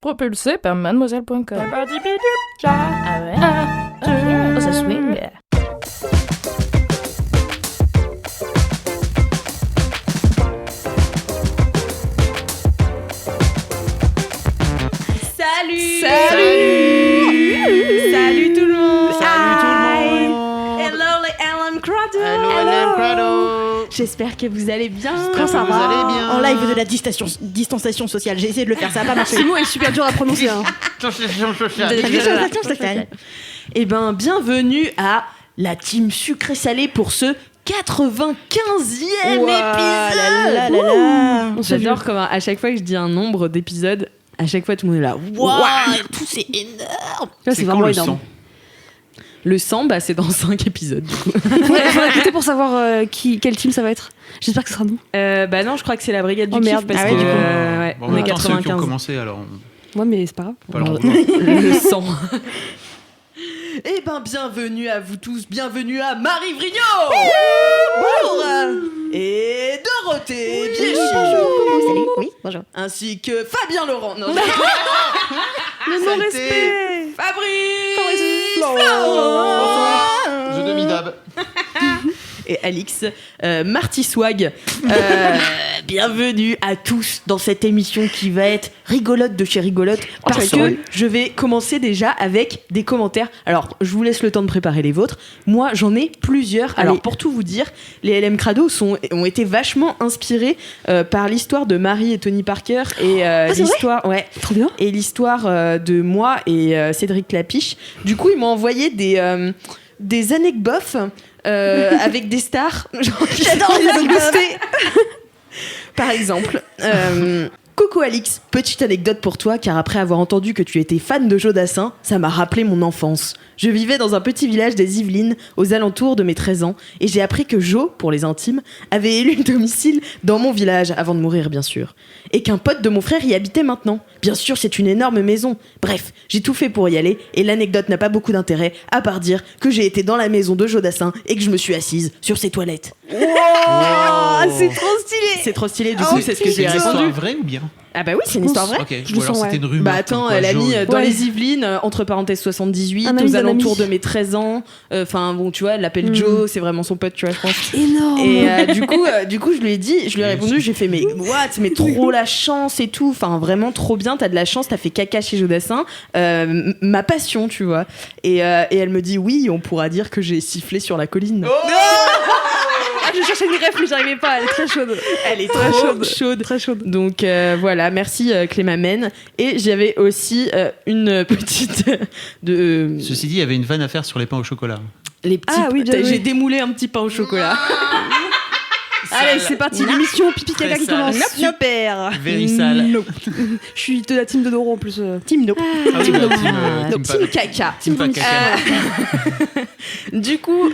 Propulsé par mademoiselle.com. Ah ouais? Oh, ça swing. Salut tout le monde. Hello les LM Crado. Hello, Crado. J'espère que vous allez bien. J'espère que vous allez bien. En live de la distanciation sociale. J'ai essayé de le faire, ça n'a pas marché. Ce mot est super dur à prononcer. Hein. Distanciation sociale. Eh ben, bienvenue à la team sucré-salé pour ce 95e épisode. J'adore comment à chaque fois que je dis un nombre d'épisodes, à chaque fois tout le monde est là. Waouh, tout c'est énorme. C'est vraiment énorme. Le 100, bah, c'est dans 5 épisodes. Du coup. Faudrait écouter pour savoir quel team ça va être. J'espère que ce sera nous. Bah non, je crois que c'est la brigade du kiff merde. parce Ah ouais, que du coup. ouais, Bon, on est maintenant, c'est eux qui ont 95. commencé, alors Ouais, mais c'est pas grave. on peut pas leur vouloir. Le 100. Eh ben, bienvenue à vous tous, bienvenue à Marie Vrigno. Bonjour. Et Dorothée Biéchy. Salut. Oui, bonjour. Ainsi que Fabien Laurent. Non, Le non-respect. Fabrice Flo. Jeu de Midab. Et Alix Marty Swag. Bienvenue à tous dans cette émission qui va être rigolote de chez rigolote parce que je vais commencer déjà avec des commentaires. Alors, je vous laisse le temps de préparer les vôtres. Moi, j'en ai plusieurs. Allez. Alors, pour tout vous dire, les LM Crado ont été vachement inspirés par l'histoire de Marie et Tony Parker et c'est l'histoire, ouais, Trop bien. et l'histoire de moi et Cédric Clapiche. Du coup, ils m'ont envoyé des anecdotes avec des stars. J'adore les anecdotes. Par exemple, coucou Alix, petite anecdote pour toi, car après avoir entendu que tu étais fan de Joe Dassin, ça m'a rappelé mon enfance. Je vivais dans un petit village des Yvelines, aux alentours de mes 13 ans, et j'ai appris que Joe, pour les intimes, avait élu domicile dans mon village, avant de mourir bien sûr, et qu'un pote de mon frère y habitait maintenant. Bien sûr, c'est une énorme maison. Bref, j'ai tout fait pour y aller, et l'anecdote n'a pas beaucoup d'intérêt, à part dire que j'ai été dans la maison de Joe Dassin et que je me suis assise sur ses toilettes. C'est trop stylé. C'est trop stylé, du coup, c'est ce que j'ai C'est une histoire répondu. vraie ou bien? Ah bah oui, c'est une histoire vraie. Ok, Je ou le alors sens, c'était ouais. une rumeur. Bah attends, comme quoi elle a Joe- mis dans Ouais. les Yvelines, entre parenthèses 78, Un ami aux d'un alentours ami. de mes 13 ans. Enfin bon, tu vois, elle l'appelle Joe, c'est vraiment son pote, tu vois, je pense. Énorme. Et du coup, je lui ai répondu, j'ai fait mais what, mais trop la chance et tout. Enfin vraiment trop bien, t'as de la chance, t'as fait caca chez Joe Dassin. Ma passion, tu vois. Et elle me dit oui, on pourra dire que j'ai sifflé sur la colline. Ah, je cherchais une ref, mais j'arrivais pas. Elle est très chaude. Elle est très chaude. Très chaude. Donc voilà, merci Clémamène. Et j'avais aussi une petite Ceci dit, il y avait une vanne à faire sur les pains au chocolat. les petits. Ah oui, bien j'ai joué. démoulé un petit pain au chocolat. Allez, c'est parti. L'émission pipi caca Très qui sale. commence. Super. Very sale. Nope. Je suis de la team de Doro en plus. Team No. Ah oui, bah, team Team caca. Team pas caca. Du coup,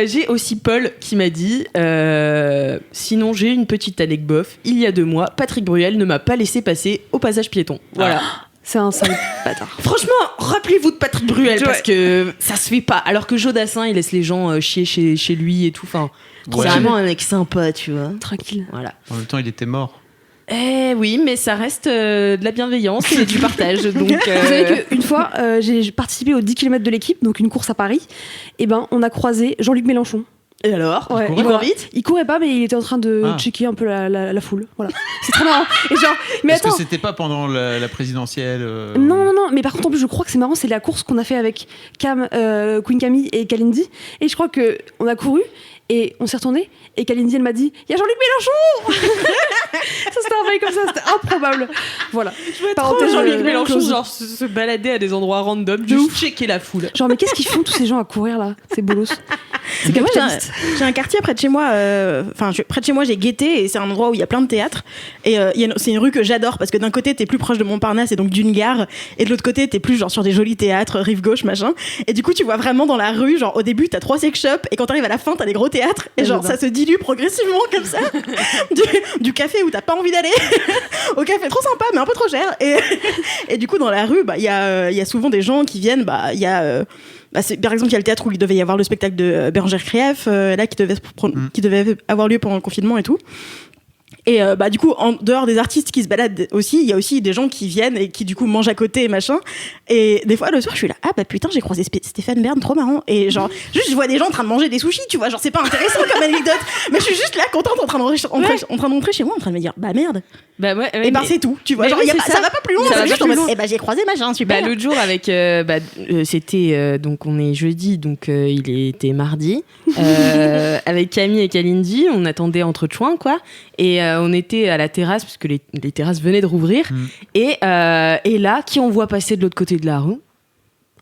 j'ai aussi Paul qui m'a dit sinon j'ai une petite anecdote. Il y a 2 mois, Patrick Bruel ne m'a pas laissé passer au passage piéton. Voilà. C'est un sale bâtard. Franchement, rappelez-vous de Patrick Bruel Ouais. parce que ça se fait pas. Alors que Joe Dassin, il laisse les gens chier chez lui et tout. Enfin, Ouais. c'est vraiment un mec sympa, tu vois. Tranquille. Voilà. En même temps, il était mort. Eh oui, mais ça reste de la bienveillance et du partage. Donc, Vous savez qu'une fois, j'ai participé aux 10 km de l'équipe, donc une course à Paris. Et ben, on a croisé Jean-Luc Mélenchon. et alors, Ouais, il court vite. Il courait pas, mais il était en train de Ah. checker un peu la foule. Voilà. C'est trop marrant. Et genre, mais Parce attends. que c'était pas pendant la présidentielle. Non, mais par contre, en plus, je crois que c'est marrant, c'est la course qu'on a fait avec Cam, Queen Camille et Kalindi. Et je crois qu'on a couru et on s'est retourné. Et Kalindi, elle m'a dit il y a Jean-Luc Mélenchon. Ça, c'était un bail comme ça, c'était improbable. Voilà. Parenthèse, Jean-Luc euh, Mélenchon, close. genre se balader à des endroits random, juste checker la foule. Genre, mais qu'est-ce qu'ils font tous ces gens à courir là? C'est bolos. C'est Moi, capitaliste. j'ai un quartier près de chez moi. Près de chez moi, j'ai Gaîté et c'est un endroit où il y a plein de théâtres. Et c'est une rue que j'adore parce que d'un côté, t'es plus proche de Montparnasse et donc d'une gare, et de l'autre côté, t'es plus genre sur des jolis théâtres, rive gauche, machin. Et du coup, tu vois vraiment dans la rue, genre au début, t'as 3 sex shops et quand t'arrives à la fin, t'as des gros théâtres. Et genre, ça se dilue progressivement comme ça. du café où t'as pas envie d'aller au café trop sympa mais un peu trop cher. Et du coup, dans la rue, il y a souvent des gens qui viennent. Il y a par exemple, il y a le théâtre où il devait y avoir le spectacle de Bérangère Krief, là, qui devait avoir lieu pendant le confinement et tout. Et du coup, en dehors des artistes qui se baladent aussi, il y a aussi des gens qui viennent et qui du coup mangent à côté et machin. Et des fois, le soir, je suis là, putain, j'ai croisé Stéphane Bern, trop marrant. Et genre, juste, je vois des gens en train de manger des sushis, tu vois, genre, c'est pas intéressant comme anecdote. Mais je suis juste là, contente, en train de rentrer chez moi, en train de me dire, merde. Bah ouais, Et c'est tout, tu vois. Genre, ça va pas plus loin, Ça va juste pas plus en mode, j'ai croisé machin, super. L'autre jour avec c'était donc on est jeudi, donc il était mardi, avec Camille et Kalindi, on attendait entre chouins quoi, et on était à la terrasse parce que les terrasses venaient de rouvrir, et là qui on voit passer de l'autre côté de la rue,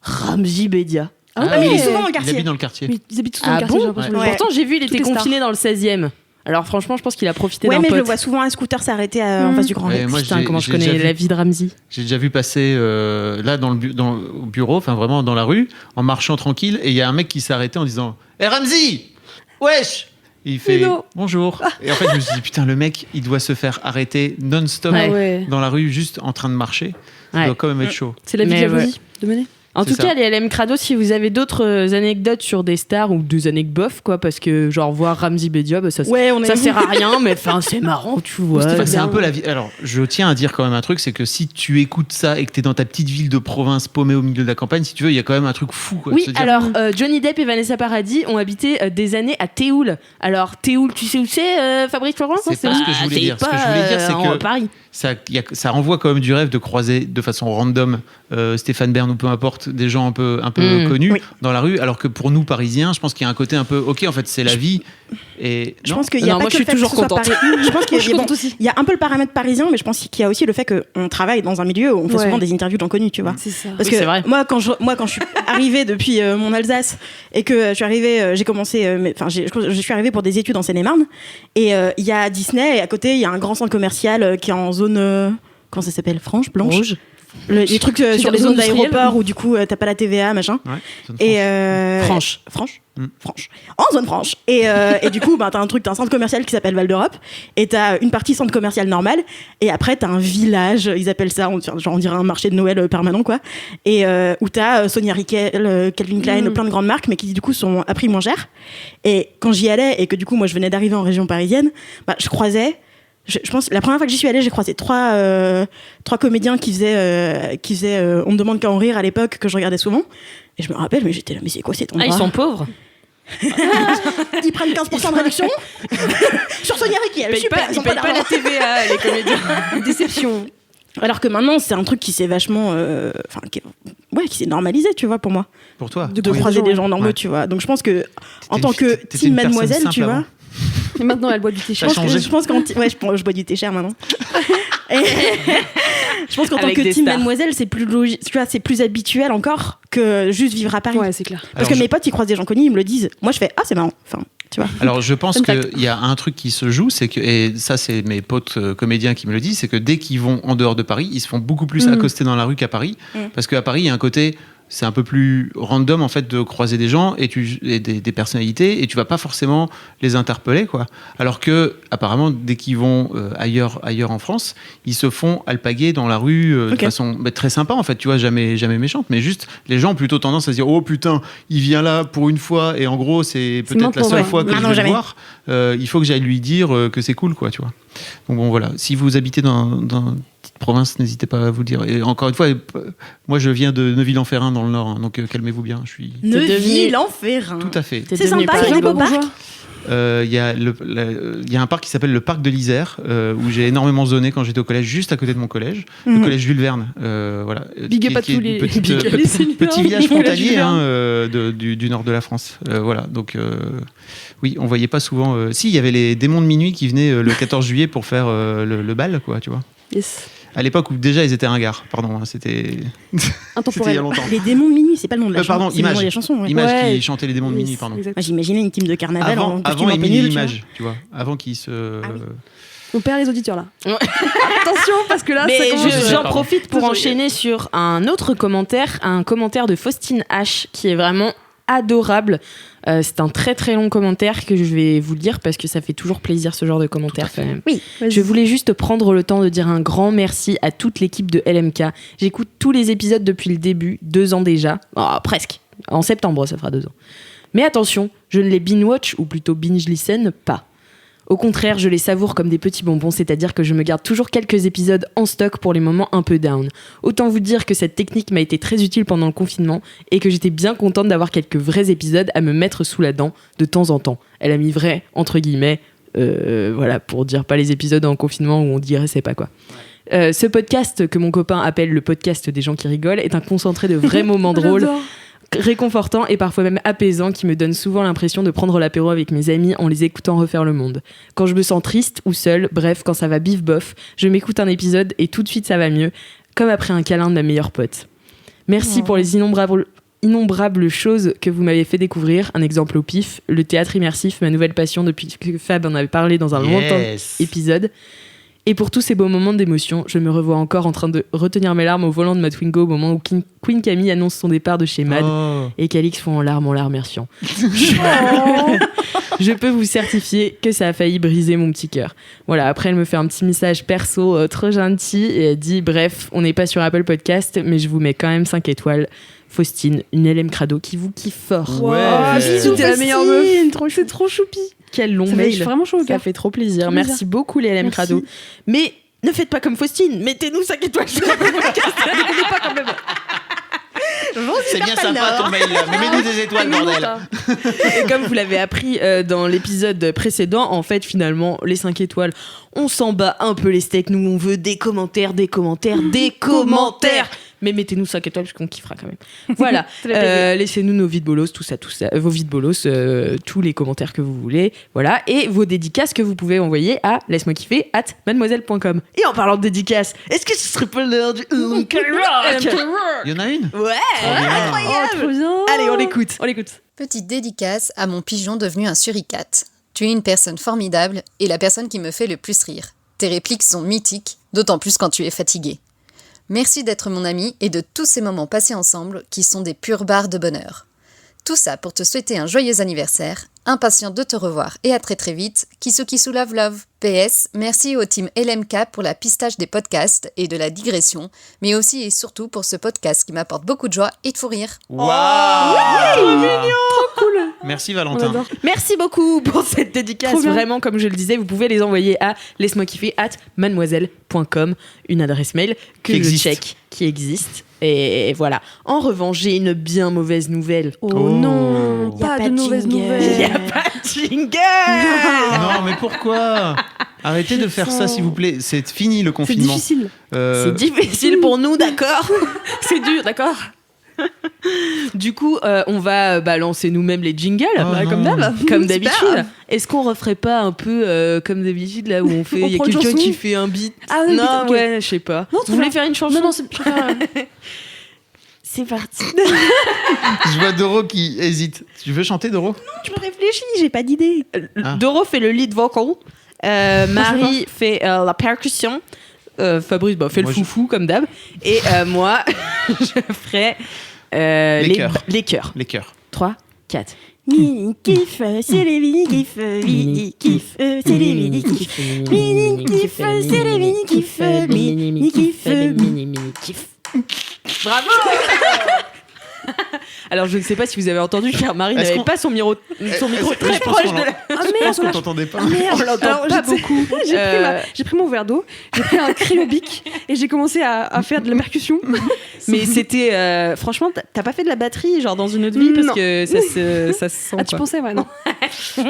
Ramzy Bedia. Mais il est souvent dans le Il quartier. habite dans le quartier. Mais ils habitent tous dans le quartier, bon j'ai l'impression. Ouais. Pourtant j'ai vu il Toutes était les stars. confiné dans le 16e. Alors franchement je pense qu'il a profité Ouais, d'un mais pote. je le vois souvent un scooter s'arrêter en face du Grand Ouais, Rex. moi, Putain, comment je j'ai connais déjà la vu- vie de Ramzy. J'ai déjà vu passer là au bureau, enfin vraiment dans la rue, en marchant tranquille, et il y a un mec qui s'est arrêté en disant « Hé Ramzy, wesh !» Et il fait non. « Bonjour !» Et en fait, je me suis dit « Putain, le mec, il doit se faire arrêter non-stop Ouais. Ouais. dans la rue, juste en train de marcher. Ça Ouais. doit quand même être chaud. C'est la vie Mais de la ouais. Josie de mener. En C'est tout ça. cas, les LM Crado, si vous avez d'autres anecdotes sur des stars ou des anecdotes bof, quoi, parce que genre voir Ramzy Bedia, bah, ça sert à rien, mais enfin c'est marrant, tu vois. Enfin, c'est bien. un peu la vie. Alors, je tiens à dire quand même un truc, c'est que si tu écoutes ça et que t'es dans ta petite ville de province paumée au milieu de la campagne, si tu veux, il y a quand même un truc fou. Quoi, de Oui, se dire, alors Johnny Depp et Vanessa Paradis ont habité des années à Théoul. Alors Théoul, tu sais où c'est, Fabrice Florent? C'est pas ce que je voulais dire. Ce que je voulais dire, c'est que Paris. ça renvoie quand même du rêve de croiser de façon random Stéphane Bern ou peu importe, des gens un peu connus Oui. dans la rue, alors que pour nous Parisiens, je pense qu'il y a un côté un peu ok, en fait c'est la vie. Et Je non, pense qu'il y a Non, pas moi, que je suis le fait toujours que ce soit contente. Paris. Je pense qu'il Je suis y a, contente aussi. il y a un peu le paramètre parisien, mais je pense qu'il y a aussi le fait qu'on travaille dans un milieu où on fait Ouais. souvent des interviews de gens connus, tu vois. C'est ça. Parce Oui, c'est que vrai. moi, quand je suis arrivée depuis mon Alsace et que je suis arrivée, j'ai commencé, je suis arrivée pour des études en Seine-et-Marne, et il y a Disney, et à côté, il y a un grand centre commercial qui est en zone, comment ça s'appelle, franche, blanche. Rouge. Les trucs sur Genre les les zones zones industrielles. d'aéroport où du coup t'as pas la TVA, machin. ouais, zone Et franche. Franche. franche. En zone franche. Et du coup, t'as un centre commercial qui s'appelle Val d'Europe, et t'as une partie centre commercial normal, et après t'as un village, ils appellent ça, genre on dirait un marché de Noël permanent, quoi. Et où t'as Sonia Rykiel, Calvin Klein, plein de grandes marques, mais qui du coup sont à prix moins cher. Et quand j'y allais, et que du coup moi je venais d'arriver en région parisienne, je croisais. Je pense la première fois que j'y suis allée, j'ai croisé trois comédiens qui faisaient On ne demande qu'à en rire à l'époque, que je regardais souvent. Et je me rappelle, mais j'étais là, mais c'est quoi cet endroit? Ah, ils sont pauvres. Ils prennent 15% de réduction sur Sonia Rykiel. Super, ils ont pas d'argent. TVA, les comédiens. Déception. Alors que maintenant, c'est un truc qui s'est vachement, qui s'est normalisé, tu vois, pour moi, Pour toi. de Oui. croiser des gens normaux, Ouais. tu vois. Donc je pense que en T'étais tant une- que t'étais team une personne mademoiselle, simple tu vois. avant. Et maintenant, elle boit du thé Ça chaud. a changé. Je pense je bois du thé cher maintenant. Et je pense qu'en tant Avec que des team stars. mademoiselle, c'est plus logique, tu vois, c'est plus habituel encore que juste vivre à Paris. Ouais, c'est clair. Parce que mes potes, ils croisent des gens connus, ils me le disent. Moi, je fais c'est marrant. Enfin, tu vois. Alors je pense Fun fact. qu'il y a un truc qui se joue, c'est que, et ça c'est mes potes comédiens qui me le disent, c'est que dès qu'ils vont en dehors de Paris, ils se font beaucoup plus accoster dans la rue qu'à Paris, parce qu'à Paris il y a un côté, c'est un peu plus random en fait de croiser des gens et des personnalités, et tu vas pas forcément les interpeller quoi. Alors que apparemment dès qu'ils vont ailleurs en France, ils se font alpaguer dans la rue de façon très sympa en fait, tu vois, jamais méchante, mais juste les gens ont plutôt tendance à se dire oh putain il vient là pour une fois et en gros c'est peut-être la maintenant, seule ouais. fois que Maintenant, je vais jamais. le voir. Il faut que j'aille lui dire que c'est cool quoi, tu vois. Donc bon voilà, si vous habitez dans une petite province, n'hésitez pas à vous le dire. Et encore une fois, moi je viens de Neuville-en-Ferrain dans le Nord, hein, donc calmez-vous bien. Je suis Neuville-en-Ferrain. tout à fait. T'es C'est devenu sympa, il y a des parisien. beaux parcs. Il y a un parc qui s'appelle le parc de l'Isère où j'ai énormément zoné quand j'étais au collège, juste à côté de mon collège, le collège Jules Verne. Voilà. Big up Qui- à qui est tous les une petite, big up les seniors. petit village Big up à Jules frontalier Verne. du nord de la France. Voilà. Donc oui, on voyait pas souvent. Si, il y avait les démons de minuit qui venaient le 14 juillet pour faire le bal, quoi, tu vois. Yes. À l'époque où déjà ils étaient ringards, pardon, hein, c'était c'était il y a Intemporel. longtemps. Les démons de minuit, c'est pas le nom de la chanson. Pardon, c'est le nom Image. de la chanson. Ouais. Image Ouais. qui chantait les démons de minuit, Yes, pardon. exact. Moi, j'imaginais une team de carnaval Avant, en costume avant un peu Émilie nul, tu vois. Image, tu vois, avant qu'ils se. Ah oui. On perd les auditeurs là. Ouais. Attention parce que là, Mais ça commence. j'en Pardon. profite pour enchaîner sur un autre commentaire, un commentaire de Faustine H qui est vraiment adorable. C'est un très très long commentaire que je vais vous lire parce que ça fait toujours plaisir ce genre de commentaire quand même. Oui. Je voulais juste prendre le temps de dire un grand merci à toute l'équipe de LMK. J'écoute tous les épisodes depuis le début, 2 ans déjà. Oh, presque. En septembre, ça fera 2 ans. Mais attention, je ne les binge-watch, ou plutôt binge-listen, pas. Au contraire, je les savoure comme des petits bonbons, c'est-à-dire que je me garde toujours quelques épisodes en stock pour les moments un peu down. Autant vous dire que cette technique m'a été très utile pendant le confinement et que j'étais bien contente d'avoir quelques vrais épisodes à me mettre sous la dent de temps en temps. Elle a mis vrai, entre guillemets, voilà, pour dire pas les épisodes en confinement où on dirait c'est pas quoi. Ce podcast que mon copain appelle le podcast des gens qui rigolent est un concentré de vrais moments drôles, réconfortant et parfois même apaisant qui me donne souvent l'impression de prendre l'apéro avec mes amis en les écoutant refaire le monde. Quand je me sens triste ou seule, bref, quand ça va bif bof, je m'écoute un épisode et tout de suite ça va mieux, comme après un câlin de ma meilleure pote. Merci pour les innombrables choses que vous m'avez fait découvrir. Un exemple au pif, le théâtre immersif, ma nouvelle passion depuis que Fab en avait parlé dans un lointain épisode. Et pour tous ces beaux moments d'émotion, je me revois encore en train de retenir mes larmes au volant de ma Twingo au moment où Queen Camille annonce son départ de chez MAD et qu'Alix fond en larmes remerciant. Je peux vous certifier que ça a failli briser mon petit cœur. Voilà, après elle me fait un petit message perso trop gentil et elle dit « Bref, on n'est pas sur Apple Podcast, mais je vous mets quand même 5 étoiles. Faustine, une LM Crado qui vous kiffe fort. » Bisous, t'es la meilleure meuf. C'est trop choupi. Quel long Ça mail. fait vraiment chaud au Ça cœur. fait trop plaisir. Trop Merci plaisir. beaucoup les LM Merci. Crado. Mais ne faites pas comme Faustine. Mettez-nous 5 étoiles sur Apple Podcast. Déconnez pas quand même. C'est bien sympa ton mail là, mais mets-nous des étoiles, bordel. Et comme vous l'avez appris dans l'épisode précédent, en fait, finalement, les 5 étoiles, on s'en bat un peu les steaks. Nous, on veut des commentaires. Mais mettez-nous 5 étoiles parce qu'on kiffera quand même. Voilà. Laissez-nous nos vides bolos, tout ça, vos vides bolos, tous les commentaires que vous voulez. Voilà. Et vos dédicaces que vous pouvez envoyer à laisse-moi kiffer @mademoiselle.com. Et en parlant de dédicaces, est-ce que ce serait pas l'heure du LMK Rock? Il y en a une? Ouais, incroyable. Trop bien. Allez, on l'écoute. Petite dédicace à mon pigeon devenu un suricate. Tu es une personne formidable et la personne qui me fait le plus rire. Tes répliques sont mythiques, d'autant plus quand tu es fatigué. Merci d'être mon ami et de tous ces moments passés ensemble qui sont des pures barres de bonheur. Tout ça pour te souhaiter un joyeux anniversaire, impatient de te revoir et à très très vite, Kisukisu Love Love. PS, merci au team LMK pour la pistage des podcasts et de la digression, mais aussi et surtout pour ce podcast qui m'apporte beaucoup de joie et de fou rire. Waouh! Trop mignon. Trop cool. Merci On Valentin. adore. Merci beaucoup pour cette dédicace. Trop bien. Vraiment, comme je le disais, vous pouvez les envoyer à laisse-moi kiffer @mademoiselle.com, une adresse mail que Qui je existe. check, qui existe. Et voilà. En revanche, j'ai une bien mauvaise nouvelle. Oh, Oh. non, Y a pas pas de de mauvaises jingle. Il n'y nouvelles. a pas de jingle. Non, mais pourquoi? Arrêtez de faire ça, s'il vous plaît. C'est fini le C'est confinement. difficile. C'est difficile pour nous, d'accord? C'est dur, d'accord? Du coup, on va balancer nous-mêmes les jingles, Oh comme non. d'hab, comme Super. d'habitude. Est-ce qu'on referait pas un peu comme d'habitude là où on fait, On il y a prend une quelqu'un chanson qui fait un beat? Ah oui, Non, ok. ouais, je sais pas. Non, Vous trop voulez bien. faire une chanson? Non, je préfère. C'est parti. Je vois Doro qui hésite. Tu veux chanter, Doro? Je réfléchis, j'ai pas d'idée. Ah. Doro fait le lead vocal. Marie fait la percussion. Fabrice fait Moi, le foufou comme d'hab. Et moi, je ferai Les chœurs. Les chœurs. Les chœurs. 3, 4. Mini kiff, c'est les mini kiff, mini kiff, c'est les mini kiff. Mini kiff, c'est les mini kiff, mini kiff. kiff. Bravo. Alors je ne sais pas si vous avez entendu car Marie Est-ce n'avait qu'on- pas son micro très Je pense proche qu'on de la... Ah Je merde, pense qu'on t'entendait pas. On l'entend Alors, pas je sais- beaucoup. J'ai pris mon verre d'eau, j'ai pris un crayon bic et j'ai commencé à faire de la percussion. Mais c'était franchement t'as pas fait de la batterie genre dans une autre vie parce Non. que ça se sent Ah, tu quoi. pensais, ouais, non.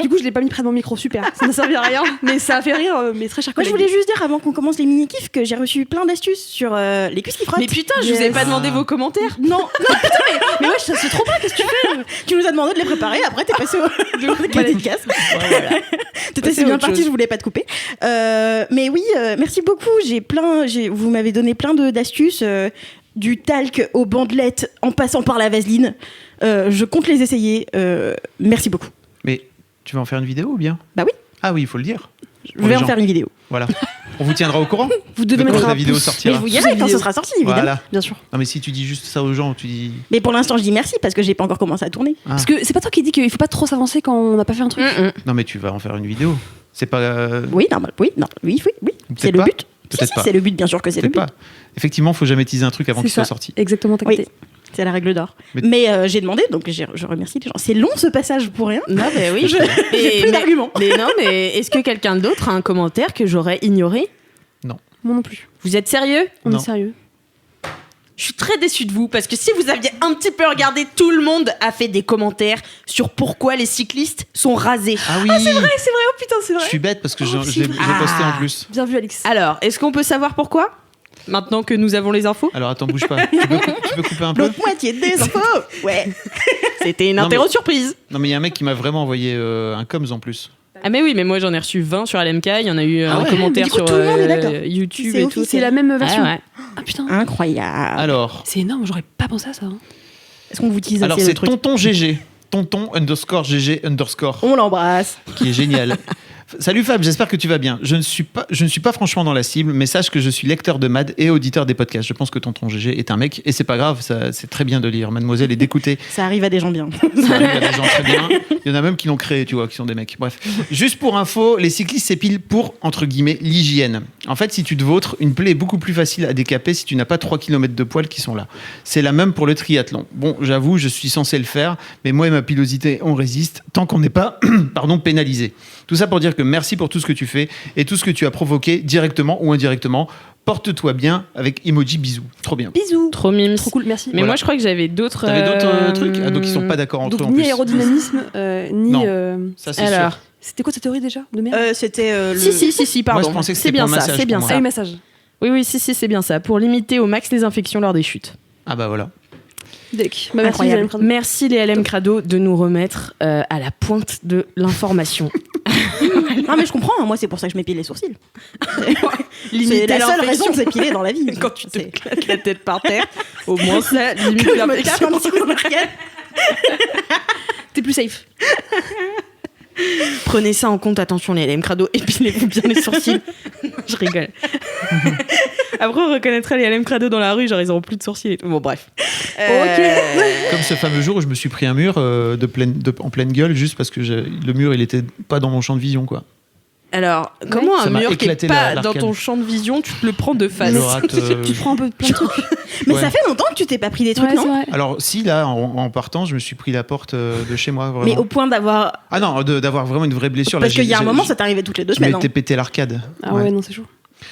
Du coup, je l'ai pas mis près de mon micro, super. Ça n'a servi à rien, mais ça a fait rire mes très chers Moi, je collègues. voulais juste dire avant qu'on commence les mini kiffs que j'ai reçu plein d'astuces sur les cuisses qui frottent. Mais putain, je vous ai pas demandé Ah. vos commentaires. Non, mais ouais, ça c'est trop bien. Qu'est-ce que tu fais? Tu nous as demandé de les préparer. Après, t'es passé au dédicace. T'étais Passez assez à bien autre parti. chose. Je voulais pas te couper. Mais oui, merci beaucoup. Vous m'avez donné plein d'astuces. Du talc aux bandelettes en passant par la vaseline. Je compte les essayer. Merci beaucoup. Mais tu vas en faire une vidéo ou bien? Bah oui. Ah oui, il faut le dire. Je Pour vais les en gens. faire une vidéo. Voilà. On vous tiendra au courant. Vous devez de mettre quand un la vidéo pouce. Mais sortira. je vous dirai quand ce sera sorti, évidemment. Voilà. Bien sûr. Non mais si tu dis juste ça aux gens, tu dis. Mais pour l'instant, je dis merci parce que j'ai pas encore commencé à tourner. Ah. Parce que c'est pas toi qui dis qu'il faut pas trop s'avancer quand on n'a pas fait un truc. Non mais tu vas en faire une vidéo. C'est pas. Oui, normal. Oui, non, oui. Peut-être C'est le pas. but. Peut-être Si, pas. c'est le but, bien sûr que c'est le Peut-être but. pas. Effectivement, faut jamais teaser un truc avant C'est qu'il soit ça. sorti. Exactement, t'as Oui. capté. C'est la règle d'or. Mais- Mais j'ai demandé, donc je remercie les gens. C'est long ce passage pour rien. Non, mais oui. J'ai plus d'arguments. Mais non, mais est-ce que quelqu'un d'autre a un commentaire que j'aurais ignoré? Moi non plus. Vous êtes sérieux? On Non. est sérieux. Je suis très déçue de vous parce que si vous aviez un petit peu regardé, tout le monde a fait des commentaires sur pourquoi les cyclistes sont rasés. Ah oui. C'est vrai, oh putain, c'est Je vrai. suis bête parce que je l'ai c'est vrai. posté en plus. Bien vu, Alix. Alors, est-ce qu'on peut savoir pourquoi? Maintenant que nous avons les infos? Alors attends, bouge pas. Tu peux couper un peu? L'autre moitié des infos. Ouais. C'était une Non, interro mais- surprise. Non mais il y a un mec qui m'a vraiment envoyé un coms en plus. Ah mais oui, mais moi j'en ai reçu 20 sur LMK, il y en a eu un ouais. commentaire Du coup, sur tout le monde est d'accord. YouTube C'est et tout. C'est la même version. Ah ouais. Ah putain. Incroyable. Alors, C'est énorme, j'aurais pas pensé à ça. Est-ce qu'on vous tease alors assez c'est le truc Tonton GG. Tonton_GG_ On l'embrasse. qui est génial. Salut Fab, j'espère que tu vas bien. Je ne suis pas franchement dans la cible, mais sache que je suis lecteur de MAD et auditeur des podcasts. Je pense que Tonton GG est un mec, et c'est pas grave, c'est très bien de lire Mademoiselle et d'écouter. Ça arrive à des gens bien. Ça arrive à des gens très bien. Il y en a même qui l'ont créé, tu vois, qui sont des mecs. Bref. Juste pour info, les cyclistes s'épilent pour, entre guillemets, l'hygiène. En fait, si tu te vautres, une plaie est beaucoup plus facile à décaper si tu n'as pas 3 km de poils qui sont là. C'est la même pour le triathlon. Bon, j'avoue, je suis censé le faire, mais moi et ma pilosité, on résiste tant qu'on n'est pas pénalisé. Tout ça pour dire que merci pour tout ce que tu fais et tout ce que tu as provoqué, directement ou indirectement. Porte-toi bien avec emoji bisous. Trop bien. Bisous. Trop mimes. Trop cool, merci. Mais Voilà. moi je crois que j'avais d'autres. T'avais d'autres trucs? Ah, donc ils sont pas d'accord entre Donc eux en ni plus. aérodynamisme, ni. Non. Ça, c'est Alors, sûr. C'était quoi cette théorie déjà de merde C'était le. si, pardon. Moi, je pensais que c'est c'était bien pour le ça, massage, c'est bien pour ça. Ah, message. Oui, c'est bien ça. Pour limiter au max les infections lors des chutes. Ah bah voilà. Deck. Bah, merci, Incroyable. Hélène Crado. Merci les LM Crado de nous remettre à la pointe de l'information. Ah mais je comprends. Moi c'est pour ça que je m'épile les sourcils. C'est Limiter la seule l'infection. raison de s'épiler dans la vie. Quand tu te C'est- claques la tête par terre, au moins ça limite que je me tape l'infection. un petit coup dans la gueule. T'es plus safe. Prenez ça en compte, attention les LM Crado, épilez-vous bien les sourcils. Non, je rigole. Après, on reconnaîtra les LM Crado dans la rue, genre ils auront plus de sourcils et tout. Bon, bref. Comme ce fameux jour où je me suis pris un mur en pleine gueule juste parce que le mur il était pas dans mon champ de vision quoi. Alors, comment Ça un m'a mur qui est éclaté pas l'arcade. dans ton champ de vision, tu te le prends de face? Je rate, Tu prends un peu plein de trucs. Mais Ouais. ça fait longtemps que tu t'es pas pris des trucs, Ouais, c'est non? vrai. Alors si là en partant je me suis pris la porte de chez moi vraiment. Mais au point d'avoir. Ah non d'avoir vraiment une vraie blessure. Parce là, qu'il y a un moment, ça t'arrivait toutes les 2 je semaines. m'étais pété l'arcade. Ah ouais, non, c'est chaud.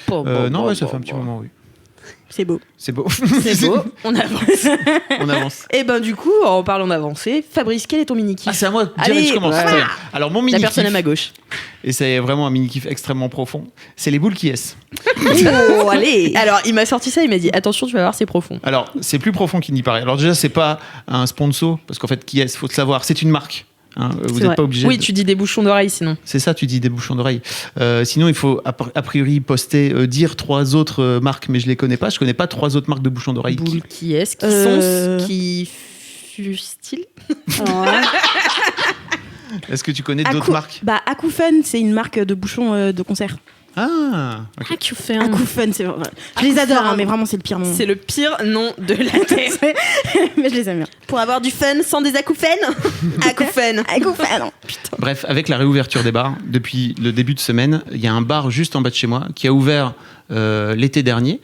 Non ouais ça fait un petit moment oui. C'est beau. C'est beau. C'est beau, on avance. On avance. Et ben du coup, en parlant d'avancer, Fabrice, quel est ton mini-kiff? Ah c'est à moi. Direct, Allez, je commence. voilà. Très bien. Alors mon mini La personne à ma gauche. et c'est vraiment un mini kiff extrêmement profond. C'est les boules qui est. Oh, allez. Alors, il m'a sorti ça, il m'a dit attention, tu vas voir, c'est profond. Alors, c'est plus profond qu'il n'y paraît. Alors déjà, c'est pas un sponsor, parce qu'en fait, qui est, faut le savoir, c'est une marque. Hein, vous C'est n'êtes vrai. pas obligé. Oui, tu dis des bouchons d'oreilles sinon. C'est ça, tu dis des bouchons d'oreille. Sinon, il faut a priori poster, dire 3 autres marques, mais je les connais pas. Je connais pas 3 autres marques de bouchons d'oreille. Boule qui est, qui Euh. sont, qui fusent-ils? Alors là, Est-ce que tu connais d'autres marques? Bah, Akoufen, c'est une marque de bouchons de concert. Ah, ok. Ah, tu fais Akoufen, c'est. Je les adore, hein, mais vraiment, c'est le pire nom. C'est le pire nom de la terre. Mais je les aime bien. Pour avoir du fun sans des acouphènes. Acouphènes. Akoufen, non. Bref, avec la réouverture des bars, depuis le début de semaine, il y a un bar juste en bas de chez moi qui a ouvert l'été dernier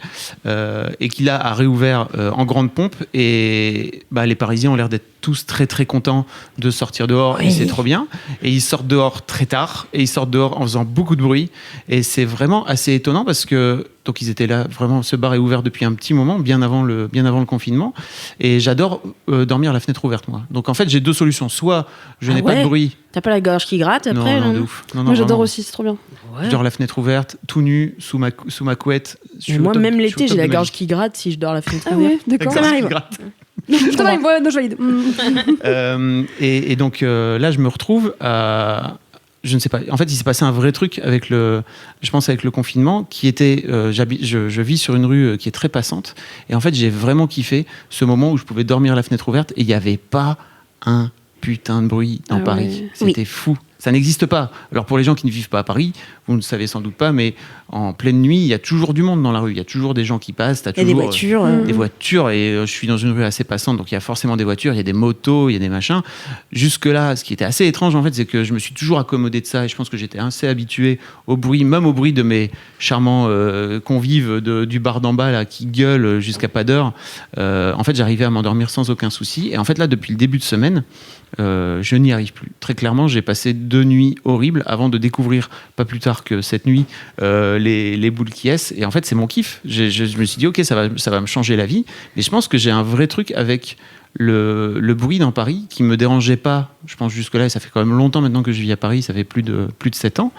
et qui là a réouvert en grande pompe et bah, les Parisiens ont l'air d'être tous très très contents de sortir dehors et c'est trop bien et ils sortent dehors très tard et ils sortent dehors en faisant beaucoup de bruit et c'est vraiment assez étonnant parce que donc ils étaient là vraiment, ce bar est ouvert depuis un petit moment, bien avant le confinement et j'adore dormir à la fenêtre ouverte moi, donc en fait j'ai 2 solutions, soit je n'ai pas de bruit. T'as pas la gorge qui gratte après? Non, de ouf. Non, moi j'adore vraiment. aussi, c'est trop bien. Je dors la fenêtre ouverte, tout nu, sous ma couette. Je suis Mais au moi, top- même je suis au l'été, top j'ai la de ma gorge vie. qui gratte si je dors la fenêtre Ah ouverte. ouais, d'accord. Ça m'arrive. Ça m'arrive, ouais, non, je valide. Et donc là, je me retrouve à. Je ne sais pas. En fait, il s'est passé un vrai truc avec je pense avec le confinement, qui était, je vis sur une rue qui est très passante, et en fait, j'ai vraiment kiffé ce moment où je pouvais dormir la fenêtre ouverte et il n'y avait pas un putain de bruit dans Ah Paris. ouais. C'était fou. Ça n'existe pas. Alors pour les gens qui ne vivent pas à Paris, vous ne le savez sans doute pas, mais en pleine nuit, il y a toujours du monde dans la rue. Il y a toujours des gens qui passent. Il y a des voitures. Des voitures, et je suis dans une rue assez passante, donc il y a forcément des voitures, il y a des motos, il y a des machins. Jusque-là, ce qui était assez étrange, en fait, c'est que je me suis toujours accommodé de ça, et je pense que j'étais assez habitué au bruit, même au bruit de mes charmants convives du bar d'en bas, là, qui gueulent jusqu'à pas d'heure. En fait, j'arrivais à m'endormir sans aucun souci. Et en fait, là, depuis le début de semaine, je n'y arrive plus. Très clairement, j'ai passé 2 nuits horribles avant de découvrir, pas plus tard que cette nuit, les boules qui est. Et en fait, c'est mon kiff. Je me suis dit, ok, ça va me changer la vie. Mais je pense que j'ai un vrai truc avec le bruit dans Paris qui me dérangeait pas. Je pense jusque-là, et ça fait quand même longtemps maintenant que je vis à Paris, ça fait plus de 7 ans.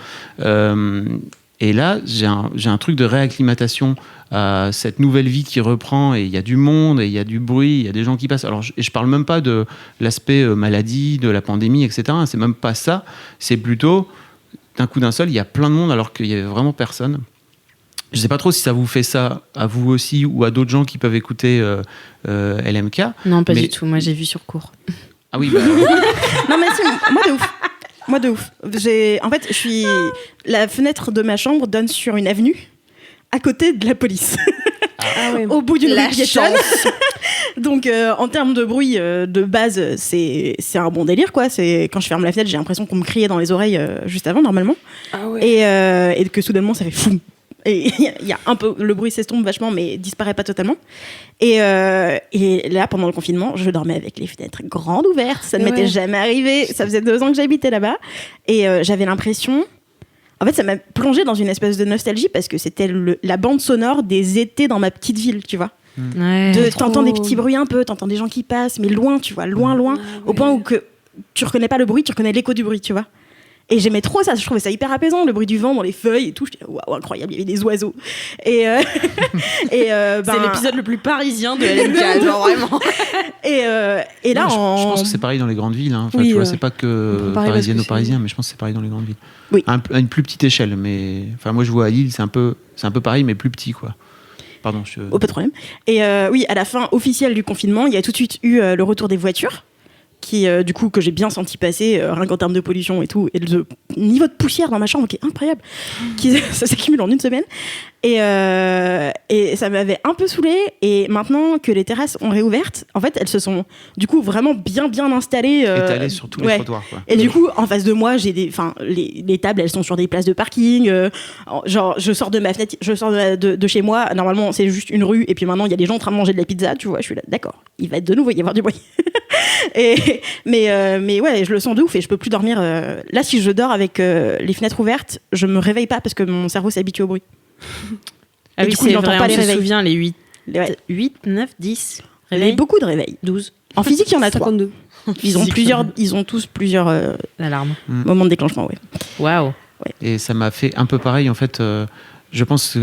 Et là, j'ai un truc de réacclimatation à cette nouvelle vie qui reprend, et il y a du monde, et il y a du bruit, il y a des gens qui passent. Alors, je parle même pas de l'aspect maladie, de la pandémie, etc. C'est même pas ça. C'est plutôt, d'un coup d'un seul, il y a plein de monde alors qu'il y avait vraiment personne. Je sais pas trop si ça vous fait ça à vous aussi ou à d'autres gens qui peuvent écouter LMK. Non, pas du tout. Moi, j'ai vu sur cours. Ah oui, bah... Non, mais si, moi de ouf. En fait, la fenêtre de ma chambre donne sur une avenue à côté de la police. Ah ouais. Au bout d'une La rue piétonne. Donc, en termes de bruit de base, c'est un bon délire, quoi. Quand je ferme la fenêtre, j'ai l'impression qu'on me criait dans les oreilles juste avant, normalement. Ah ouais. Et que soudainement, ça fait fou. Et il y a un peu, le bruit s'estompe vachement, mais disparaît pas totalement. Et là, pendant le confinement, je dormais avec les fenêtres grandes ouvertes. Ça ne m'était jamais arrivé. Ça faisait 2 ans que j'habitais là-bas. Et j'avais l'impression... En fait, ça m'a plongée dans une espèce de nostalgie parce que c'était la bande sonore des étés dans ma petite ville, tu vois. Ouais. T'entends des petits bruits un peu, t'entends des gens qui passent, mais loin, tu vois, loin, au point où que tu reconnais pas le bruit, tu reconnais l'écho du bruit, tu vois. Et j'aimais trop ça, je trouvais ça hyper apaisant, le bruit du vent dans les feuilles et tout. J'étais waouh, incroyable, il y avait des oiseaux. Et c'est l'épisode le plus parisien de LMK, genre vraiment. Et là, je pense que c'est pareil dans les grandes villes. Hein. Enfin, Oui, tu vois, c'est pas que parisienne ou parisien, mais je pense que c'est pareil dans les grandes villes. Oui. À une plus petite échelle, mais enfin, moi je vois à Lille, c'est un peu pareil, mais plus petit, quoi. Pardon. Oh, pas de problème. Et oui, à la fin officielle du confinement, il y a tout de suite eu le retour des voitures. Qui, du coup, que j'ai bien senti passer, rien qu'en termes de pollution et tout, et le niveau de poussière dans ma chambre qui est incroyable, ça s'accumule en une semaine. Et ça m'avait un peu saoulée. Et maintenant que les terrasses ont réouvertes, en fait, elles se sont du coup vraiment bien installées. Étalées sur tous les trottoirs, quoi. Et du coup, en face de moi, j'ai les tables, elles sont sur des places de parking. Genre, je sors de ma fenêtre, je sors de chez moi. Normalement, c'est juste une rue. Et puis maintenant, il y a des gens en train de manger de la pizza. Tu vois, je suis là, d'accord. Il va de nouveau y avoir du bruit. Mais ouais, je le sens de ouf et je peux plus dormir. Là, si je dors avec les fenêtres ouvertes, je me réveille pas parce que mon cerveau s'habitue au bruit. Ah et oui, du coup, c'est je n'entends vrai, pas on les se réveils. souvient, les 8, Ouais. 9, 10 Il y a réveils. beaucoup de réveils. 12. En physique, il y en a 3. 52. Ils ont tous plusieurs L'alarme. moments de déclenchement, ouais. Waouh. Et ça m'a fait un peu pareil, en fait. Je pense que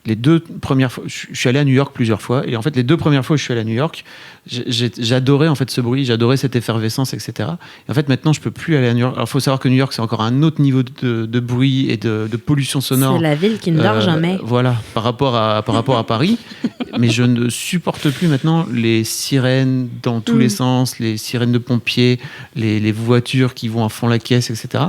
les 2 premières fois, je suis allé à New York plusieurs fois, et en fait les 2 premières fois où je suis allé à New York, j'adorais en fait ce bruit, j'adorais cette effervescence, etc. Et en fait maintenant je peux plus aller à New York. Alors il faut savoir que New York c'est encore un autre niveau de bruit et de pollution sonore. C'est la ville qui ne dort jamais. Voilà, par rapport à Paris. Mais je ne supporte plus maintenant les sirènes dans tous les sens, les sirènes de pompiers, les voitures qui vont à fond la caisse, etc.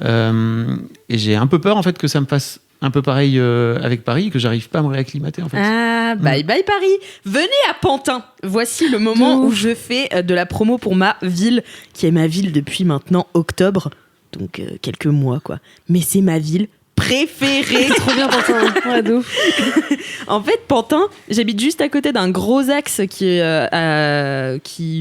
Et j'ai un peu peur en fait que ça me fasse un peu pareil avec Paris, que j'arrive pas à me réacclimater en fait. Ah, bye bye Paris. Venez à Pantin. Voici le moment où je fais de la promo pour ma ville, qui est ma ville depuis maintenant octobre, donc quelques mois quoi. Mais c'est ma ville préférée. Trop bien, Pantin. Ouais, de ouf. En fait, Pantin, j'habite juste à côté d'un gros axe qui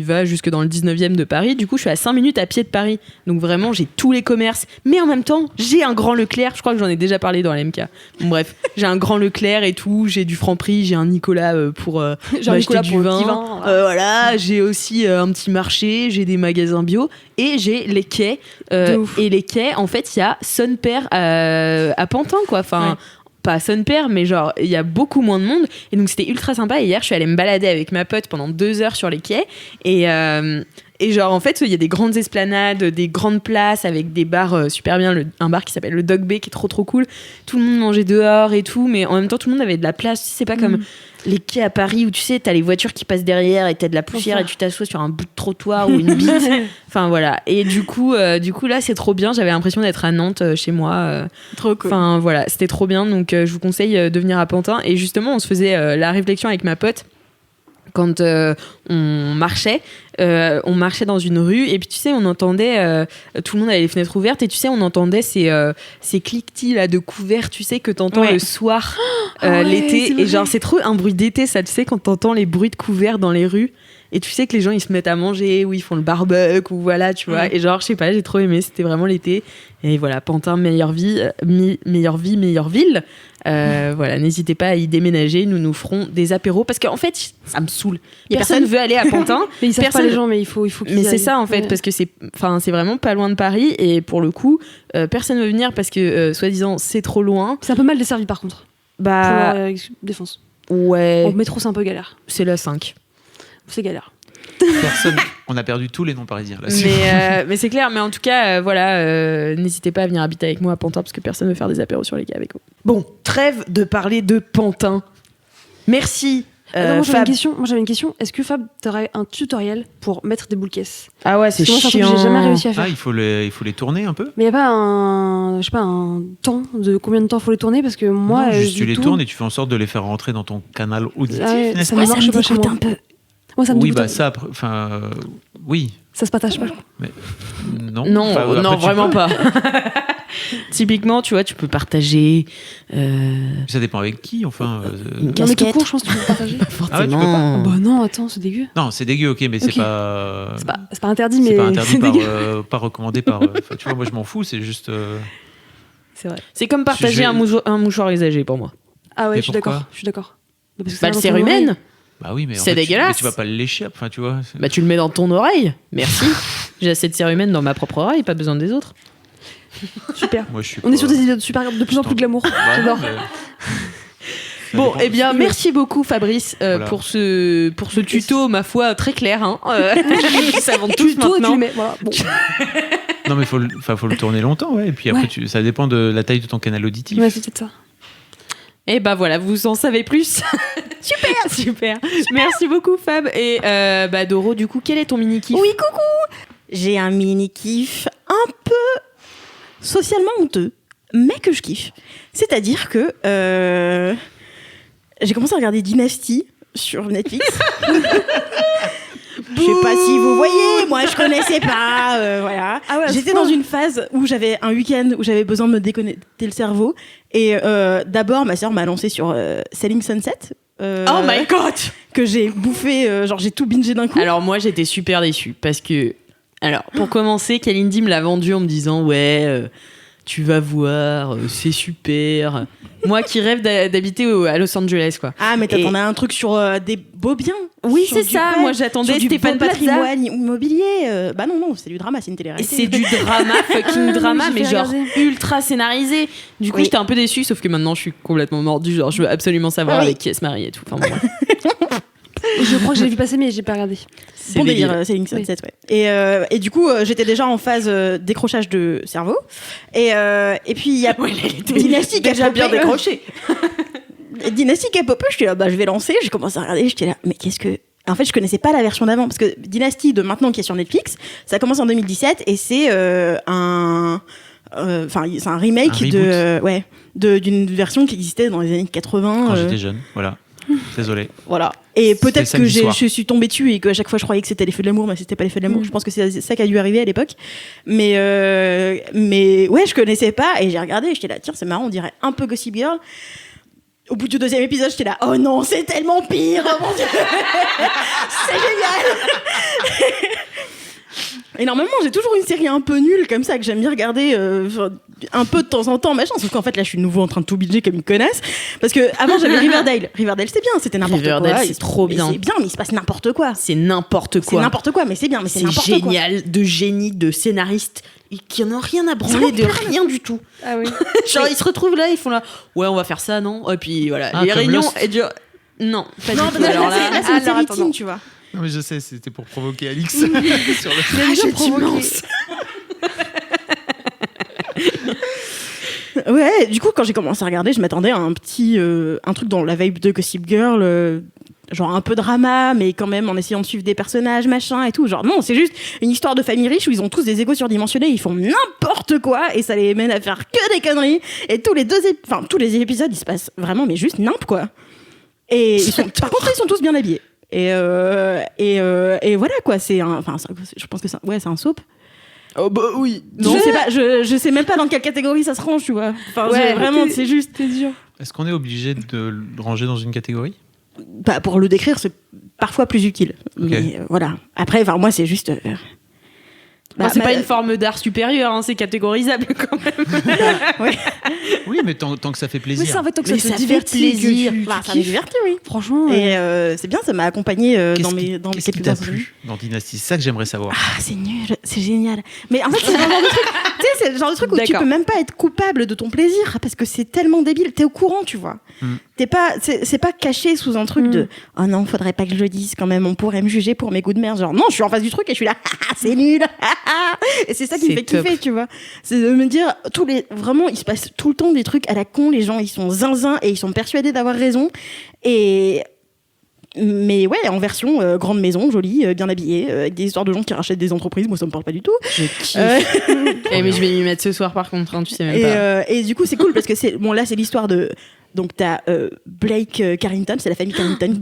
va jusque dans le 19e de Paris. Du coup, je suis à 5 minutes à pied de Paris. Donc vraiment, j'ai tous les commerces. Mais en même temps, j'ai un grand Leclerc. Je crois que j'en ai déjà parlé dans l'MK. Bon, bref, j'ai un grand Leclerc et tout. J'ai du Franprix. J'ai un Nicolas pour m'acheter du vin. Voilà, j'ai aussi un petit marché. J'ai des magasins bio. Et j'ai les quais. Et les quais, en fait, il y a Son Père à Pantin, quoi. Enfin... Ouais. Pas Son Père, mais genre il y a beaucoup moins de monde et donc c'était ultra sympa. Et hier je suis allée me balader avec ma pote pendant 2 heures sur les quais et genre en fait il y a des grandes esplanades, des grandes places avec des bars super bien, un bar qui s'appelle le Dog Bay qui est trop cool, tout le monde mangeait dehors et tout, mais en même temps tout le monde avait de la place. C'est pas comme les quais à Paris où tu sais, t'as les voitures qui passent derrière et t'as de la poussière et tu t'assois sur un bout de trottoir ou une bite. Enfin voilà. Et du coup là, c'est trop bien. J'avais l'impression d'être à Nantes chez moi. Trop cool. Enfin voilà, c'était trop bien. Donc je vous conseille de venir à Pantin. Et justement, on se faisait la réflexion avec ma pote. Quand on marchait dans une rue et puis tu sais on entendait tout le monde avait les fenêtres ouvertes et tu sais on entendait ces cliquetis là de couverts tu sais que t'entends le soir l'été et genre c'est trop un bruit d'été ça tu sais quand t'entends les bruits de couverts dans les rues et tu sais que les gens ils se mettent à manger ou ils font le barbecue ou voilà tu vois et genre je sais pas j'ai trop aimé c'était vraiment l'été et voilà Pantin meilleure vie meilleure ville. Voilà, n'hésitez pas à y déménager. Nous ferons des apéros parce qu'en fait, ça me saoule. Personne veut aller à Pantin. Mais ils savent pas les gens, mais il faut qu'ils Mais c'est aillent. ça en fait, parce que c'est vraiment pas loin de Paris et pour le coup, personne veut venir parce que soi-disant c'est trop loin. C'est un peu mal desservi par contre. Pour Bah la défense. ouais, En métro, c'est un peu galère. c'est la 5. C'est galère. Personne. On a perdu tous les noms parisiens là. Mais c'est clair. Mais en tout cas, voilà, n'hésitez pas à venir habiter avec moi à Pantin parce que personne veut faire des apéros sur les quais avec vous. Bon, trêve de parler de Pantin. Merci. Moi Fab. j'avais une question. Est-ce que Fab, t'aurais un tutoriel pour mettre des boules caisses? Ah ouais, c'est Parce que moi, c'est un truc chiant. que j'ai jamais réussi à faire. Il faut les tourner un peu. Mais il y a pas un temps de combien de temps faut les tourner parce que moi Non, juste du tu les tout- tournes et tu fais en sorte de les faire rentrer dans ton canal auditif, Ah ouais, n'est-ce ça pas me marche pas chez moi. Moi, ça me Oui, dégoûte. bah ça, enfin, oui. Ça se partage pas. Non, Non, Enfin, après, non, tu vraiment peux. pas. Typiquement, tu vois, tu peux partager Ça dépend avec qui, enfin. une Non mais tout casquette. court, je pense que tu peux partager. Ah ouais, tu peux pas. Bah non, attends, c'est dégueu. Non, c'est dégueu, ok, mais c'est Ok. pas. C'est pas interdit, mais C'est pas interdit c'est par, dégueu. pas recommandé par. Enfin, tu vois, moi je m'en fous, c'est juste. C'est vrai. C'est comme partager Je- un mouchoir usagé pour moi. Ah ouais, Mais je suis pourquoi d'accord. Je suis d'accord. Bah, parce que Bah, ça le va dans ton cérumen, oreille. Bah oui, mais en C'est fait, dégueulasse. mais tu vas pas le lécher, enfin, tu vois. bah tu le mets dans ton oreille. Merci. J'ai assez de cérumen dans ma propre oreille, pas besoin des autres. Super. Moi, je suis On est pas- sur des idées de plus en plus glamour. Bah, non, J'adore. mais- Ça Bon, dépend. eh bien, merci beaucoup Fabrice Voilà. pour ce tuto, ma foi, très clair. Hein. Nous savons tous Tuto et tu maintenant. le mets. Voilà. Bon. Non, mais faut le tourner longtemps, ouais. Et puis après, Ouais. ça dépend de la taille de ton canal auditif. Ouais, c'est peut-être ça. Et bah voilà, vous en savez plus. Super. Merci beaucoup Fab. Et bah Doro, du coup, quel est ton mini-kiff? Oui, coucou. J'ai un mini-kiff un peu socialement honteux, mais que je kiffe. C'est-à-dire que j'ai commencé à regarder Dynasty sur Netflix. Je sais pas si vous voyez, moi je connaissais pas, voilà. Ah ouais, à ce J'étais point. dans une phase où j'avais un week-end où j'avais besoin de me déconnecter le cerveau. Et d'abord, ma sœur m'a lancé sur Selling Sunset. Oh my god! Que j'ai bouffé, genre j'ai tout bingé d'un coup. Alors moi j'étais super déçue parce que, alors pour commencer, Kalindi me l'a vendu en me disant ouais, tu vas voir, c'est super. Moi qui rêve d'habiter à Los Angeles quoi. Ah, mais Et- t'attendais un truc sur des beaux biens. Oui Sur c'est du- ça, ouais, moi j'attendais sur du Stéphane beau Plaza. patrimoine immobilier. Bah non, c'est du drama, c'est une Et télé-réalité. c'est du drama, fucking drama, j'ai mais fait genre regarder. ultra scénarisé. Du coup, Oui. j'étais un peu déçue, sauf que maintenant, je suis complètement mordue. Genre, je veux absolument savoir Ah oui. avec qui elle se marie et tout. Enfin, bon, bref. Je crois que je l'ai vu passer, mais j'ai pas regardé. C'est Bon débile. délire, Selling Sunset, ouais. Et du coup, j'étais déjà en phase décrochage de cerveau. Et puis, il y a Dynasty qui a déjà bien popé. décroché. Dynasty qui a popé, j'étais là, bah je vais lancer. J'ai commencé à regarder, j'étais là, mais qu'est-ce que... En fait, je connaissais pas la version d'avant, parce que Dynasty de maintenant qui est sur Netflix, ça commence en 2017 et c'est c'est un remake d'une version qui existait dans les années 80. Quand j'étais jeune, voilà. Désolé. Voilà. Et C'était peut-être que samedi soir. je suis tombée dessus et qu'à chaque fois je croyais que c'était les feux de l'amour, mais c'était pas les feux de l'amour. Je pense que c'est ça qui a dû arriver à l'époque. Mais ouais, je connaissais pas et j'ai regardé. J'étais là, tiens, c'est marrant, on dirait un peu Gossip Girl. Au bout du deuxième épisode, j'étais là, oh non, c'est tellement pire, oh mon Dieu, c'est génial. Et normalement, j'ai toujours une série un peu nulle comme ça que j'aime bien regarder un peu de temps en temps, machin. Sauf qu'en fait, là, je suis de nouveau en train de tout binger comme une connasse. Parce que avant, j'avais Riverdale. Riverdale, c'était bien, c'était n'importe quoi. Riverdale, c'est trop Mais bien. C'est bien, mais il se passe n'importe quoi. C'est n'importe C'est quoi. n'importe quoi, mais c'est bien, mais c'est C'est n'importe quoi. génial, de génie, de scénariste, et qui en ont rien à branler de rien du tout. Ah oui. Genre, ils se retrouvent là, ils font là, ouais, on va faire ça, non? Et puis voilà, Ah, les comme réunions, Lost. et du... Non, pas Non, du tout. là, Alors là, c'est une alors, série attends, teen, non. tu vois. Non, mais je sais, c'était pour provoquer Alix sur le. Rachel immense. Ouais, du coup, quand j'ai commencé à regarder, je m'attendais à un truc dans la vibe de Gossip Girl, genre un peu drama, mais quand même en essayant de suivre des personnages, machin et tout. Genre non, c'est juste une histoire de famille riche où ils ont tous des égos surdimensionnés, ils font n'importe quoi et ça les mène à faire que des conneries. Et tous les épisodes, ils se passent vraiment, mais juste nimp quoi. Et par contre, ils sont tous bien habillés. Et voilà quoi. Je pense que c'est un soap. Oh bah oui. Non, je sais pas, je sais même pas dans quelle catégorie ça se range, tu vois. Enfin, vraiment, c'est juste. C'est dur. Est-ce qu'on est obligé de le ranger dans une catégorie ? Bah, pour le décrire, c'est parfois plus utile. Okay. Mais voilà. Après, moi, c'est juste. C'est pas une forme d'art supérieur, hein, c'est catégorisable quand même. Oui, mais tant que ça fait plaisir. Oui, c'est en fait, tant que Mais ça te divertit. plaisir. Ça Ça me divertit, oui. Franchement. Et c'est bien, ça m'a accompagné dans mes Qu'est-ce qui t'a plu dans Dynasty ? C'est ça que j'aimerais savoir. Ah, c'est nul, c'est génial. Mais en fait, c'est le genre de truc. Tu sais, c'est le genre de truc où tu D'accord. peux même pas être coupable de ton plaisir parce que c'est tellement débile. T'es au courant, tu vois. T'es pas, c'est pas caché sous un truc de oh non, faudrait pas que je le dise quand même. On pourrait me juger pour mes goûts de merde. Genre non, je suis en face du truc et je suis là, c'est nul. Et c'est ça qui me fait kiffer, tu vois. C'est de me dire vraiment, il se passe tout le temps des trucs à la con. Les gens, ils sont zinzins et ils sont persuadés d'avoir raison. Mais ouais, en version grande maison, jolie, bien habillée, avec des histoires de gens qui rachètent des entreprises. Moi, ça me parle pas du tout. Je kiffe. Mais je vais m'y mettre ce soir par contre, hein, tu sais même pas. Et du coup, c'est cool parce que là, c'est l'histoire de. Donc, t'as Blake Carrington, c'est la famille Carrington.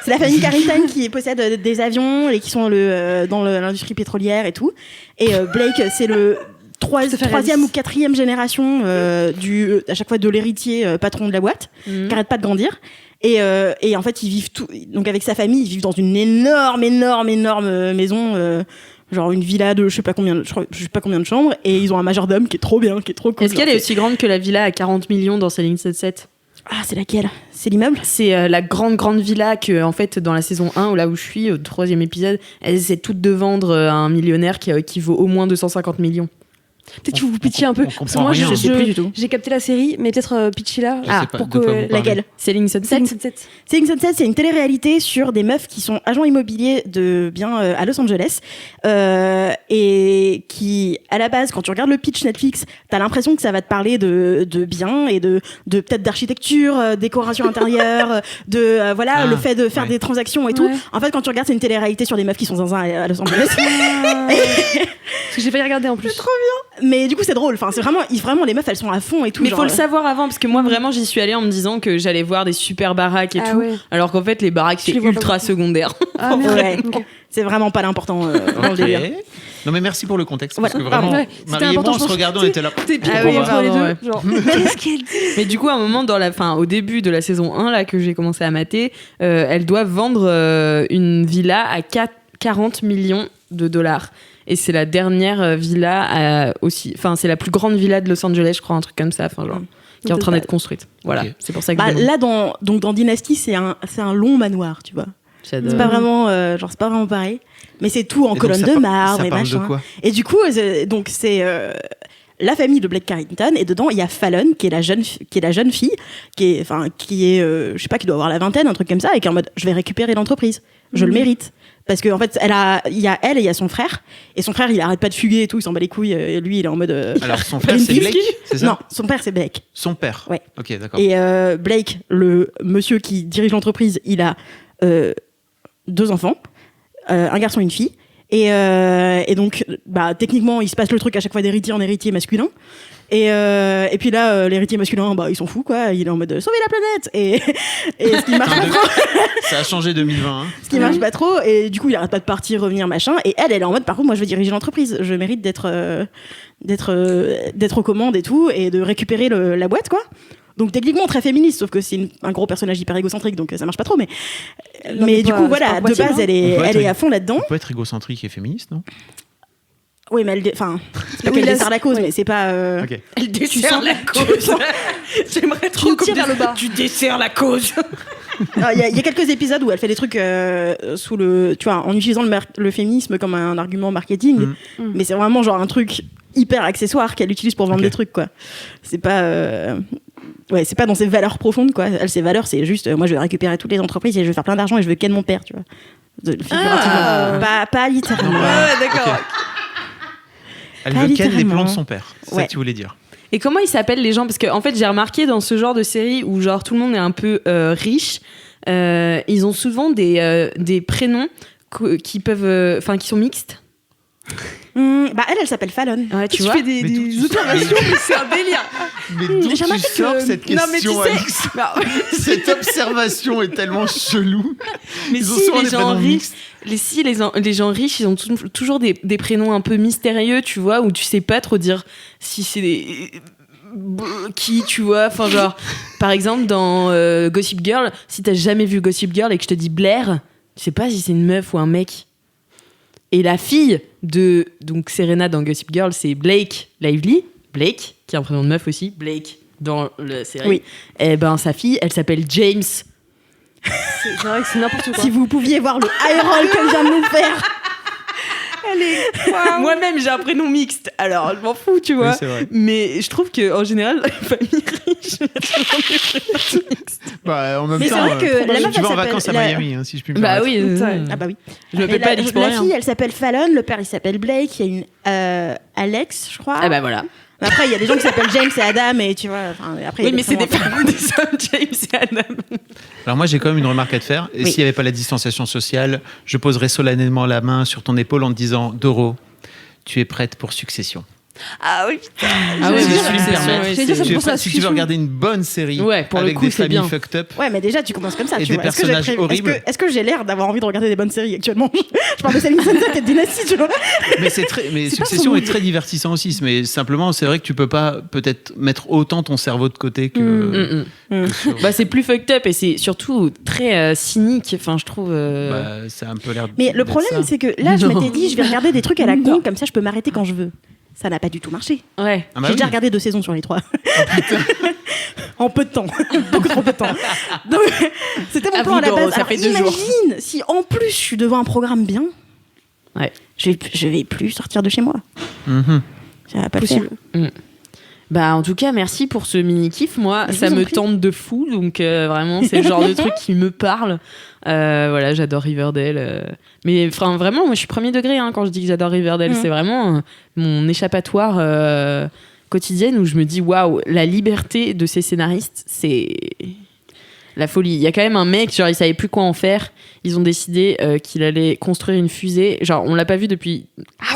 C'est la famille Carrington qui possède des avions et qui sont dans l'industrie pétrolière et tout. Et Blake, c'est le troisième ou quatrième génération à chaque fois de l'héritier patron de la boîte, qui arrête pas de grandir. Et en fait, ils vivent donc avec sa famille, ils vivent dans une énorme maison, genre une villa de je sais pas combien de chambres, et ils ont un majordome qui est trop bien, qui est trop cool. Est-ce qu'elle est aussi grande que la villa à 40 millions dans Selling Sunset ? Ah, c'est laquelle ? C'est l'immeuble ? C'est la grande villa que, en fait, dans la saison 1, là où je suis, au 3e épisode, elles essaient toutes de vendre à un millionnaire qui vaut au moins 250 millions. Peut-être que vous pitchiez un peu. On Parce que moi, comprend rien. Je sais plus du tout. j'ai capté la série, mais peut-être pitcher là. Je sais pas pour de quoi vous que. parlez. Laquelle ? Selling Sunset. Selling Sunset. Selling Sunset, c'est une télé-réalité sur des meufs qui sont agents immobiliers à Los Angeles et qui, à la base, quand tu regardes le pitch Netflix, t'as l'impression que ça va te parler de biens et de peut-être d'architecture, décoration intérieure, le fait de faire des transactions et tout. Ouais. En fait, quand tu regardes, c'est une télé-réalité sur des meufs qui sont zinzin à Los Angeles. Parce que j'ai failli regarder en plus. Mais du coup, c'est drôle. Enfin, c'est vraiment les meufs, elles sont à fond et tout. Mais genre, faut le savoir avant, parce que moi vraiment j'y suis allée en me disant que j'allais voir des super baraques et Ah tout, ouais. alors qu'en fait les baraques Je c'est les vois pas ultra beaucoup. secondaire. Ah, merde. Ouais. Ok. C'est vraiment pas l'important dans le délire. Ok. Non mais merci pour le contexte parce Ouais, que vraiment pardon. Ouais, c'était Marie et moi important, on je se pense. regardait, on était là. T'es pire Ah oui, entre les pardon, deux. ouais. Genre, qu'est-ce qu'elle dit ? Mais du coup à un moment au début de la saison 1 là que j'ai commencé à mater, elles doivent vendre une villa à 40 millions de dollars. Et c'est la dernière villa aussi. Enfin, c'est la plus grande villa de Los Angeles, je crois, un truc comme ça. Enfin, genre, qui est en train d'être construite. Voilà, Ok. c'est pour ça que je demande. Là, dans Dynasty, c'est un long manoir, tu vois. J'adore. C'est pas vraiment, c'est pas vraiment pareil. Mais c'est tout en Et donc, colonne ça de par- marbre ça et parle machin. de quoi ? Et du coup, c'est la famille de Blake Carrington, et dedans il y a Fallon qui est la jeune fille qui est je sais pas, qui doit avoir la vingtaine, un truc comme ça, et qui est en mode je vais récupérer l'entreprise, je le mérite. Parce qu'en fait, il y a elle et il y a son frère. Et son frère, il arrête pas de fuguer et tout, il s'en bat les couilles. Et lui, il est en mode. Alors son frère c'est Greenpeace. Blake, c'est ça ? Non, son père, c'est Blake. Son père. Ouais. Ok, d'accord. Et Blake, le monsieur qui dirige l'entreprise, il a 2 enfants, un garçon et une fille. Et donc, techniquement, il se passe le truc à chaque fois d'héritier en héritier masculin. Et puis là, l'héritier masculin, il s'en fout, quoi. Il est en mode sauver la planète. Et ce qui marche pas trop. Ça a changé 2020. Hein. Ce qui marche pas trop. Et du coup, il arrête pas de partir, revenir, machin. Et elle est en mode, par contre, moi, je veux diriger l'entreprise. Je mérite d'être aux commandes et tout, et de récupérer la boîte, quoi. Donc techniquement très féministe, sauf que c'est un gros personnage hyper égocentrique, donc ça marche pas trop. Mais du coup, voilà, de base, elle est à fond là-dedans. On peut être égocentrique et féministe, non ? Oui, mais c'est pas qu'elle dessert la cause, mais c'est pas. Ok. Elle dessert la cause. J'aimerais trop Tu tires vers le bas. Tu desserres la cause. Il y a quelques épisodes où elle fait des trucs en utilisant le féminisme comme un argument marketing, mais c'est vraiment genre un truc hyper accessoire qu'elle utilise pour vendre des trucs, quoi. C'est pas. C'est pas dans ses valeurs profondes, quoi. Elle, ses valeurs, c'est juste, moi, je vais récupérer toutes les entreprises et je vais faire plein d'argent et je veux ken mon père, tu vois. Pas littéralement. Ouais, d'accord. Elle Pas veut ken les littéralement. plans de son père. C'est ça Ouais. que tu voulais dire. Et comment ils s'appellent les gens? Parce que en fait, j'ai remarqué dans ce genre de série où genre tout le monde est un peu riche, ils ont souvent des prénoms qui peuvent, qui sont mixtes. Bah elle s'appelle Fallon. Ouais, tu vois. fais des observations, mais c'est un délire. Mais d'où J'ai tu remarqué sors que- cette Non, mais tu question, sais- Alix? Cette observation est tellement chelou. Mais Ils ont si souvent les des gens prénoms riches, mixtes. les gens riches, ils ont toujours des prénoms un peu mystérieux, tu vois, où tu sais pas trop dire si c'est qui, tu vois. Enfin, genre, par exemple, dans Gossip Girl, si t'as jamais vu Gossip Girl et que je te dis Blair, tu sais pas si c'est une meuf ou un mec. Et la fille de donc Serena dans Gossip Girl, c'est Blake Lively. Blake, qui a un prénom de meuf aussi. Blake dans la série. Oui. Et ben sa fille, elle s'appelle James. C'est vrai que c'est n'importe quoi. Si vous pouviez voir le eye roll qu'elle vient de nous faire. Moi-même, j'ai un prénom mixte. Alors, je m'en fous, tu vois. Oui, c'est vrai. Mais je trouve qu'en général, les familles riches, Bah, en même Mais c'est temps, vrai que la meuf, tu vas en elle vacances à s'appelle- Miami, hein, si je puis me bah permettre. oui. Ah bah oui. Je me Et fais pas d'X pour la rien. fille, elle s'appelle Fallon, le père il s'appelle Blake, il y a une Alex, je crois. Ah bah voilà. Après, il y a des gens qui s'appellent James et Adam, et tu vois. Enfin, après, il y Oui, a mais c'est des prénoms femmes, des hommes, James et Adam. Alors moi, j'ai quand même une remarque à te faire. Et Oui. s'il n'y avait pas la distanciation sociale, je poserais solennellement la main sur ton épaule en te disant, Doro, tu es prête pour Succession. Ah oui, putain. Ah oui, Si mais je puis me c'est permettre. sûr, oui, J'ai dit, ça Tu me es pose la prête- si tu veux suspicion. regarder une bonne série Ouais, pour le avec coup, des c'est familles bien. fucked up, Ouais, mais déjà, tu commences comme ça, Et tu des vois. Est-ce que j'ai personnages horribles. Est-ce que j'ai l'air d'avoir envie de regarder des bonnes séries actuellement? Je parle de Selling Sunset et de Dynasty, tu vois. mais C'est pas Succession son est très divertissant aussi. Mais simplement, c'est vrai que tu peux pas peut-être mettre autant ton cerveau de côté que. que sur- Bah, c'est plus fucked up et c'est surtout très cynique. Enfin, je trouve. bah, ça a un peu l'air. Mais le d'être problème, ça. c'est que là, je Non. m'étais dit, je vais regarder des trucs à la con, Non. comme ça, je peux m'arrêter quand je veux. Ça n'a pas du tout marché. Ouais. Ah bah J'ai déjà oui. regardé 2 saisons sur les 3. En peu de temps. Beaucoup trop peu de temps. Donc, c'était mon À plan vous, à la Doro, base. ça Alors, fait 2 jours. imagine si en plus je suis devant un programme bien. Ouais. Je vais plus sortir de chez moi. Mhm. Ça va pas le Possible. faire. Bah, en tout cas, merci pour ce mini-kiff. Moi, Je ça vous en me prie. tente de fou. Donc, vraiment, c'est le genre de truc qui me parle. Voilà, j'adore Riverdale. Mais vraiment, moi, je suis premier degré quand je dis que j'adore Riverdale. C'est vraiment mon échappatoire quotidienne où je me dis, waouh, la liberté de ces scénaristes, c'est la folie. Il y a quand même un mec, genre, il savait plus quoi en faire. Ils ont décidé qu'il allait construire une fusée. Genre, on l'a pas vu depuis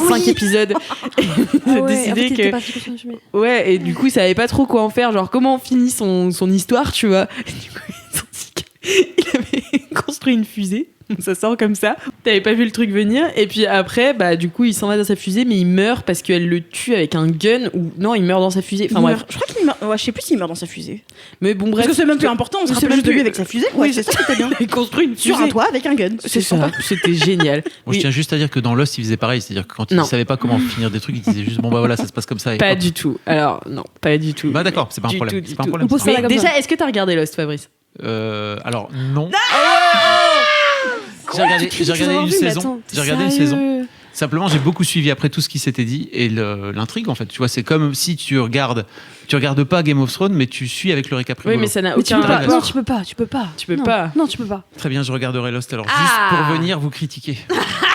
5 épisodes. Ils Ah ont ouais, décidé en fait, il était que. pas fait construire une fumée. Ouais, et du coup, il savait pas trop quoi en faire. Genre, comment on finit son histoire, tu vois. Et du coup, ils ont dit qu'il avait construit une fusée. Ça sort comme ça. T'avais pas vu le truc venir. Et puis après, bah, du coup, il s'en va dans sa fusée, mais il meurt parce qu'elle le tue avec un gun. Ou non, il meurt dans sa fusée. Enfin, bref. Je crois qu'il meurt. Ouais, je sais plus s'il meurt dans sa fusée. Mais bon, bref. Parce que c'est même plus important, on se C'est rappelle même juste de lui plus- avec sa fusée. Oui, Ouais, c'est ça qui était bien. Il construit une Sur un fusée. toit avec un gun. C'est ça. C'était génial. Bon, Oui. je tiens juste à dire que dans Lost, il faisait pareil. C'est-à-dire que quand il Non. savait pas comment finir des trucs, il disait juste bon bah voilà, ça se passe comme ça. Et Pas hop. du tout. Alors, non, pas du tout. Bah d'accord, c'est pas un Du problème. tout, C'est du pas un tout. problème. On pose ça Mais là comme déjà, ça. est-ce que t'as regardé Lost, Fabrice? Alors non. Tu J'ai regardé critiques une sans avoir vu, mais saison. attends, t'es J'ai regardé une sérieux? saison. Simplement, j'ai beaucoup suivi après tout ce qui s'était dit et l'intrigue en fait. Tu vois, c'est comme si tu regardes pas Game of Thrones, mais tu suis avec le récap Oui, rigolo. mais ça n'a Mais tu aucun peux pas. intérêt. Non, tu peux pas. Tu peux pas. Tu peux Non. pas. Non, tu peux pas. Très bien, je regarderai Lost alors Ah. juste pour venir vous critiquer.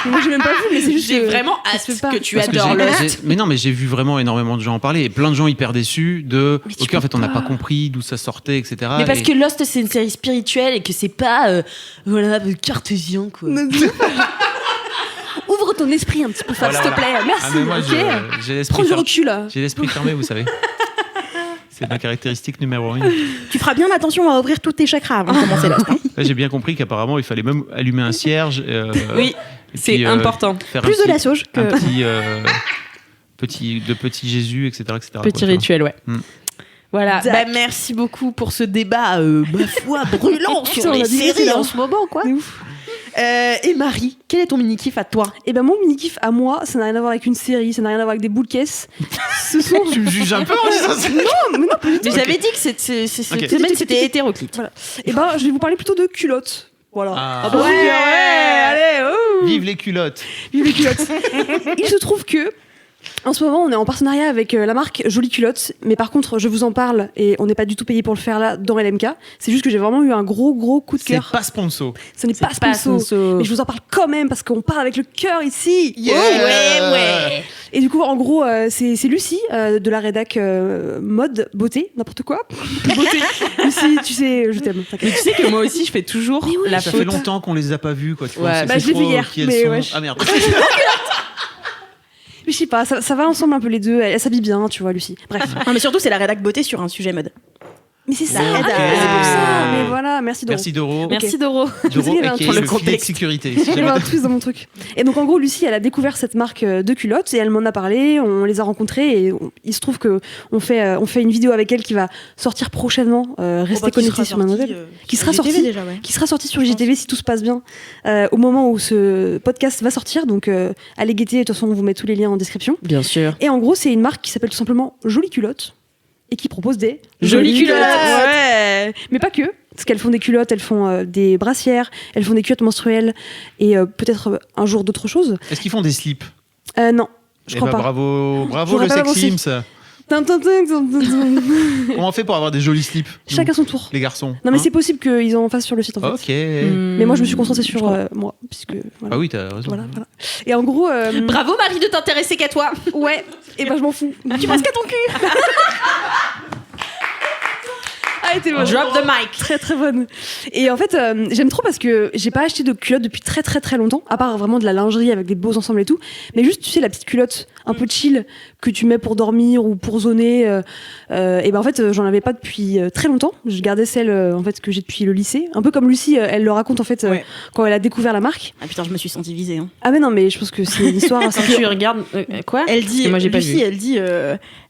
Mais moi, j'ai même pas vu, mais c'est juste. J'ai que vraiment ça hâte se fait pas. que tu Parce que adores j'ai- Lost. Mais non, mais j'ai vu vraiment énormément de gens en parler et plein de gens hyper déçus de. Mais tu Ok, en fait, on n'a peux pas pas. compris d'où ça sortait, etc. Mais parce Et- que Lost, c'est une série spirituelle et que c'est pas voilà, cartésien, quoi. Ouvre ton esprit un petit peu, Fab, Voilà, s'il te voilà. plaît. Merci. Ah, mais moi, ok. j'ai l'esprit Prends du fermé. recul là. J'ai l'esprit fermé, vous savez. C'est ma caractéristique numéro 1. Tu feras bien attention à ouvrir tous tes chakras avant de commencer là. Là, j'ai bien compris qu'apparemment, il fallait même allumer un cierge. Oui, et c'est puis, important. Faire Plus un de la petit- sauge que. un petit Jésus, etc. etc. Petit quoi, tu rituel, ouais. Mm. Voilà, Zac. bah, merci beaucoup pour ce débat, ma foi, brûlant sur Putain, on les a dit séries c'est en là. ce moment, quoi. C'est ouf. Et Marie, quel est ton mini-kiff à toi? Et ben mon mini kiff à moi, ça n'a rien à voir avec une série, ça n'a rien à voir avec des boules caisses. Ce sont. vois. Tu me juges un peu en disant ça. Non, mais non, pas du tout. Mais j'avais dit que cette semaine, c'était hétéroclite. Voilà. Et ben je vais vous parler plutôt de culottes. Voilà. Ah. bah oui, allez, oh. Vive les culottes. vive les culottes. Il se trouve que En ce moment, on est en partenariat avec la marque Jolie Culotte, mais par contre, je vous en parle et on n'est pas du tout payé pour le faire là dans LMK. C'est juste que j'ai vraiment eu un gros coup de C'est cœur. pas sponsor. Ce n'est pas sponsor, mais je vous en parle quand même parce qu'on parle avec le cœur ici. Ouais. Et du coup, en gros, c'est Lucie de la rédac mode beauté, n'importe quoi. Beauté. Lucie, tu sais, je t'aime. Mais tu sais que moi aussi, je fais toujours la Ça faute. fait longtemps qu'on les a pas vus, quoi. Tu vois, Ouais, on sait bah, plus je l'ai vu trop hier, qui elles mais sont. ouais. Ah merde. Mais je sais pas, ça va ensemble un peu les deux. Elle s'habille bien, tu vois, Lucie. Bref. Non, mais surtout, c'est la rédac beauté sur un sujet mode. Mais c'est ça. Rédac. C'est pour ça. Mais voilà, merci Doro. Merci Doro. Merci Doro. Je sais qu'il y avait un qui truc- est le le filet de contexte. sécurité. Il y avait un twist dans mon truc. Et donc en gros, Lucie, elle a découvert cette marque de culottes et elle m'en a parlé. On les a rencontrés et il se trouve que on fait une vidéo avec elle qui va sortir prochainement. Restez connectés sur ma modèle. Qui sera sortie déjà, ouais. Qui sera sortie sur IGTV si tout se passe bien au moment où ce podcast va sortir. Donc allez guetter. De toute façon, on vous met tous les liens en description. Bien sûr. Et en gros, c'est une marque qui s'appelle tout simplement Jolie Culotte et qui propose des Jolie culotte. Ouais. Mais pas que. Parce qu'elles font des culottes, elles font des brassières, elles font des culottes menstruelles et peut-être un jour d'autres choses. Est-ce qu'ils font des slips? Non, je crois pas. Bravo J'aurais le pas sex avancé. Sims. Tin, tin, tin, tin, tin, tin. Comment on fait pour avoir des jolis slips nous, Chacun son tour. les garçons. Non mais hein c'est possible qu'ils en fassent sur le site en fait. Ok. Mais moi je me suis concentrée sur moi puisque voilà. Ah oui, t'as raison. Voilà. Et en gros Bravo Marie de t'intéresser qu'à toi. ouais, et ben je m'en fous. Tu penses qu'à ton cul. Ah, elle était bonne. Drop the mic. Très très bonne. Et en fait, j'aime trop parce que j'ai pas acheté de culotte depuis très très très longtemps, à part vraiment de la lingerie avec des beaux ensembles et tout. Mais juste, tu sais, la petite culotte un peu chill que tu mets pour dormir ou pour zoner. Et ben en fait, j'en avais pas depuis très longtemps. Je gardais celle en fait que j'ai depuis le lycée. Un peu comme Lucie, elle le raconte en fait Ouais. quand elle a découvert la marque. Ah putain, je me suis sentie visée. Hein. Ah mais non, mais je pense que c'est une histoire. Quand tu regardes quoi Elle Parce dit, que moi j'ai pas Lucie, vu.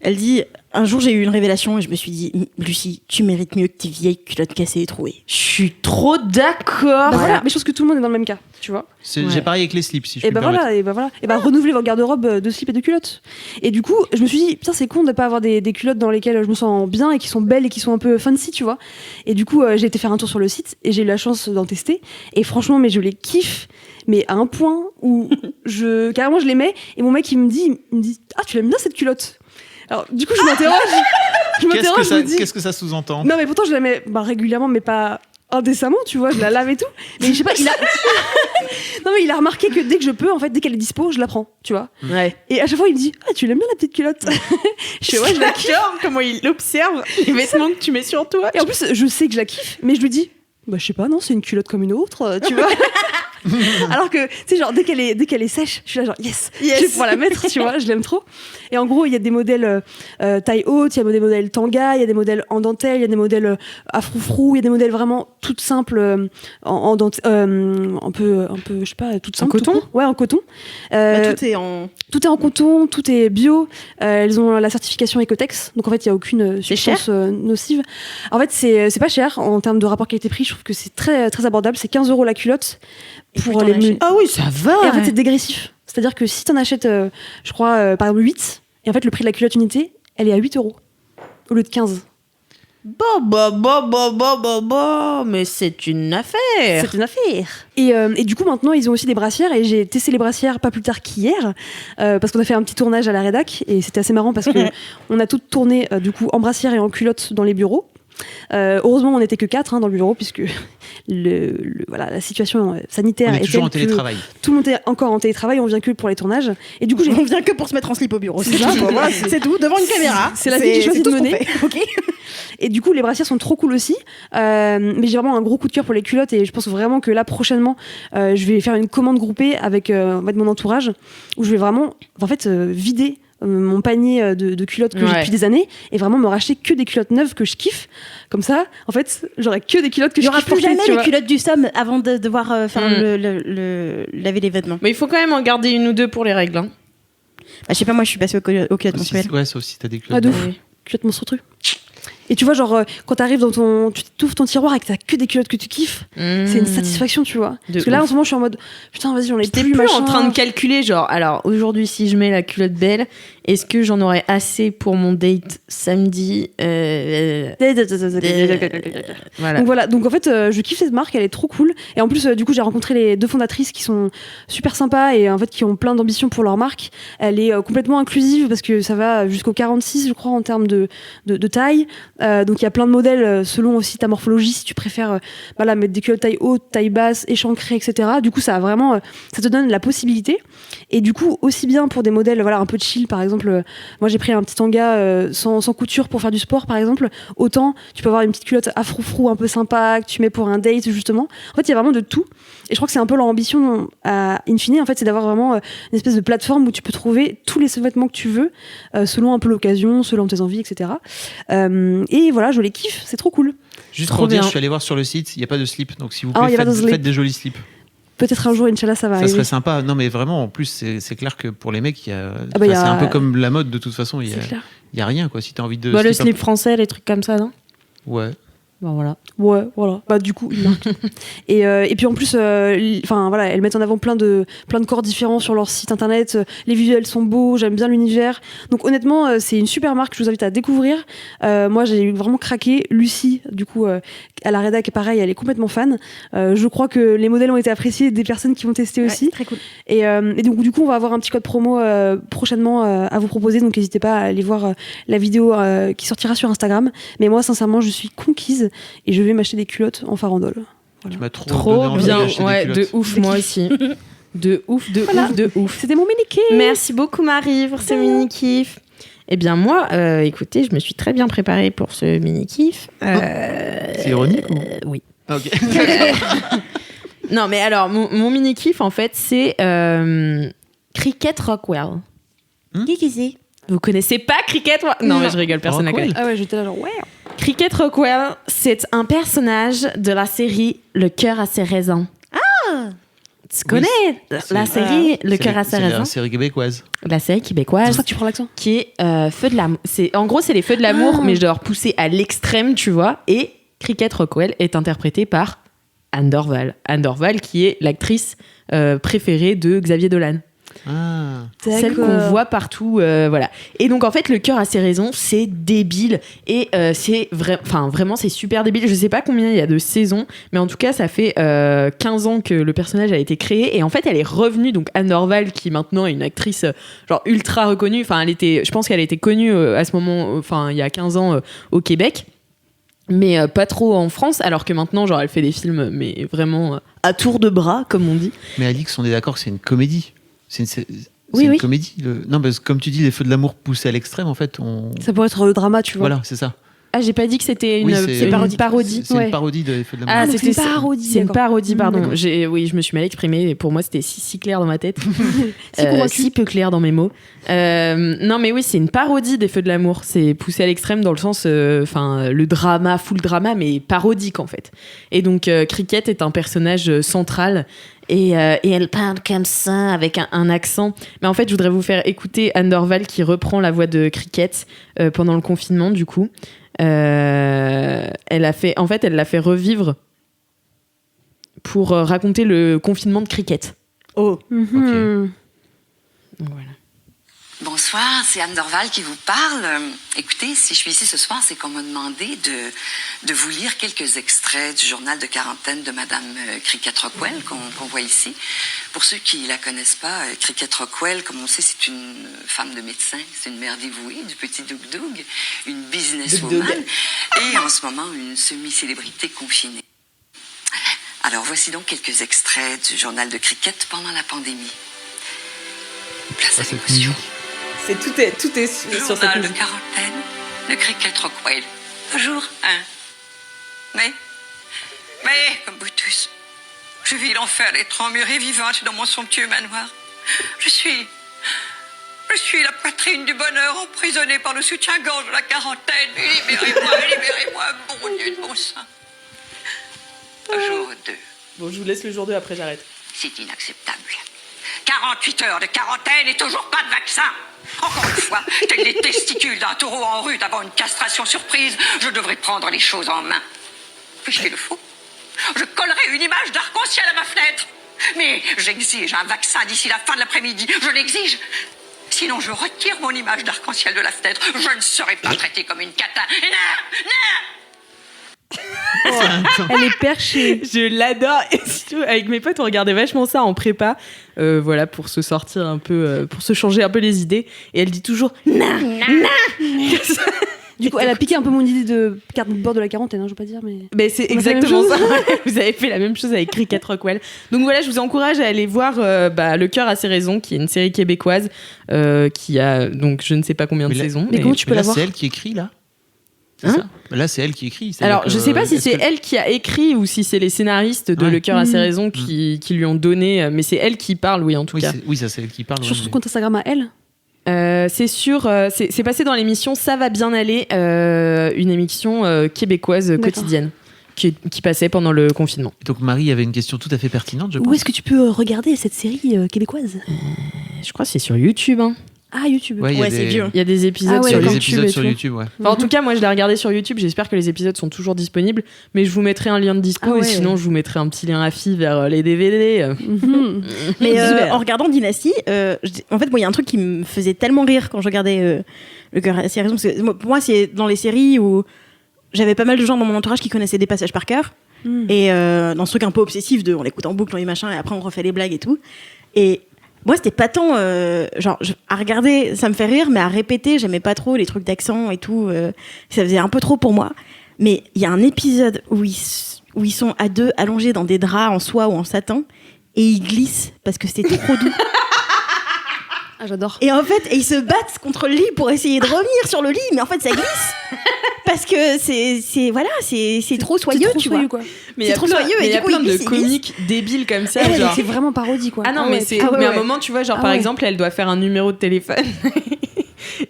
elle dit, un jour j'ai eu une révélation et je me suis dit, Lucie, tu mérites mieux que tes vieilles culottes cassées et trouées. Je suis trop d'accord. Bah voilà. Mais je pense que tout le monde est dans le même cas, tu vois. C'est- Ouais. J'ai pareil avec les slips, si je Et puis ben me permettre. voilà, et ben voilà. Et ben renouveler votre garde-robe de slip et de culottes. Et du coup, je me suis dit, putain, c'est con de pas avoir des culottes dans lesquelles je me sens bien et qui sont belles et qui sont un peu fancy, tu vois. Et du coup, j'ai été faire un tour sur le site et j'ai eu la chance d'en tester. Et franchement, mais je les kiffe, mais à un point où carrément je les mets et mon mec il me dit, ah, tu l'aimes bien cette culotte? Alors, du coup, je m'interroge. Je me dis, Qu'est-ce que ça sous-entend? non, mais pourtant, je la mets régulièrement, mais pas indécemment, tu vois, je la lave et tout. Mais je sais pas, non, mais il a remarqué que dès que je peux, en fait, dès qu'elle est dispo, je la prends, tu vois. Ouais. Et à chaque fois, il me dit, ah, tu l'aimes bien la petite culotte? Je fais, ouais, je la kiffe. J'adore comment il observe les vêtements que tu mets sur toi. Et en plus, je sais que je la kiffe, mais je lui dis, bah, je sais pas, non, c'est une culotte comme une autre, tu vois. Alors que, tu sais, genre, dès qu'elle est sèche, je suis là, genre, yes, je vais pouvoir la mettre, tu vois, je l'aime trop. Et en gros, il y a des modèles taille haute, il y a des modèles tanga, il y a des modèles en dentelle, il y a des modèles à froufrou, il y a des modèles vraiment toutes simples, en dentelle, un peu, je sais pas, toutes simples. coton tout court. Ouais, en coton. Bah, tout est en. Tout est en coton, tout est bio. Elles ont la certification Ecotex, donc en fait il y a aucune substance nocive. En fait c'est pas cher en termes de rapport qualité-prix. Je trouve que c'est très très abordable. C'est 15 € la culotte pour les achètes. Ah oui, ça va. Et en fait c'est dégressif. C'est-à-dire que si t'en achètes, je crois par exemple 8, et en fait le prix de la culotte unité, elle est à 8 € au lieu de 15. Mais c'est une affaire. C'est une affaire. Et du coup, maintenant, ils ont aussi des brassières. Et j'ai testé les brassières pas plus tard qu'hier. Parce qu'on a fait un petit tournage à la rédac. Et c'était assez marrant parce que on a tout tourné du coup en brassière et en culotte dans les bureaux. Heureusement, on n'était que 4 dans le bureau puisque voilà, la situation sanitaire On est est toujours telle en télétravail. que tout le monde est encore en télétravail. On vient que pour les tournages. Et du coup, On vient que pour se mettre en slip au bureau. C'est ça, voilà, c'est tout, devant une caméra. c'est la vie que j'ai choisi c'est de tout ce qu'on mener. fait, ok. Et du coup, les brassières sont trop cool aussi. Mais j'ai vraiment un gros coup de cœur pour les culottes et je pense vraiment que là, prochainement, je vais faire une commande groupée avec mon entourage où je vais vraiment, vider mon panier de culottes que j'ai depuis des années et vraiment me racheter que des culottes neuves que je kiffe. Comme ça, en fait, j'aurai que des culottes que Il y je aura kiffe plus porter, jamais tu les vois. culottes du somme avant de devoir faire laver les vêtements. Mais il faut quand même en garder une ou deux pour les règles. Hein. Bah, je sais pas, moi je suis passée aux culottes menstruelles. Ouais, sauf si t'as des Ah, culottes. de ouf. Culottes monstre truc. Et tu vois, genre, quand t'arrives tu t'ouvres ton tiroir et que t'as que des culottes que tu kiffes, c'est une satisfaction, tu vois. Parce que là, en ce moment, je suis en mode, putain, vas-y, j'en ai J'étais plus, plus machin. en train de calculer, genre, alors aujourd'hui, si je mets la culotte belle, est-ce que j'en aurais assez pour mon date samedi Voilà. Donc voilà, donc en fait, je kiffe cette marque, elle est trop cool. Et en plus, du coup, j'ai rencontré les 2 fondatrices qui sont super sympas et en fait qui ont plein d'ambition pour leur marque. Elle est complètement inclusive parce que ça va jusqu'au 46, je crois, en termes de taille. Donc il y a plein de modèles selon aussi ta morphologie, si tu préfères voilà, mettre des culottes taille haute, taille basse, échancrées, etc. Du coup, ça a vraiment, ça te donne la possibilité. Et du coup, aussi bien pour des modèles voilà, un peu chill, par exemple, moi j'ai pris un petit tanga sans couture pour faire du sport, par exemple. Autant tu peux avoir une petite culotte à froufrou un peu sympa que tu mets pour un date, justement. En fait, il y a vraiment de tout. Et je crois que c'est un peu leur ambition à in fine, en fait, c'est d'avoir vraiment une espèce de plateforme où tu peux trouver tous les vêtements que tu veux, selon un peu l'occasion, selon tes envies, etc. Et voilà, je les kiffe, c'est trop cool. Juste Trop pour dire, bien. je suis allé voir sur le site, il n'y a pas de slip. Donc, s'il vous Ah, plaît, il y a pas de slip. faites des jolis slips. Peut-être un jour, Inch'Allah, ça va Ça arriver. serait sympa. Non, mais vraiment, en plus, c'est clair que pour les mecs, il y a- c'est un peu comme la mode de toute façon. Il C'est clair. y a rien, quoi. Si t'as envie de. Bah, le slip slip français, les trucs comme ça, non Ouais. Bon, voilà. Ouais, voilà. Bah du coup, une marque. Et puis en plus, enfin voilà, elles mettent en avant plein de corps différents sur leur site internet. Les visuels sont beaux, j'aime bien l'univers. Donc honnêtement, c'est une super marque. Je vous invite à découvrir. Moi, j'ai vraiment craqué. Lucie, du coup, à la rédac, pareil, elle est complètement fan. Je crois que les modèles ont été appréciés des personnes qui vont tester aussi. Très cool. Et donc du coup, on va avoir un petit code promo prochainement à vous proposer. Donc n'hésitez pas à aller voir la vidéo qui sortira sur Instagram. Mais moi, sincèrement, je suis conquise. Et je vais m'acheter des culottes en farandole. Voilà. Tu m'as trop Trop donné envie bien, d'acheter des ouais, de culottes. ouf, moi aussi. De ouf, de Voilà. ouf, de ouf. C'était mon mini-kiff. Merci beaucoup, Marie, pour ce mini-kiff. Eh bien, moi, écoutez, je me suis très bien préparée pour ce mini-kiff. C'est ironique ou Oui. Ok. Non, mais alors, mon mini-kiff, en fait, c'est Cricket Rockwell. Qui c'est? Vous connaissez pas Cricket Non, mais je rigole, personne ne la Rockwell. connaît. Ah ouais, j'étais là genre ouais. Cricket Rockwell, c'est un personnage de la série Le cœur à ses raisins. Ah Tu connais la série Le cœur à ses C'est raisins la série québécoise. La série C'est québécoise pour ça que tu prends l'accent. qui est Feu de l'amour. En gros, c'est les Feux de l'amour, Ah. mais genre poussés à l'extrême, tu vois. Et Cricket Rockwell est interprétée par Anne Dorval. Anne Dorval, qui est l'actrice préférée de Xavier Dolan. Ah. Celle qu'on voit partout, voilà. Et donc en fait, Le cœur a ses raisons, c'est débile et c'est vraiment c'est super débile. Je sais pas combien il y a de saisons, mais en tout cas ça fait 15 ans que le personnage a été créé et en fait elle est revenue. Donc Anne Dorval, qui maintenant est une actrice genre ultra reconnue. Enfin je pense qu'elle était connue à ce moment, enfin il y a 15 ans au Québec. Mais pas trop en France, alors que maintenant, genre, elle fait des films, mais vraiment à tour de bras, comme on dit. Mais Alix, on est d'accord que c'est une comédie. C'est Oui, une oui. comédie. Non, parce que comme tu dis, les feux de l'amour poussés à l'extrême, en fait, Ça pourrait être le drama, tu vois. Voilà, c'est ça. Ah, j'ai pas dit que c'était Oui, une parodie. C'est Ouais. une parodie de les feux de Ah, l'amour. donc c'est une parodie, C'est une d'accord. parodie, pardon. D'accord. Oui, je me suis mal exprimée. Et pour moi, c'était si clair dans ma tête. Si convaincu. Si peu clair dans mes mots. Non, mais oui, c'est une parodie des Feux de l'amour. C'est poussé à l'extrême dans le sens, le drama, full drama, mais parodique en fait. Et donc, Cricket est un personnage central. Et elle parle comme ça, avec un accent. Mais en fait, je voudrais vous faire écouter Anne Dorval qui reprend la voix de Cricket pendant le confinement, du coup. Elle l'a fait revivre pour raconter le confinement de Cricket. Oh. Mhm. Donc, voilà. Bonsoir, c'est Anne Dorval qui vous parle. Écoutez, si je suis ici ce soir, c'est qu'on m'a demandé de vous lire quelques extraits du journal de quarantaine de Madame Cricket Rockwell qu'on voit ici. Pour ceux qui la connaissent pas, Cricket Rockwell, comme on sait, c'est une femme de médecin, c'est une mère dévouée du petit Doug Doug, une businesswoman et en ce moment une semi-célébrité confinée. Alors voici donc quelques extraits du journal de Cricket pendant la pandémie. Place à cette l'émotion. musique. Tout est sur cette Journal de musique. quarantaine de Cricket Rockwell. Jour 1. Mais, comme vous tous, je vis l'enfer d'être emmurée vivante dans mon somptueux manoir. Je suis la poitrine du bonheur emprisonnée par le soutien-gorge de la quarantaine. Libérez-moi, bon Dieu de bon sang. Jour 2. Bon, je vous laisse le jour 2, après j'arrête. C'est inacceptable. 48 heures de quarantaine et toujours pas de vaccin. Encore une fois, tels les testicules d'un taureau en rut avant une castration surprise, je devrais prendre les choses en main. Puis-je fais le faux? Je collerai une image d'arc-en-ciel à ma fenêtre. Mais j'exige un vaccin d'ici la fin de l'après-midi. Je l'exige. Sinon, je retire mon image d'arc-en-ciel de la fenêtre. Je ne serai pas traitée comme une catin. Non. Elle est perchée. Je l'adore. Et surtout, avec mes potes, on regardait vachement ça en prépa, voilà, pour se sortir un peu, pour se changer un peu les idées. Et elle dit toujours na. Du coup, elle a piqué un peu mon idée de carte de bord de la quarantaine, je veux pas dire, mais. Mais c'est On a fait la même exactement chose. ça. Vous avez fait la même chose avec Cricket Rockwell. Donc voilà, je vous encourage à aller voir Le Cœur a ses raisons, qui est une série québécoise qui a donc je ne sais pas combien de saisons. Mais comment tu peux Mais la là, voir? c'est elle qui écrit, là. C'est Hein ça. Là, c'est elle qui écrit. C'est-à-dire Alors, que, je sais pas si est-ce c'est que- elle qui a écrit ou si c'est les scénaristes de Ouais. Le Cœur a ses raisons qui lui ont donné, mais c'est elle qui parle, oui, en tout Oui, cas. oui, ça, c'est elle qui parle. Sur ouais, son mais- compte Instagram à elle. C'est c'est passé dans l'émission Ça va bien aller, une émission québécoise D'accord. quotidienne qui passait pendant le confinement. Et donc, Marie avait une question tout à fait pertinente, je Où pense. est-ce que tu peux regarder cette série québécoise? Je crois que c'est sur YouTube. Hein. Ah, YouTube. Ouais, il y a Ouais, des- c'est vieux. Il y a des épisodes Ah ouais, Il y a sur des d'accord. YouTube. épisodes et sur tout. YouTube, ouais. Enfin, en tout cas, moi, je l'ai regardé sur YouTube. J'espère que les épisodes sont toujours disponibles. Mais je vous mettrai un lien de dispo Ah ouais, et sinon, je vous mettrai un petit lien affi vers les DVD. Mhm. Mais Super. en regardant Dynasty, en fait, moi, il y a un truc qui me faisait tellement rire quand je regardais Le Cœur a ses raisons. Parce que pour moi, c'est dans les séries où j'avais pas mal de gens dans mon entourage qui connaissaient des passages par cœur. Mm. Et dans ce truc un peu obsessif de on l'écoute en boucle, on les machins, et après on refait les blagues et tout. Et moi, c'était pas tant. À regarder, ça me fait rire, mais à répéter, j'aimais pas trop les trucs d'accent et tout. Ça faisait un peu trop pour moi. Mais il y a un épisode où ils sont à deux allongés dans des draps en soie ou en satin et ils glissent parce que c'était trop doux. Ah, j'adore. Et en fait, ils se battent contre le lit pour essayer de revenir sur le lit, mais en fait, ça glisse. Parce que c'est trop soyeux, trop tu soyeux, vois. quoi. Mais C'est trop soyeux, et il y a du coup, plein ils de glissent, ils comiques débiles comme ça. Ouais, genre... c'est vraiment parodie, quoi. Ah non, mais c'est. Ah ouais, mais à un ouais. moment, tu vois, genre Ah par ouais. exemple, elle doit faire un numéro de téléphone.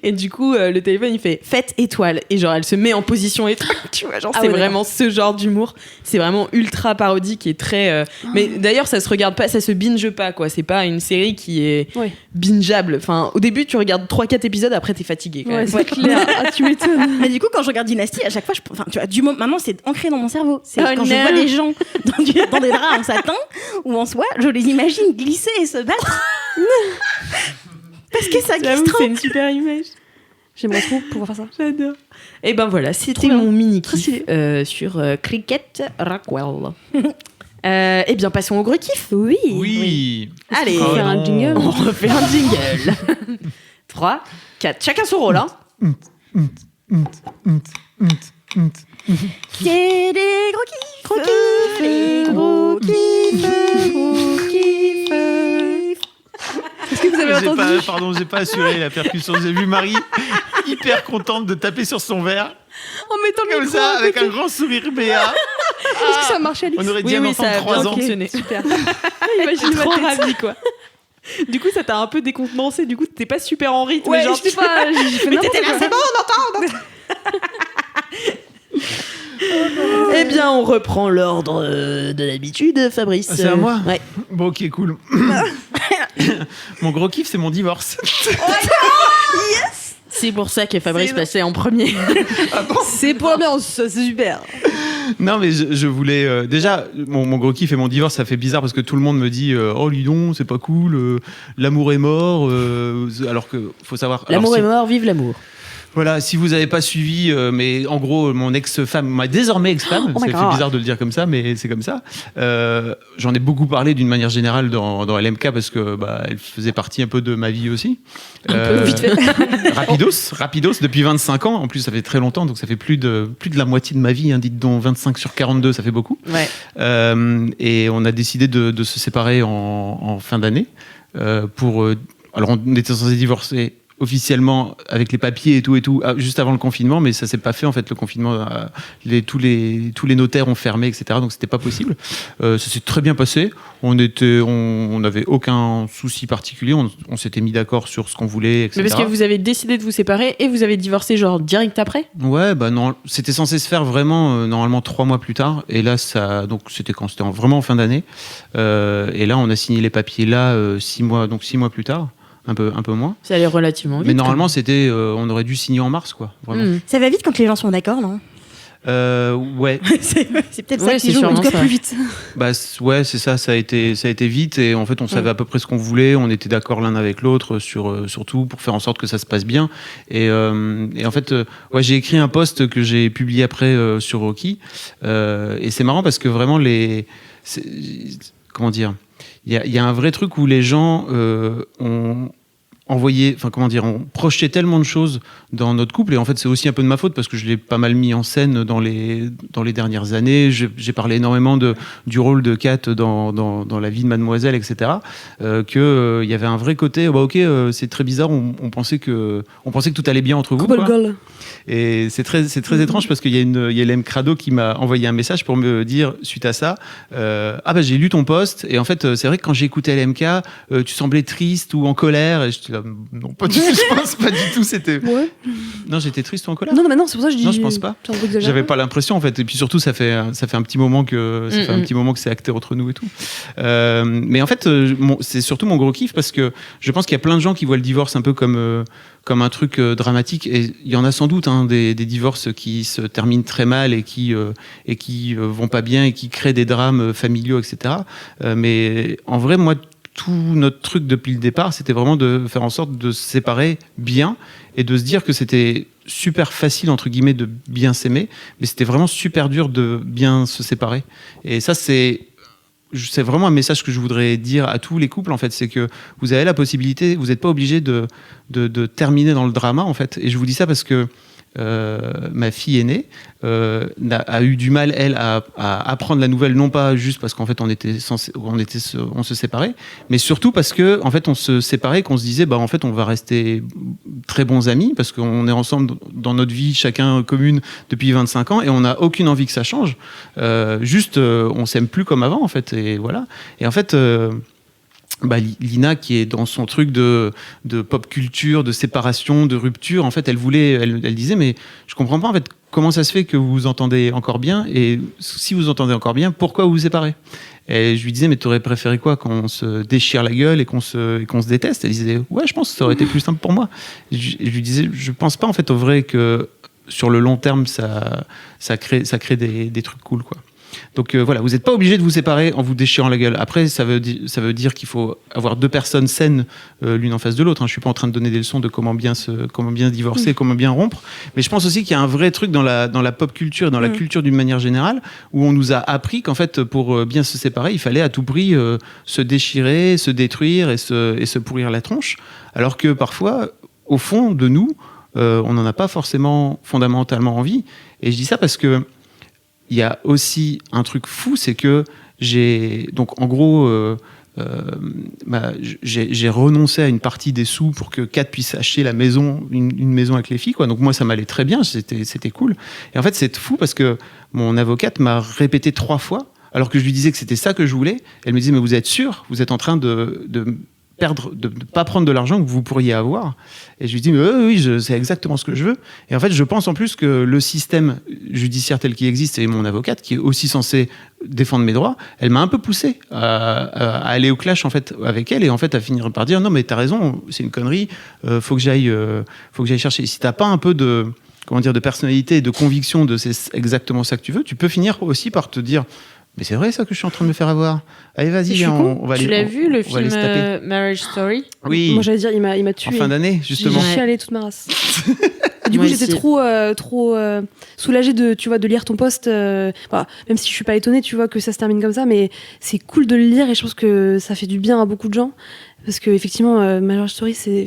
Et du coup, le téléphone, il fait fête étoile. Et genre, elle se met en position étoile. Tu vois, genre, Ah c'est ouais, vraiment ce genre d'humour. C'est vraiment ultra parodique et très. Mais d'ailleurs, ça se regarde pas, ça se binge pas, quoi. C'est pas une série qui est Ouais. bingeable. Enfin, au début, tu regardes 3-4 épisodes, après, t'es fatigué. Quand Ouais, même. c'est clair. Ah, tu m'étonnes. Mais du coup, quand je regarde Dynasty, à chaque fois, tu vois, maintenant, c'est ancré dans mon cerveau. C'est Oh quand je non. vois des gens dans des draps en satin ou en soie, je les imagine glisser et se battre. Parce que ça glisse J'avoue, trop. c'est une super image. J'aimerais trop pouvoir faire ça. J'adore. Et ben voilà, c'était bien. mon mini Très kiff stylé. sur Cricket Rockwell. Et bien, passons au gros kiff. Oui. Oui. Allez, On va faire un jingle. on refait un jingle. 3, 4, chacun son rôle. Hein. C'est des gros kiffs. Des gros kiffs. Gros kiffs. Est-ce que vous avez entendu J'ai pas assuré la percussion. J'ai vu Marie hyper contente de taper sur son verre, en mettant le comme micro ça, à avec côté. un grand sourire béat. Est-ce que ça a marché, Alix? On aurait dit Oui, un oui, enfant ça de a 3 bien ans. fonctionné. Super. J'ai Imagine trop ma tête. ravie, quoi. Du coup, ça t'a un peu décontenancé. Du coup, t'es pas super en rythme. Ouais, genre, je sais pas, j'ai fait Mais n'importe t'étais là, quoi. c'est bon, on entend. Eh bien, on reprend l'ordre de l'habitude, Fabrice. Ah, c'est à moi Ouais. Bon, ok, cool. Mon gros kiff, c'est mon divorce. C'est pour ça que Fabrice passait en premier. C'est pour l'ambiance, c'est super. Non, mais je voulais. Déjà, mon gros kiff et mon divorce, ça fait bizarre parce que tout le monde me dit oh, Lidon, c'est pas cool, l'amour est mort. Alors que faut savoir. L'amour alors, est mort, vive l'amour. Voilà, si vous n'avez pas suivi, mais en gros, mon ex-femme, ma désormais ex-femme, Oh my ça fait God. bizarre de le dire comme ça, mais c'est comme ça. J'en ai beaucoup parlé d'une manière générale dans LMK parce que elle faisait partie un peu de ma vie aussi. vite fait. Rapidos, depuis 25 ans. En plus, ça fait très longtemps, donc ça fait plus de la moitié de ma vie. Hein, dites donc 25 sur 42, ça fait beaucoup. Ouais. Et on a décidé de se séparer en fin d'année. Alors, on était censé divorcer officiellement avec les papiers et tout, juste avant le confinement, mais ça s'est pas fait en fait. Le confinement, tous les notaires ont fermé, etc. Donc c'était pas possible. Ça s'est très bien passé. On n'avait aucun souci particulier. On s'était mis d'accord sur ce qu'on voulait, etc. Mais parce que vous avez décidé de vous séparer et vous avez divorcé genre direct après. Ouais, bah non, c'était censé se faire vraiment normalement 3 mois plus tard. Et là, donc c'était vraiment en fin d'année. Et là, on a signé les papiers là 6 mois plus tard. Un peu moins. Ça allait relativement vite. Mais normalement, on aurait dû signer en mars, quoi. Vraiment. Ça va vite quand les gens sont d'accord, non? Ouais. c'est peut-être Ouais, ça c'est qui joue, en sûrement tout cas ça. plus vite. Bah ouais, c'est ça. Ça a été vite et en fait, on savait à peu près ce qu'on voulait. On était d'accord l'un avec l'autre sur tout pour faire en sorte que ça se passe bien. Et en fait, j'ai écrit un post que j'ai publié après sur Rocky. Et c'est marrant parce que vraiment comment dire, il y a un vrai truc où les gens ont on projetait tellement de choses dans notre couple, et en fait c'est aussi un peu de ma faute parce que je l'ai pas mal mis en scène dans les dernières années. J'ai parlé énormément du rôle de Kat dans la vie de Mademoiselle, etc. Que il y avait un vrai côté, c'est très bizarre, on pensait que tout allait bien entre vous, quoi. Et c'est très étrange parce qu'il y a LM Crado qui m'a envoyé un message pour me dire suite à ça, j'ai lu ton post et en fait c'est vrai que quand j'ai écouté LMK, tu semblais triste ou en colère, et je non, pas du tout, je pense pas du tout, c'était... Ouais. Non, j'étais triste ou en colère? Non, mais non, c'est pour ça que je dis... Non, je pense pas. J'avais pas l'impression, en fait. Et puis surtout, ça fait un petit moment que c'est acté entre nous et tout. Mais en fait, c'est surtout mon gros kiff parce que je pense qu'il y a plein de gens qui voient le divorce un peu comme un truc dramatique. Et il y en a sans doute des divorces qui se terminent très mal et qui vont pas bien et qui créent des drames familiaux, etc. Mais en vrai, moi, tout notre truc depuis le départ, c'était vraiment de faire en sorte de se séparer bien et de se dire que c'était super facile, entre guillemets, de bien s'aimer, mais c'était vraiment super dur de bien se séparer. Et ça, c'est vraiment un message que je voudrais dire à tous les couples, en fait, c'est que vous avez la possibilité, vous n'êtes pas obligé de terminer dans le drama, en fait. Et je vous dis ça parce que ma fille aînée a eu du mal, elle, à apprendre la nouvelle, non pas juste parce qu'en fait on se séparait, mais surtout parce que en fait on se séparait, qu'on se disait en fait on va rester très bons amis parce qu'on est ensemble dans notre vie chacun commune depuis 25 ans et on n'a aucune envie que ça change, on s'aime plus comme avant, en fait, et voilà. Et en fait Lina, qui est dans son truc de pop culture, de séparation, de rupture, en fait, elle disait, mais je comprends pas, en fait, comment ça se fait que vous vous entendez encore bien, et si vous entendez encore bien, pourquoi vous vous séparez? Et je lui disais, mais t'aurais préféré quoi, qu'on se déchire la gueule et qu'on se déteste? Elle disait, ouais, je pense que ça aurait été plus simple pour moi. Et je lui disais, je pense pas, en fait, au vrai que sur le long terme, ça crée des trucs cool, quoi. Donc voilà, vous n'êtes pas obligé de vous séparer en vous déchirant la gueule. Après, ça veut dire qu'il faut avoir deux personnes saines l'une en face de l'autre. Je ne suis pas en train de donner des leçons de comment bien divorcer, comment bien rompre. Mais je pense aussi qu'il y a un vrai truc dans la pop culture, dans la culture d'une manière générale, où on nous a appris qu'en fait, pour bien se séparer, il fallait à tout prix se déchirer, se détruire et se pourrir la tronche. Alors que parfois, au fond de nous, on n'en a pas forcément fondamentalement envie. Et je dis ça parce que il y a aussi un truc fou, c'est que j'ai renoncé à une partie des sous pour que Kat puisse acheter la maison, une maison avec les filles, quoi. Donc moi, ça m'allait très bien, c'était cool. Et en fait, c'est fou parce que mon avocate m'a répété 3 fois, alors que je lui disais que c'était ça que je voulais. Elle me disait, mais vous êtes sûr? Vous êtes en train de pas prendre de l'argent que vous pourriez avoir? Et je lui dis, mais oui, c'est exactement ce que je veux. Et en fait, je pense en plus que le système judiciaire tel qu'il existe, et mon avocate, qui est aussi censée défendre mes droits, elle m'a un peu poussé à aller au clash, en fait, avec elle, et en fait à finir par dire, non mais t'as raison, c'est une connerie, faut que j'aille chercher. Si t'as pas un peu de personnalité et de conviction de c'est exactement ça que tu veux, tu peux finir aussi par te dire, mais c'est vrai ça que je suis en train de me faire avoir. Allez, vas-y, viens, on va aller. Tu l'as vu, le on va aller film se taper. Marriage Story? Oui. Moi j'allais dire, il m'a tué. En fin d'année, justement. J'ai chialé toute ma race. Du coup, Moi j'étais aussi. trop soulagée de lire ton post. Même si je suis pas étonnée, tu vois, que ça se termine comme ça, mais c'est cool de le lire et je pense que ça fait du bien à beaucoup de gens. Parce que effectivement, Marriage Story, c'est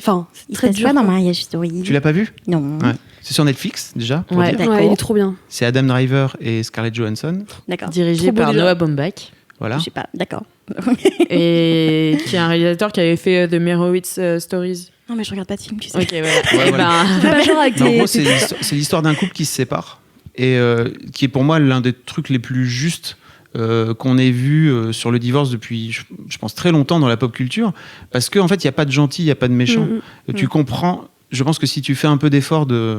très dur. Pas dans Marriage Story. Tu l'as pas vu? Non. Ouais. C'est sur Netflix déjà. Pour Ouais. dire. D'accord. Ouais, il est trop bien. C'est Adam Driver et Scarlett Johansson. D'accord. Dirigé Trop beau par déjà. Noah Baumbach. Voilà. Je sais pas, d'accord. Et qui est un réalisateur qui avait fait The Meyerowitz Stories. Non, mais je regarde pas de film, tu sais. Ok, voilà. Ouais, Eh voilà. ben, Fais pas genre avec Mais en tes- gros, tes- c'est l'histoire d'un couple qui se sépare et qui est pour moi l'un des trucs les plus justes qu'on ait vu sur le divorce depuis, je pense, très longtemps dans la pop culture. Parce qu'en fait, il n'y a pas de gentil, il n'y a pas de méchant. Tu comprends. Je pense que si tu fais un peu d'effort de.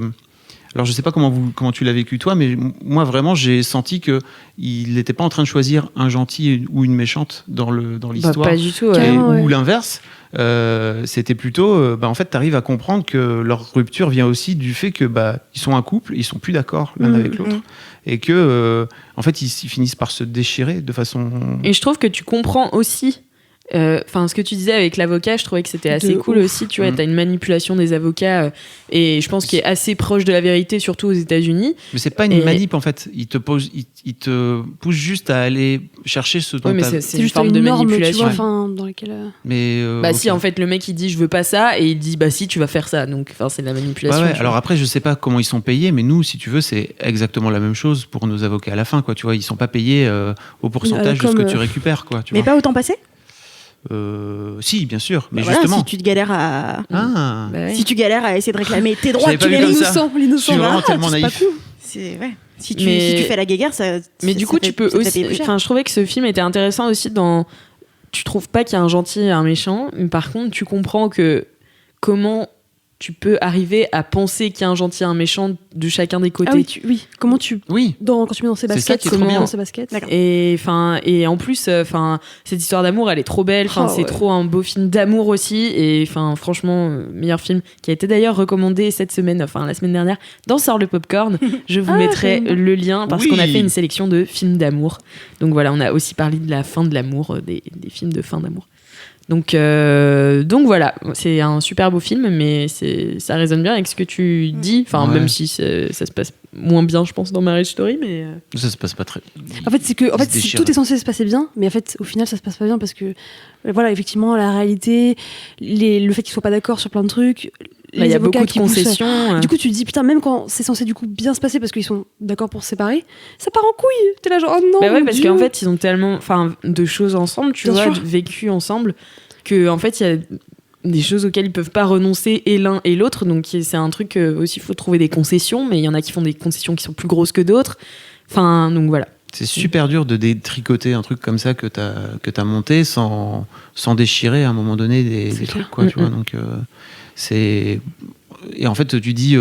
Alors, je sais pas comment tu l'as vécu toi, mais moi, vraiment, j'ai senti qu'il n'était pas en train de choisir un gentil ou une méchante dans l'histoire. pas du tout. Et- Carrément, ouais. Ou l'inverse. C'était plutôt, en fait, tu arrives à comprendre que leur rupture vient aussi du fait que ils sont un couple, ils sont plus d'accord l'un avec l'autre, et que en fait, ils finissent par se déchirer de façon. Et je trouve que tu comprends aussi. Enfin, ce que tu disais avec l'avocat, je trouvais que c'était assez De cool ouf. aussi. Tu vois, t'as une manipulation des avocats, et je pense qu'il est assez proche de la vérité, surtout aux États-Unis. Mais c'est pas une Et- manip en fait. Il te pousse juste à aller chercher ce dont Oui, mais t'as- c'est C'est une juste forme une de norme, tu manipulation. vois, enfin, dans laquelle. Mais Bah si, en fait, le mec il dit je veux pas ça, et il dit bah si tu vas faire ça. Donc, enfin, c'est de la manipulation. Ouais, tu alors vois. après, je sais pas comment ils sont payés, mais nous, si tu veux, c'est exactement la même chose pour nos avocats à la fin, quoi. Tu vois, ils sont pas payés au pourcentage de ce comme, que tu récupères, quoi. Tu Mais vois. pas autant passé. Si, bien sûr, mais Voilà, justement. si tu te galères à. Ah, Bah ouais. Si tu galères à essayer de réclamer tes droits J'avais que pas tu vu comme mérites, ça. Je suis vraiment tellement c'est pas naïf. cool. c'est ouais. Si Mais- tu fais la guéguerre, ça. Mais ça- du ça coup, fait- tu peux ça te fait aussi. payer plus cher. Enfin, je trouvais que ce film était intéressant aussi dans. Tu trouves pas qu'il y a un gentil et un méchant, mais par contre, tu comprends que comment tu peux arriver à penser qu'il y a un gentil et un méchant de chacun des côtés. Ah oui, oui. Comment tu. Oui. Quand tu mets dans ses C'est ça baskets, qui est trop bien. dans ses baskets. D'accord. Et en plus, cette histoire d'amour, elle est trop belle. Oh, C'est ouais. trop un beau film d'amour aussi. Et franchement, meilleur film qui a été d'ailleurs recommandé cette semaine, la semaine dernière, dans Sort le Popcorn. Je vous mettrai j'aime bien. le lien parce Oui. qu'on a fait une sélection de films d'amour. Donc voilà, on a aussi parlé de la fin de l'amour, des films de fin d'amour. Donc voilà, c'est un super beau film, mais ça résonne bien avec ce que tu dis. Enfin, Ouais. même si ça se passe moins bien, je pense, dans Marriage Story, mais. Ça se passe pas très. En fait, c'est que Il se c'est- déchire. tout est censé se passer bien, mais en fait, au final, ça se passe pas bien parce que, voilà, effectivement, la réalité, le fait qu'ils soient pas d'accord sur plein de trucs, Là, il y a avocats beaucoup de qui poussent- concessions. Du coup, tu te dis, putain, même quand c'est censé du coup bien se passer parce qu'ils sont d'accord pour se séparer, ça part en couille. T'es là, genre, oh non. Bah ouais, mon parce Dieu. qu'en fait, ils ont tellement de choses ensemble, tu Bien vois, sûr. vécu ensemble, que en fait, il y a des choses auxquelles ils peuvent pas renoncer et l'un et l'autre. Donc c'est un truc aussi, il faut trouver des concessions, mais il y en a qui font des concessions qui sont plus grosses que d'autres. Enfin, donc voilà. C'est super dur de détricoter un truc comme ça que t'as monté sans déchirer à un moment donné des trucs, quoi. Tu vois, donc c'est. Et en fait, tu dis,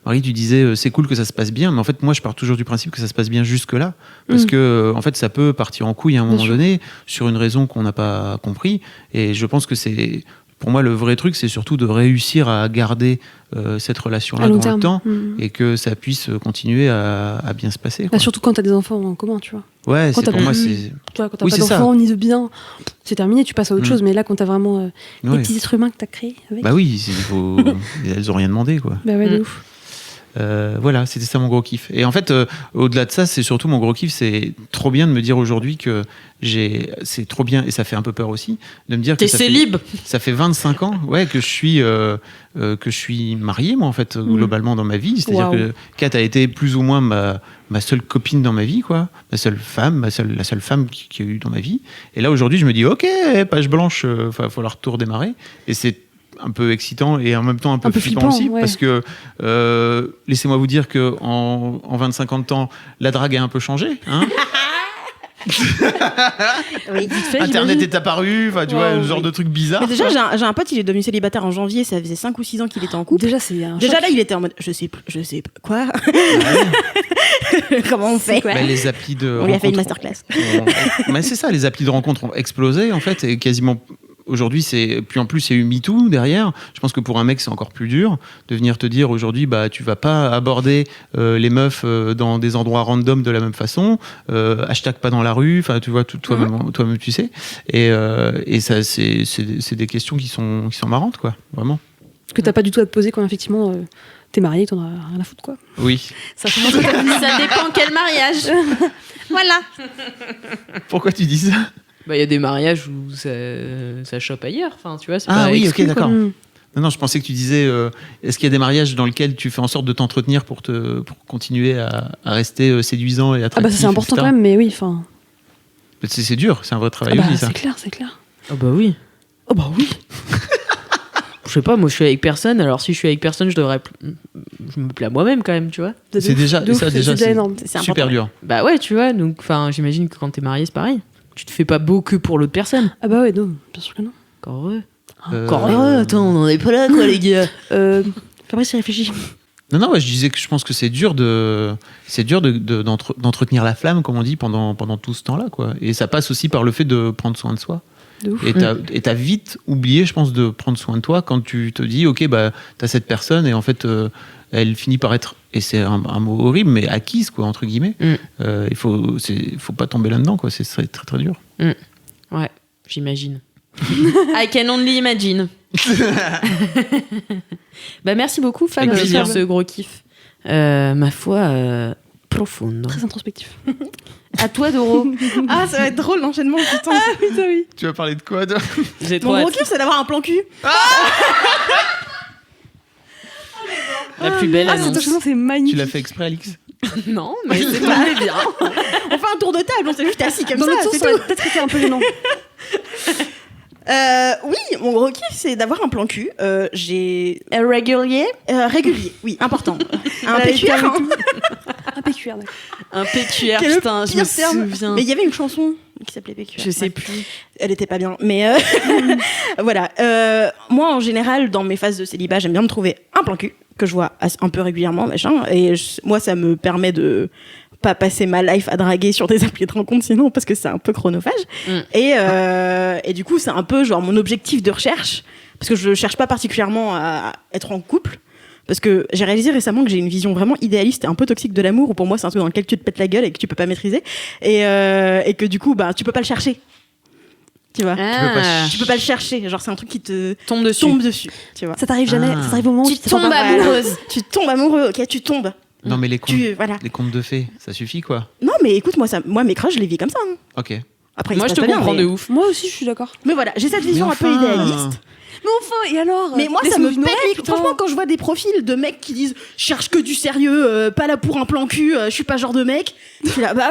Marie, tu disais, c'est cool que ça se passe bien, mais en fait, moi, je pars toujours du principe que ça se passe bien jusque-là, parce que, en fait, ça peut partir en couille à un moment donné sur une raison qu'on n'a pas compris. Et je pense que c'est, pour moi, le vrai truc, c'est surtout de réussir à garder cette relation-là À long dans terme. le temps Mhm. et que ça puisse continuer à bien se passer. Bah, Quoi. surtout quand t'as des enfants en commun, tu vois. Ouais, quand c'est t'as pour moi, plus- c'est. Tu vois, quand t'as Oui, pas c'est ça. d'enfants ni de bien, c'est terminé, tu passes à autre chose. Mais là, quand t'as vraiment des Ouais. petits êtres humains que t'as créés avec. Bah oui, elles ont rien demandé, quoi. Bah ouais, de ouf. Voilà, c'était ça mon gros kiff. Et en fait, au-delà de ça, c'est surtout mon gros kiff, c'est trop bien de me dire aujourd'hui que c'est trop bien, et ça fait un peu peur aussi, de me dire que T'es célib. ça fait 25 ans que je suis marié, moi, en fait, globalement dans ma vie. C'est-à-dire Waouh. que Kat a été plus ou moins ma seule copine dans ma vie, quoi. Ma seule femme, la seule femme qui a eu dans ma vie. Et là, aujourd'hui, je me dis, ok, page blanche, il va falloir tout redémarrer. Et c'est un peu excitant et en même temps un peu flippant aussi, ouais. parce que laissez-moi vous dire que en 25 ans de temps, la drague a un peu changé. Hein. Oui. Internet est apparu, enfin tu vois, Wow, ce genre oui. de trucs bizarres. Mais déjà, j'ai un pote, il est devenu célibataire en janvier, ça faisait 5 ou 6 ans qu'il était en couple. Déjà, c'est un Déjà choc. là, il était en mode je sais quoi Comment on fait Bah, les applis de On lui a fait une rencontres masterclass. Mais c'est ça, les applis de rencontres ont explosé en fait, et quasiment aujourd'hui puis en plus il y a eu MeToo derrière. Je pense que pour un mec c'est encore plus dur de venir te dire aujourd'hui bah tu vas pas aborder les meufs dans des endroits random de la même façon, hashtag pas dans la rue, enfin tu vois toi-même tu sais, et ça c'est des questions qui sont marrantes quoi, vraiment. Que t'as pas du tout à te poser quand effectivement t'es marié, t'en as rien à foutre, quoi. Oui. Ça change un peu ta vie. Ça dépend quel mariage. Voilà. Pourquoi tu dis ça? Bah, il y a des mariages où ça chope ailleurs. Enfin, tu vois, c'est Ah pas oui, exclu, ok, d'accord. quoi. Non, je pensais que tu disais, est-ce qu'il y a des mariages dans lesquels tu fais en sorte de t'entretenir pour continuer à rester séduisant et Ah attractif, bah ça c'est important etc. quand même, mais oui, enfin. C'est dur, c'est un vrai travail aussi, ça. C'est clair, c'est clair. Ah bah oui. Oh bah oui. Je sais pas, moi je suis avec personne, alors si je suis avec personne, je me plais à moi-même quand même, tu vois. C'est déjà, De ouf, ça, déjà, déjà énorme. C'est super important. dur. Bah ouais, tu vois, donc j'imagine que quand t'es marié, c'est pareil. Tu te fais pas beau que pour l'autre personne. Ah bah ouais, non, bien sûr que non. Encore heureux. Encore attends, on en est pas là, quoi, les gars. Fabrice y réfléchit. Non, je disais que je pense que c'est dur d'entretenir la flamme, comme on dit, pendant tout ce temps-là, quoi. Et ça passe aussi par le fait de prendre soin de soi. De ouf. Et t'as vite oublié, je pense, de prendre soin de toi quand tu te dis, ok, bah t'as cette personne et en fait, elle finit par être, et c'est un mot horrible, mais acquise, quoi, entre guillemets. Il faut pas tomber là-dedans, quoi. C'est très, très, très dur. Ouais, j'imagine. I can only imagine. Bah merci beaucoup, Fab, Avec plaisir. pour ce gros kiff. Ma foi, profonde. Très introspectif. À toi, Doro. Ah, ça va être drôle l'enchaînement, putain. Putain, oui. Tu vas parler de quoi, J'ai trop Mon gros hâte. kiff, c'est d'avoir un plan cul. La plus belle Ah, cette annonce. chanson, c'est Tu magnifique. l'as fait exprès, Alix? Non, mais c'est pas bien. On fait un tour de table, on s'est juste assis comme Dans ça, l'autre c'est sens, ça tout. aurait peut-être été un peu gênant. Oui, mon gros kiff, c'est d'avoir un plan cul. J'ai Régulier. régulier, oui, important. Un Elle PQR, hein. Un PQR, d'accord. Un PQR, Quel est le putain, je me pire terme. souviens. Mais il y avait une chanson qui s'appelait PQR. Je sais Ouais. plus. Elle était pas bien, mais voilà. Moi, en général, dans mes phases de célibat, j'aime bien me trouver un plan cul que je vois un peu régulièrement, machin. Et moi, ça me permet de pas passer ma life à draguer sur des applis de rencontre, sinon, parce que c'est un peu chronophage. Et du coup, c'est un peu genre mon objectif de recherche, parce que je cherche pas particulièrement à être en couple. Parce que j'ai réalisé récemment que j'ai une vision vraiment idéaliste et un peu toxique de l'amour, où pour moi c'est un truc dans lequel tu te pètes la gueule et que tu peux pas maîtriser, et que du coup bah tu peux pas le chercher, tu vois. Tu peux pas le chercher, genre c'est un truc qui te tombe dessus. tombe dessus, tu vois. Ça t'arrive jamais, ça t'arrive au moment où Tu te sens tombes pas- amoureuse. Tu tombes amoureux, ok, tu tombes. Non, mais les Voilà. contes de fées, ça suffit, quoi. Non mais écoute, moi mes crushs je les vis comme ça. Hein. Ok. Après Moi, il je se te passe pas comprends bien, de mais... ouf. Moi aussi, je suis d'accord. Mais voilà, j'ai cette vision Mais un peu enfin. idéaliste. Mais enfin, et alors Mais moi, ça laisse-nous me vivre nos pète rêves, les... putain. Franchement, quand je vois des profils de mecs qui disent « Je cherche que du sérieux, pas là pour un plan cul, je suis pas ce genre de mec », je suis là, bah...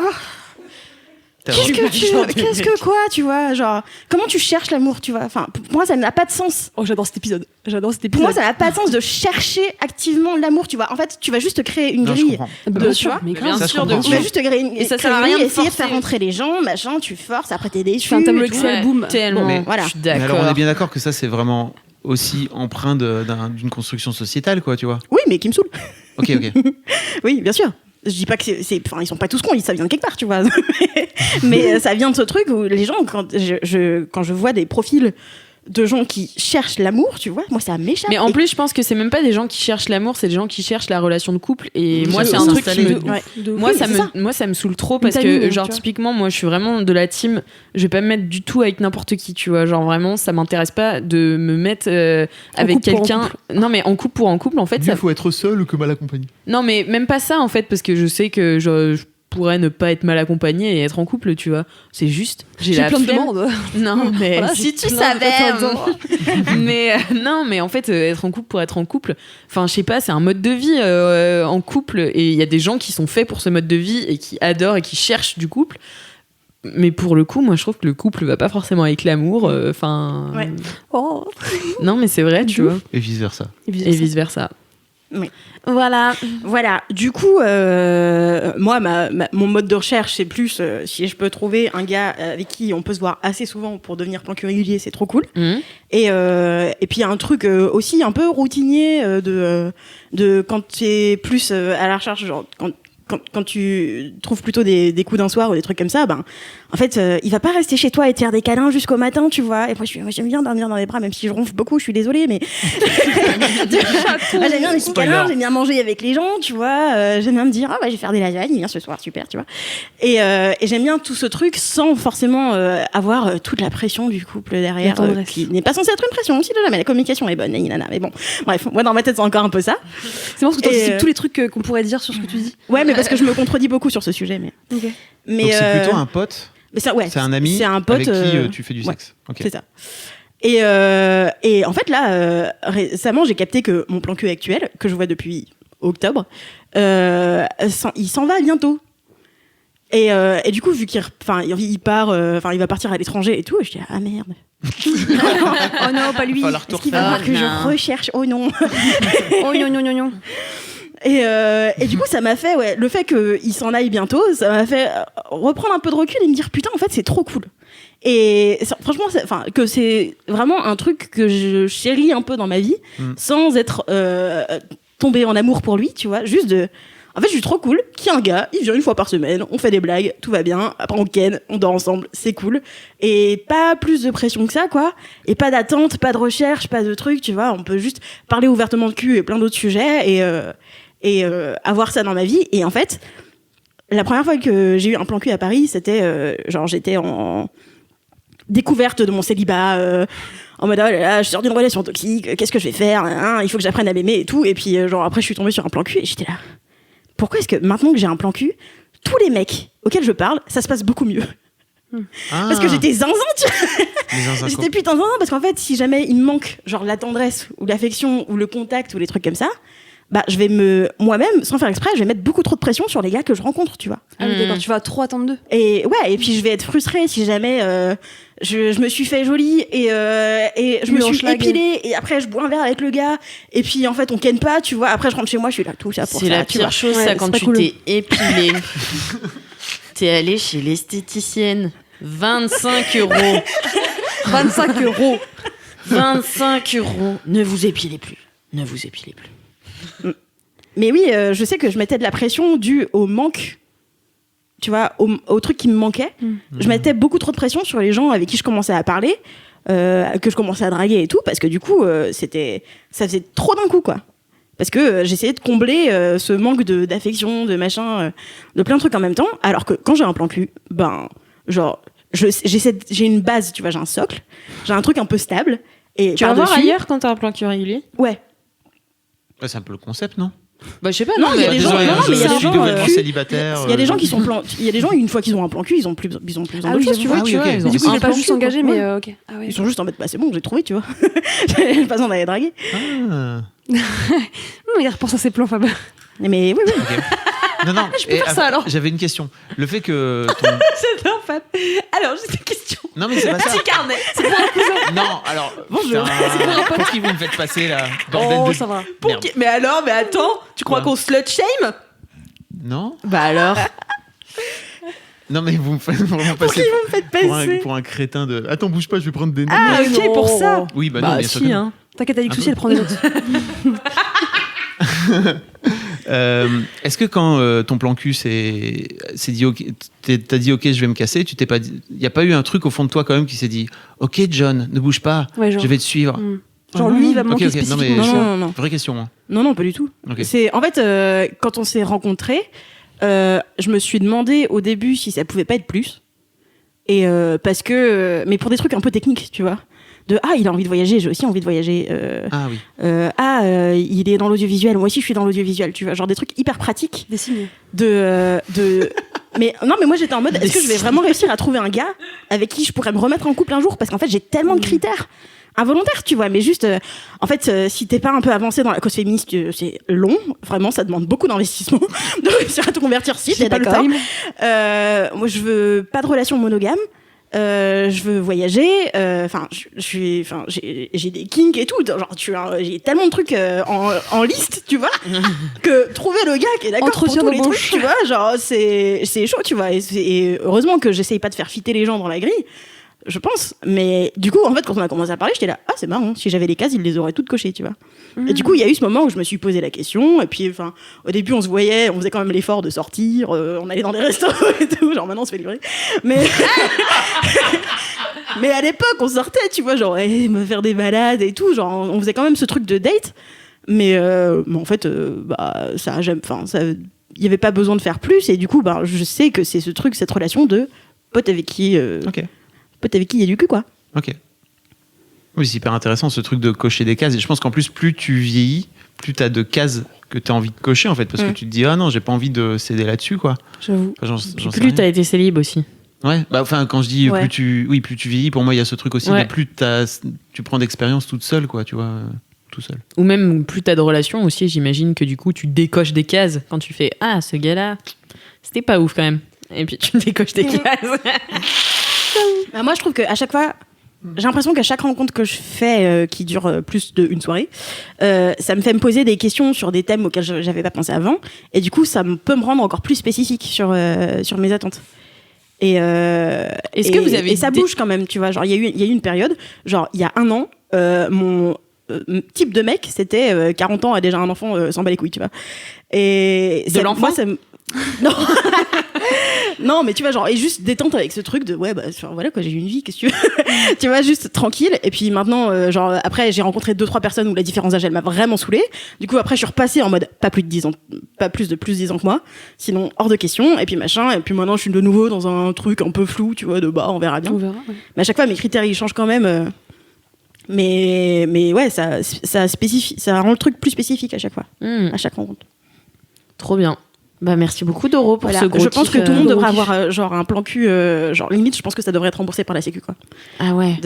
Qu'est-ce que quoi, tu vois, genre... Comment tu cherches l'amour, tu vois. Enfin, pour moi, ça n'a pas de sens. Oh, j'adore cet épisode. J'adore cet Pour épisode. moi, ça n'a pas de sens de chercher activement l'amour, tu vois. En fait, tu vas juste créer une Non, je grille. comprends. Bien tu sûr, vois. mais Bien grave. Ça, je sûr, de comprends. Tu vas ouf. juste créer une, Et ça créer sert à une rien grille, de essayer de forcer. faire rentrer les gens, machin, tu forces, après t'es déçu. Fais un tableau et tout. Excel, boum. Tellement. Mais- Voilà. Je suis Mais alors, on d'accord. est bien d'accord que ça, c'est vraiment aussi empreint d'une construction sociétale, quoi, tu vois. Oui, mais qui me saoule. Ok. Oui, bien sûr. Je dis pas que enfin, ils sont pas tous cons, ça vient de quelque part, tu vois. Mais ça vient de ce truc où les gens, quand je vois des profils de gens qui cherchent l'amour, tu vois, moi ça m'échappe. Mais en Et- plus, je pense que c'est même pas des gens qui cherchent l'amour, c'est des gens qui cherchent la relation de couple. Et Oui, moi, c'est c'est un truc qui s'installer. me. Ouais. Moi, Oui, ça c'est ça. me saoule trop parce timing, que, tu genre, vois. typiquement, moi, je suis vraiment de la team. Je vais pas me mettre du tout avec n'importe qui, tu vois. Genre, vraiment, ça m'intéresse pas de me mettre avec couple pour en quelqu'un. Non, mais en couple pour en couple, en fait, ça. faut être seul que mal accompagné. Non, mais même pas ça, en fait, parce que je sais que je pourrais ne pas être mal accompagné et être en couple, tu vois. C'est juste, j'ai J'ai la plein de flemme. demandes. Non, mais Voilà, si j'ai tu plein de savais. prétendants. Mais non, mais en fait, être en couple pour être en couple, enfin, je sais pas, c'est un mode de vie en couple, et il y a des gens qui sont faits pour ce mode de vie et qui adorent et qui cherchent du couple. Mais pour le coup, moi, je trouve que le couple va pas forcément avec l'amour. Enfin, Ouais. Oh. non, mais c'est vrai, tu vois, Et vice versa. et vice versa. Oui. Voilà. Voilà, du coup, moi, mon mode de recherche, c'est plus si je peux trouver un gars avec qui on peut se voir assez souvent pour devenir plan cul régulier, c'est trop cool. Mhm. Et puis, il y a un truc aussi un peu routinier de quand tu es plus à la recherche, genre quand tu trouves plutôt des coups d'un soir ou des trucs comme ça, ben, en fait, il va pas rester chez toi et te faire des câlins jusqu'au matin, tu vois. Et moi, j'aime bien dormir dans les bras, même si je ronfle beaucoup, je suis désolée, mais. Moi, j'aime bien les petits câlins, j'aime bien manger avec les gens, tu vois. J'aime bien me dire, ah, bah, je vais faire des lasagnes, bien ce soir, super, tu vois. Et j'aime bien tout ce truc sans forcément avoir toute la pression du couple derrière, La tendresse. qui n'est pas censée être une pression, si jamais la communication est bonne, nanana. Mais bon, bref, moi, dans ma tête, c'est encore un peu ça. C'est bon parce que Et, t'anticipes tous les trucs qu'on pourrait dire sur ce que tu dis. Ouais, mais parce que je me contredis beaucoup sur ce sujet, mais. Ok. Mais Donc c'est plutôt un pote, mais ça, ouais, c'est un ami c'est un pote, avec qui tu fais du ouais. sexe. Ok. C'est ça. Et en fait, là, récemment, j'ai capté que mon plan cul actuel, que je vois depuis octobre, il s'en va bientôt. Et du coup, vu il part, il va partir à l'étranger et tout, et je dis ah merde. Oh non, pas lui. Est-ce qu'il va voir que je recherche? Oh non. Oh non. Et du coup, ça m'a fait, le fait qu'il s'en aille bientôt, ça m'a fait reprendre un peu de recul et me dire putain, en fait, c'est trop cool. Et franchement, que c'est vraiment un truc que je chéris un peu dans ma vie, sans être tombée en amour pour lui, tu vois, juste de. En fait, je suis trop cool. Qui est un gars, il vient une fois par semaine, on fait des blagues, tout va bien. Après, on ken, on dort ensemble, c'est cool. Et pas plus de pression que ça, quoi. Et pas d'attente, pas de recherche, pas de trucs, tu vois. On peut juste parler ouvertement de cul et plein d'autres sujets et avoir ça dans ma vie. Et en fait, la première fois que j'ai eu un plan cul à Paris, c'était j'étais en découverte de mon célibat. En mode, oh là là, je sors d'une relation toxique, qu'est-ce que je vais faire, hein, il faut que j'apprenne à m'aimer et tout. Et puis, après, je suis tombée sur un plan cul et j'étais là. Pourquoi est-ce que maintenant que j'ai un plan cul, tous les mecs auxquels je parle, ça se passe beaucoup mieux? Parce que j'étais zinzin, tu vois. J'étais putain zinzin parce qu'en fait, si jamais il me manque genre la tendresse ou l'affection ou le contact ou les trucs comme ça, bah je vais moi-même, sans faire exprès, je vais mettre beaucoup trop de pression sur les gars que je rencontre, tu vois. Ah oui, d'accord, tu vas trop attendre d'eux. Et ouais, et puis je vais être frustrée si jamais je me suis fait jolie et je me suis épilée et après je bois un verre avec le gars et puis en fait on ken pas, tu vois. Après je rentre chez moi, je suis là tout ça pour ça. C'est la pire chose, ça, quand tu t'es épilée. T'es allée chez l'esthéticienne. 25 €. 25 €. 25 €. Ne vous épilez plus. Ne vous épilez plus. Mais oui, je sais que je mettais de la pression due au manque, tu vois, au truc qui me manquait. Je mettais beaucoup trop de pression sur les gens avec qui je commençais à parler, que je commençais à draguer et tout, parce que du coup, ça faisait trop d'un coup, quoi. Parce que j'essayais de combler ce manque d'affection, de machin, de plein de trucs en même temps, alors que quand j'ai un plan cul, ben, genre, j'ai une base, tu vois, j'ai un socle, j'ai un truc un peu stable. Et tu vas voir ailleurs quand t'as un plan cul régulier? Ouais. Ouais, c'est un peu le concept, non? Bah je sais pas, non, il y a des gens, il y a des gens célibataires. Il y a des gens qui sont il y a des gens une fois qu'ils ont un plan cul, ils ont plus besoin de choses, tu vois. Ah oui, ok. Mais du coup, il n'est pas juste engagé, mais ok. Ah ouais. Ils sont juste en mode, bah c'est bon, j'ai trouvé, tu vois. J'ai pas besoin d'aller draguer. Ah. Il repense à ses plans, Fab. Mais oui. Okay. Non. Je peux faire ça alors. J'avais une question. Le fait que. J'adore, Fab. Alors, j'ai une question. Non, mais c'est pas ça. Petit carnet. Non, alors. Bonjour. Pour qui vous me faites passer là? Bordel de... ça va. Mais attends, tu crois qu'on slut shame? Non. Bah alors. Non, mais vous me faites vraiment passer. Pour qui vous me faites passer? Pour un crétin de. Attends, bouge pas, je vais prendre des notes. Ah, ok, pour ça. Oui, bah non, bien sûr. Si, hein. T'inquiète, avec souci, elle prend des notes. Est-ce que quand ton plan cul c'est dit ok, t'as dit ok je vais me casser, tu t'es pas dit, y a pas eu un truc au fond de toi quand même qui s'est dit ok John ne bouge pas, ouais, genre, je vais te suivre. Genre lui il va me manquer spécifiquement. Non. Vraie question. Hein. Non, pas du tout. Okay. C'est en fait quand on s'est rencontrés, je me suis demandé au début si ça pouvait pas être plus et parce que mais pour des trucs un peu techniques, tu vois. Il a envie de voyager, j'ai aussi envie de voyager. Ah oui. Il est dans l'audiovisuel, moi aussi je suis dans l'audiovisuel, tu vois, genre des trucs hyper pratiques. Des signes. Mais moi j'étais en mode, est-ce que je vais vraiment réussir à trouver un gars avec qui je pourrais me remettre en couple un jour? Parce qu'en fait j'ai tellement de critères involontaires, tu vois, mais juste, en fait, si t'es pas un peu avancé dans la cause féministe, c'est long, vraiment, ça demande beaucoup d'investissement de réussir à te convertir si t'es d'accord. Moi je veux pas de relation monogame. Je veux voyager, j'ai des kinks et tout, genre j'ai tellement de trucs en liste, tu vois, que trouver le gars qui est d'accord pour tous les trucs, tu vois, genre c'est chaud, tu vois, et heureusement que j'essaye pas de faire fitter les gens dans la grille, je pense, mais du coup en fait quand on a commencé à parler j'étais là, c'est marrant, si j'avais les cases ils les auraient toutes cochées, tu vois. Et du coup il y a eu ce moment où je me suis posé la question, et puis enfin au début on se voyait, on faisait quand même l'effort de sortir, on allait dans des restaurants et tout, genre maintenant on se fait livrer, mais mais à l'époque on sortait, tu vois, genre me faire des balades et tout, genre on faisait quand même ce truc de date, mais en fait ça j'aime, enfin ça il y avait pas besoin de faire plus, et du coup je sais que c'est ce truc, cette relation de pote avec qui pote avec qui il y a du cul, quoi. Ok. Oui, c'est hyper intéressant ce truc de cocher des cases, et je pense qu'en plus plus tu vieillis, plus t'as de cases que t'as envie de cocher en fait, parce que tu te dis ah non j'ai pas envie de céder là-dessus, quoi. J'avoue. Enfin, plus t'as été célib aussi. Ouais, enfin quand je dis plus tu vieillis, pour moi il y a ce truc aussi de plus tu prends d'expérience toute seule, quoi, tu vois, tout seul. Ou même plus t'as de relations aussi, j'imagine que du coup tu décoches des cases quand tu fais ce gars-là, c'était pas ouf quand même. Et puis tu décoches tes cases. Bah, moi, je trouve qu'à chaque fois, j'ai l'impression qu'à chaque rencontre que je fais qui dure plus d'une soirée, ça me fait me poser des questions sur des thèmes auxquels j'avais pas pensé avant. Et du coup, ça peut me rendre encore plus spécifique sur mes attentes. Est-ce que vous avez et ça bouge quand même, tu vois. Genre, il y a eu une période, genre, il y a un an, mon type de mec, c'était 40 ans, a déjà un enfant, s'en bat les couilles, tu vois. Et de l'enfant, non. Non, mais tu vois, genre, et juste détente avec ce truc de ouais, bah, voilà quoi, j'ai eu une vie, qu'est-ce que tu veux. Tu vois, juste tranquille. Et puis maintenant, genre, après, j'ai rencontré 2-3 personnes où la différence d'âge, elle m'a vraiment saoulée. Du coup, après, je suis repassée en mode pas plus de 10 ans que moi. Sinon, hors de question. Et puis machin. Et puis maintenant, je suis de nouveau dans un truc un peu flou, tu vois, de bah, on verra bien. On verra, ouais. Mais à chaque fois, mes critères, ils changent quand même. Mais ouais, ça spécifie, ça rend le truc plus spécifique à chaque fois, à chaque rencontre. Trop bien. Bah merci beaucoup Doro pour Voilà. ce gros Je pense kiff, que tout le monde devrait gros kiff. avoir genre un plan cul, genre limite, je pense que ça devrait être remboursé par la Sécu, quoi. Ah ouais.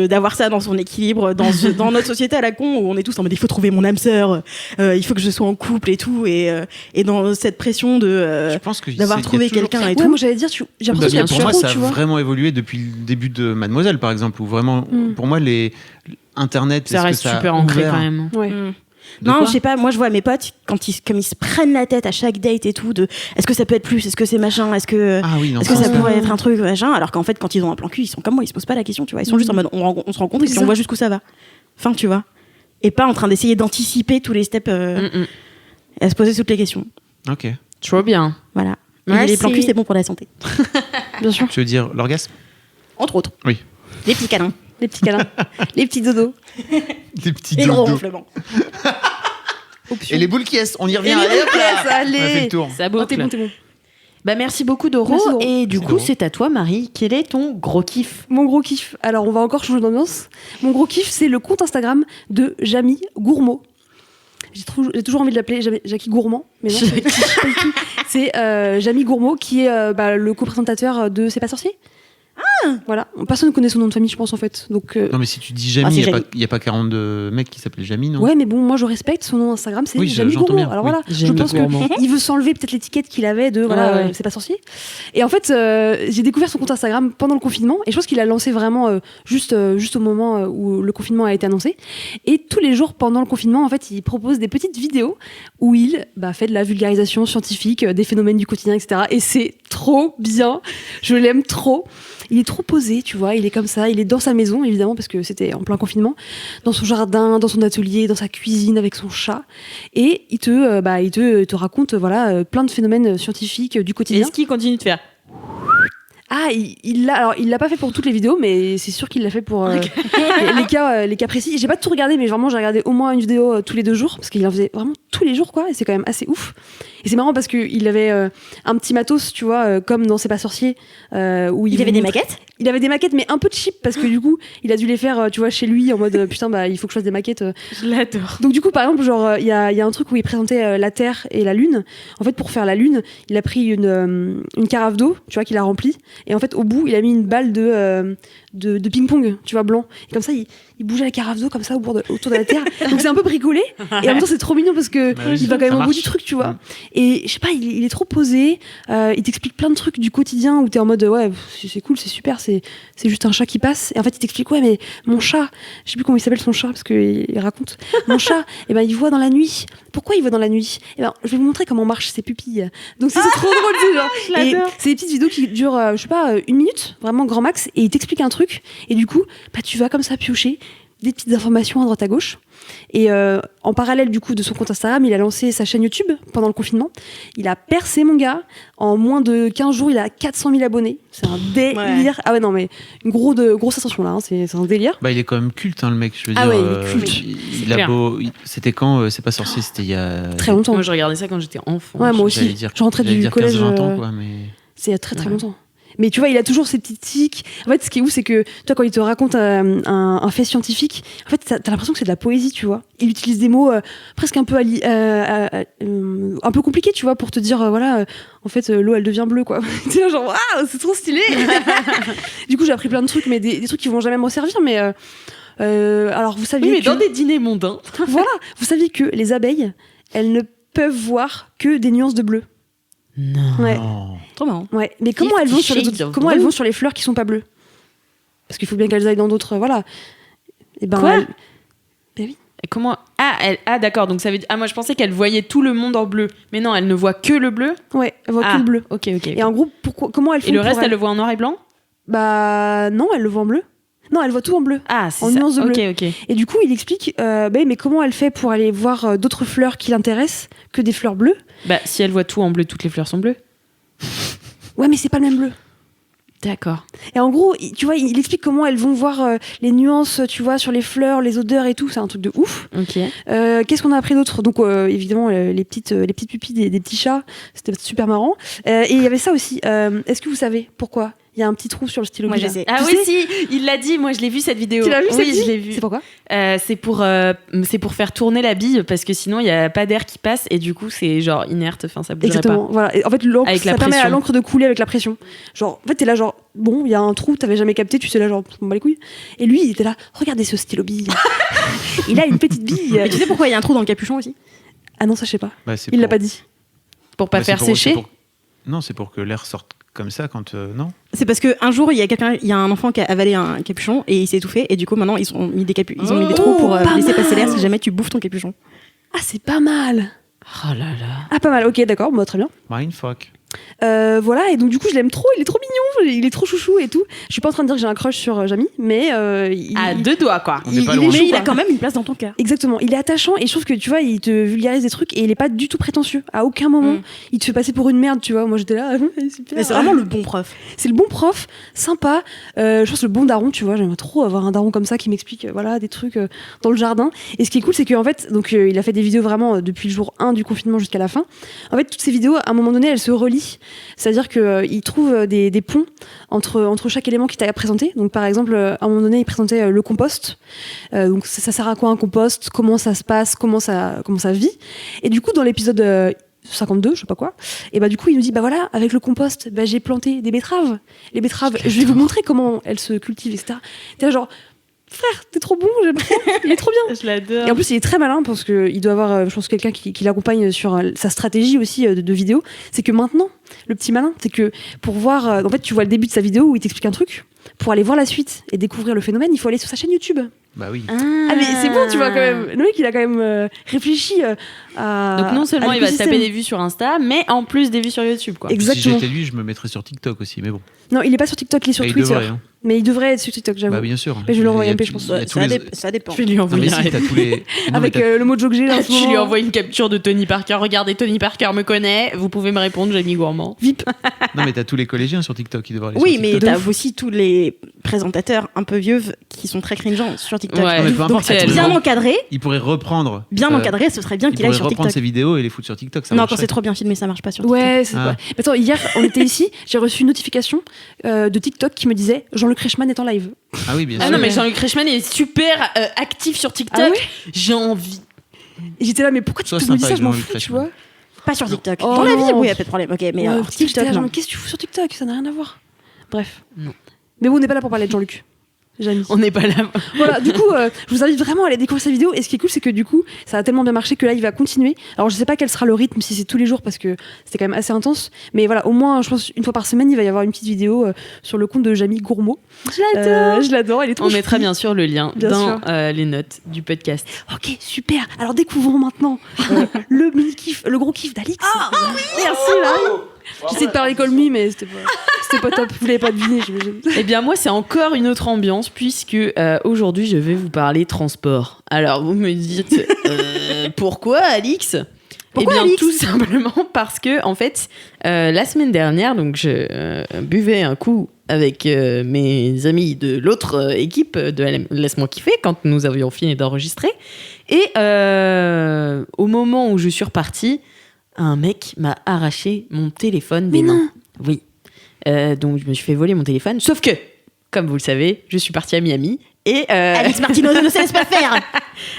D'avoir ça dans son équilibre, dans notre société à la con où on est tous en mode il faut trouver mon âme sœur, il faut que je sois en couple et tout, et dans cette pression Je pense que d'avoir trouvé quelqu'un et Ouais, tout. moi j'allais dire, j'ai l'impression qu'il y a pour moi, trop, ça a tu vois. vraiment évolué depuis le début de Mademoiselle, par exemple, où vraiment, pour moi, Internet, Ça reste super ancré quand même. Ouais. De Non, quoi je sais pas, moi je vois mes potes comme ils se prennent la tête à chaque date et tout de est-ce que ça peut être plus, est-ce que c'est machin, est-ce que Ah oui, non, est-ce que ça ouais. pourrait être un truc machin, alors qu'en fait quand ils ont un plan cul, ils sont comme moi, ils se posent pas la question, tu vois, ils sont juste en mode on se rencontre et puis on voit jusqu'où ça va. Enfin, tu vois. Et pas en train d'essayer d'anticiper tous les steps et à se poser toutes les questions. Ok. Trop bien. Voilà. Et Merci. les plans cul, c'est bon pour la santé. Bien sûr. Tu veux dire l'orgasme? Entre autres. Oui. Les petits câlins. Les petits câlins, les petits dodos. Des petits Et le dodos. ronflement. Et les boules qui est, on y revient. Et les allez, hop boules là. qui est, allez. On a fait le tour. Ça Oh, boucle. t'es bon, t'es bon. Bah merci beaucoup Doro. Merci, Doro. Et du Merci, coup Doro. c'est à toi Marie. Quel est ton gros kiff? Mon gros kiff, alors on va encore changer d'ambiance. Mon gros kiff, c'est le compte Instagram de Jamie Gourmaud. J'ai toujours envie de l'appeler Jackie Gourmand, mais non, c'est pas du tout. C'est Jamie Gourmaud qui est le co-présentateur de C'est pas sorcier. Voilà, personne ne connaît son nom de famille, je pense en fait. Donc, Non, mais si tu dis Jamie, c'est il Jamie. n'y a pas 42 mecs qui s'appellent Jamie, non? ouais, mais bon, moi je respecte son nom Instagram, c'est Oui, Jamie j'entends Gourmaud. bien, Alors oui. voilà, je Jamie pense Gourmaud. qu'il veut s'enlever peut-être l'étiquette qu'il avait de Ouais. C'est pas sorcier. Et en fait, j'ai découvert son compte Instagram pendant le confinement et je pense qu'il a lancé vraiment juste au moment où le confinement a été annoncé. Et tous les jours pendant le confinement, en fait, il propose des petites vidéos où il fait de la vulgarisation scientifique des phénomènes du quotidien, etc. Et c'est trop bien, je l'aime trop. Il est trop posé, tu vois, il est comme ça, il est dans sa maison, évidemment, parce que c'était en plein confinement, dans son jardin, dans son atelier, dans sa cuisine, avec son chat, et il te raconte plein de phénomènes scientifiques du quotidien. Est-ce qu'il continue de faire? Ah, il l'a pas fait pour toutes les vidéos, mais c'est sûr qu'il l'a fait pour les cas précis. J'ai pas tout regardé, mais vraiment j'ai regardé au moins une vidéo tous les 2 jours, parce qu'il en faisait vraiment tous les jours, quoi, et c'est quand même assez ouf. Et c'est marrant parce qu'il avait un petit matos, tu vois, comme dans C'est pas sorcier, où Il y avait des maquettes. Il avait des maquettes, mais un peu cheap, parce que du coup, il a dû les faire, tu vois, chez lui, en mode putain, il faut que je fasse des maquettes. Je l'adore. Donc du coup, par exemple, genre, il y a un truc où il présentait la Terre et la Lune. En fait, pour faire la Lune, il a pris une carafe d'eau, tu vois, qu'il a remplie. Et en fait, au bout, il a mis une balle de ping-pong, tu vois, blanc. Et comme ça, il bougeait la carafe d'eau comme ça autour de la Terre. Donc c'est un peu bricolé. Et en même temps, c'est trop mignon parce que Bah oui, il va quand même ça au bout marche. du truc, tu vois. Et je sais pas, il est trop posé. Il t'explique plein de trucs du quotidien où t'es en mode ouais, c'est cool, c'est super, c'est juste un chat qui passe. Et en fait, il t'explique ouais, mais mon chat, je sais plus comment il s'appelle son chat parce qu'il raconte. Mon chat, il voit dans la nuit. Pourquoi il voit dans la nuit? Je vais vous montrer comment marchent ses pupilles. Donc c'est trop drôle, tu sais, genre. Et c'est des petites vidéos qui durent, je sais pas, 1 minute, vraiment grand max, et il t'explique un truc. Et du coup, tu vas comme ça piocher des petites informations à droite à gauche. Et en parallèle du coup de son compte Instagram, il a lancé sa chaîne YouTube pendant le confinement. Il a percé, mon gars. En moins de 15 jours, il a 400 000 abonnés. C'est un délire. Ouais. Ah ouais, non, mais une grosse ascension là, hein. C'est un délire. Bah, il est quand même culte, hein, le mec. Je veux Ah dire, ouais, il est culte. il a clair. beau. C'était quand C'est pas sorcier, c'était il y a. Très longtemps. Moi je regardais ça quand j'étais enfant. Ouais, moi J'allais aussi. dire- Je rentrais j'allais du dire collège. 15-20 ans, quoi, mais. C'est il y a très très Ouais. longtemps. Mais tu vois, il a toujours ces petits tics. En fait, ce qui est ouf, c'est que toi, quand il te raconte un fait scientifique, en fait, t'as l'impression que c'est de la poésie, tu vois. Il utilise des mots presque un peu un peu compliqués, tu vois, pour te dire, en fait, l'eau, elle devient bleue, quoi. Tu sais, genre, waouh, c'est trop stylé. Du coup, j'ai appris plein de trucs, mais des trucs qui vont jamais me servir. Mais alors, vous saviez Oui, mais que... dans des dîners mondains. Voilà, vous saviez que les abeilles, elles ne peuvent voir que des nuances de bleu. Non. Ouais. Non. Trop marrant. Ouais. Mais comment elles vont sur les Shades of comment elles blue. vont sur les fleurs qui sont pas bleues? Parce qu'il faut bien qu'elles aillent dans d'autres. Voilà. Et ben. Quoi Oui. Et comment d'accord, donc ça veut dire... Ah, moi je pensais qu'elle voyait tout le monde en bleu. Mais non, elle ne voit que le bleu. Ouais. Elles voient Ah, que le bleu. Ok. Et en gros, comment elles font Et le pour reste, elle le voit en noir et blanc? Bah non, elle le voit en bleu. Non, elle voit tout en bleu. Ah, c'est En ça. nuance de bleu. Ok. Et du coup, il explique, mais comment elle fait pour aller voir d'autres fleurs qui l'intéressent que des fleurs bleues? Bah, si elle voit tout en bleu, toutes les fleurs sont bleues. Ouais, mais c'est pas le même bleu. D'accord. Et en gros, tu vois, il explique comment elles vont voir les nuances, tu vois, sur les fleurs, les odeurs et tout. C'est un truc de ouf. Ok. Qu'est-ce qu'on a appris d'autre? Donc, évidemment, les petites pupilles des petits chats, c'était super marrant. Et il y avait ça aussi. Est-ce que vous savez pourquoi il y a un petit trou sur le stylo? Moi, je sais. Ah Tu oui, sais si, il l'a dit. Moi, je l'ai vu cette vidéo. Tu l'as vu, Oui, cette je l'ai vu. C'est pourquoi? C'est pour faire tourner la bille parce que sinon il y a pas d'air qui passe et du coup c'est genre inerte. Enfin, ça bougerait Exactement. Voilà. Et en fait, l'encre, Avec la ça permet à pression. l'encre de couler avec la pression. Genre, en fait, t'es là, genre, bon, il y a un trou, t'avais jamais capté, tu sais là, genre, on bat les couilles. Et lui, il était là, regardez ce stylo bille. Il a une petite bille. Mais tu sais pourquoi il y a un trou dans le capuchon aussi? Ah non, ça je sais pas. Bah, c'est Il l'a pour- pas dit. Pour pas bah, c'est faire pour- sécher. c'est pour- Non, c'est pour que l'air sorte comme ça quand. Non. C'est parce qu'un jour, il y a un enfant qui a avalé un capuchon et il s'est étouffé. Et du coup, maintenant, ils ont mis des trous pour pas laisser passer l'air mal. si jamais tu bouffes ton capuchon. Ah, c'est pas mal. Oh là là. Ah, pas mal. Ok, d'accord, bah, très bien. Mindfuck. Voilà, et donc du coup, je l'aime trop. Il est trop mignon. Il est trop chouchou et tout. Je suis pas en train de dire que j'ai un crush sur Jamie, mais À deux doigts quoi. On n'est pas il loin. est Mais chou, il a quoi. quand même une place dans ton cœur. Exactement, il est attachant et je trouve que tu vois, il te vulgarise des trucs et il est pas du tout prétentieux. À aucun moment, Mm. il te fait passer pour une merde, tu vois. Moi j'étais là, super. Mais c'est vraiment le bon prof. C'est le bon prof, sympa. Je pense le bon daron, tu vois. J'aimerais trop avoir un daron comme ça qui m'explique, voilà, des trucs dans le jardin. Et ce qui est cool, c'est qu'en fait, donc il a fait des vidéos vraiment depuis le jour 1 du confinement jusqu'à la fin. En fait, toutes ces vidéos, à un moment donné, elles se relient. C'est-à-dire qu'il trouve des ponts entre chaque élément qu'il t'a présenté. Donc par exemple, à un moment donné, il présentait le compost. Donc ça sert à quoi un compost? Comment ça se passe? Comment ça vit? Et du coup, dans l'épisode 52, je sais pas quoi, et bah du coup il nous dit bah voilà, avec le compost, bah, j'ai planté des betteraves. Les betteraves, je vais vous montrer comment elles se cultivent, etc. T'es là genre, frère, t'es trop bon, j'aime trop, il est trop bien. Je l'adore. Et en plus, il est très malin parce qu'il doit avoir, je pense, quelqu'un qui l'accompagne sur sa stratégie aussi de vidéo. C'est que maintenant, le petit malin, c'est que pour voir, en fait, tu vois le début de sa vidéo où il t'explique un truc. Pour aller voir la suite et découvrir le phénomène, il faut aller sur sa chaîne YouTube. Bah oui. Ah, mais c'est bon, tu vois, quand même. Le mec, il a quand même réfléchi à. Donc non seulement à il va se taper l'écosystème. des vues sur Insta, mais en plus des vues sur YouTube quoi. Si Exactement. j'étais lui, je me mettrais sur TikTok aussi, mais bon. Non, il est pas sur TikTok, il est sur Bah, il Twitter. devrait, hein. Mais il devrait être sur TikTok, j'avoue. Bah bien sûr. Mais je vais lui envoyer Il y a un MP, tout- je pense. il y a tous les- Ça dépend. Je vais lui Non, envoyer mais un si, t'as tous les. Non, mais Avec t'as- le mojo que j'ai là en ce Je lui moment. envoie une capture de Tony Parker. Regardez, Tony Parker me connaît. Vous pouvez me répondre, Jamie Gourmand. VIP. Non, mais t'as tous les collégiens sur TikTok qui devraient aller Oui, sur mais TikTok. t'as aussi tous les présentateurs un peu vieux qui sont très cringeants sur TikTok. Ouais, mais peu Donc importe, c'est bien bon. encadré, Il pourrait reprendre. bien euh, encadré, ce serait bien Il qu'il aille pourrait sur reprendre TikTok. ses vidéos et les foutre sur TikTok. Ça Non, quand marcherait. c'est trop bien filmé, ça marche pas sur TikTok. Ouais, c'est Ah. vrai. Mais attends, hier, on était ici, j'ai reçu une notification de TikTok qui me disait Jean-Luc Reichmann est en live. Ah oui, bien Ah sûr. non, mais Jean-Luc Reichmann est super actif sur TikTok. Ah ouais J'ai envie. Et j'étais là, mais pourquoi tu Sois te me dis sympa ça? avec Je m'en Jean-Luc fous, tu Reichmann. vois. Pas sur TikTok. Oh Dans la vie, non. oui, y a pas de problème. Ok, mais Ouais, alors, j'étais TikTok, là, genre, non. qu'est-ce que tu fous sur TikTok? Ça n'a rien à voir. Bref. Non. Mais bon, on n'est pas là pour parler de Jean-Luc. Jamie. On n'est pas là. Voilà, du coup, je vous invite vraiment à aller découvrir sa vidéo. Et ce qui est cool, c'est que du coup, ça a tellement bien marché que là, il va continuer. Alors, je sais pas quel sera le rythme, si c'est tous les jours, parce que c'était quand même assez intense. Mais voilà, au moins, je pense, une fois par semaine, il va y avoir une petite vidéo sur le compte de Jamie Gourmaud. Je l'adore, elle est trop On mettra choupi. bien sûr le lien Bien dans sûr. les notes du podcast. Ok, super. Alors, découvrons maintenant le mini-kiff, le gros kiff d'Alix. Ah oui. Merci, là. J'essaie de parler comme lui, mais c'était pas top. Vous l'avez pas deviné, j'imagine. Eh bien moi c'est encore une autre ambiance puisque aujourd'hui je vais vous parler transport. Alors vous me dites pourquoi Alix? Pourquoi, Eh bien Alix tout simplement parce que en fait la semaine dernière donc je buvais un coup avec mes amis de l'autre équipe de Laisse-moi kiffer quand nous avions fini d'enregistrer et au moment où je suis repartie un mec m'a arraché mon téléphone des Mais mains. non. Oui. Donc je me suis fait voler mon téléphone. Sauf que, comme vous le savez, je suis partie à Miami et Alix Martino ne se laisse pas faire.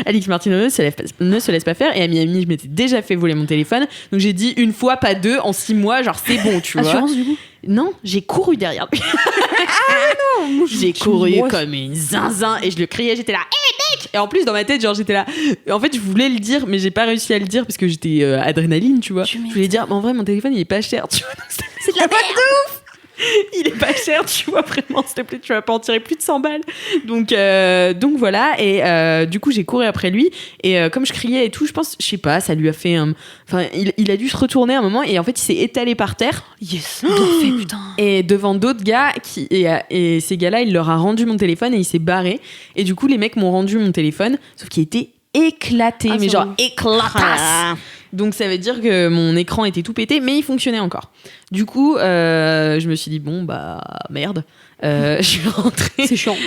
Alix Martino ne se laisse pas faire. Et à Miami, je m'étais déjà fait voler mon téléphone. Donc j'ai dit une fois, pas deux, en 6 mois, genre c'est bon, tu vois. Assurance, du coup. Non, j'ai couru derrière lui. J'ai couru comme une zinzin et je le criais. J'étais là, hé mec. Et en plus, dans ma tête, genre, j'étais là. En fait, je voulais le dire, mais j'ai pas réussi à le dire parce que j'étais adrénaline, tu vois. Je voulais dire, mais en vrai, mon téléphone, il est pas cher, tu vois. C'est de la merde de ouf. Il est pas cher, tu vois, vraiment, s'il te plaît, tu vas pas en tirer plus de 100 balles. Donc voilà, et du coup, j'ai couru après lui, et comme je criais et tout, je pense, je sais pas, ça lui a fait un... Enfin, il a dû se retourner un moment, et en fait, il s'est étalé par terre. Yes, bien fait, putain. Et devant d'autres gars, et ces gars-là, il leur a rendu mon téléphone, et il s'est barré. Et du coup, les mecs m'ont rendu mon téléphone, sauf qu'il était éclaté, mais genre éclatasse. Donc ça veut dire que mon écran était tout pété, mais il fonctionnait encore. Du coup, je me suis dit, bon, bah merde. Je suis rentrée. C'est chiant.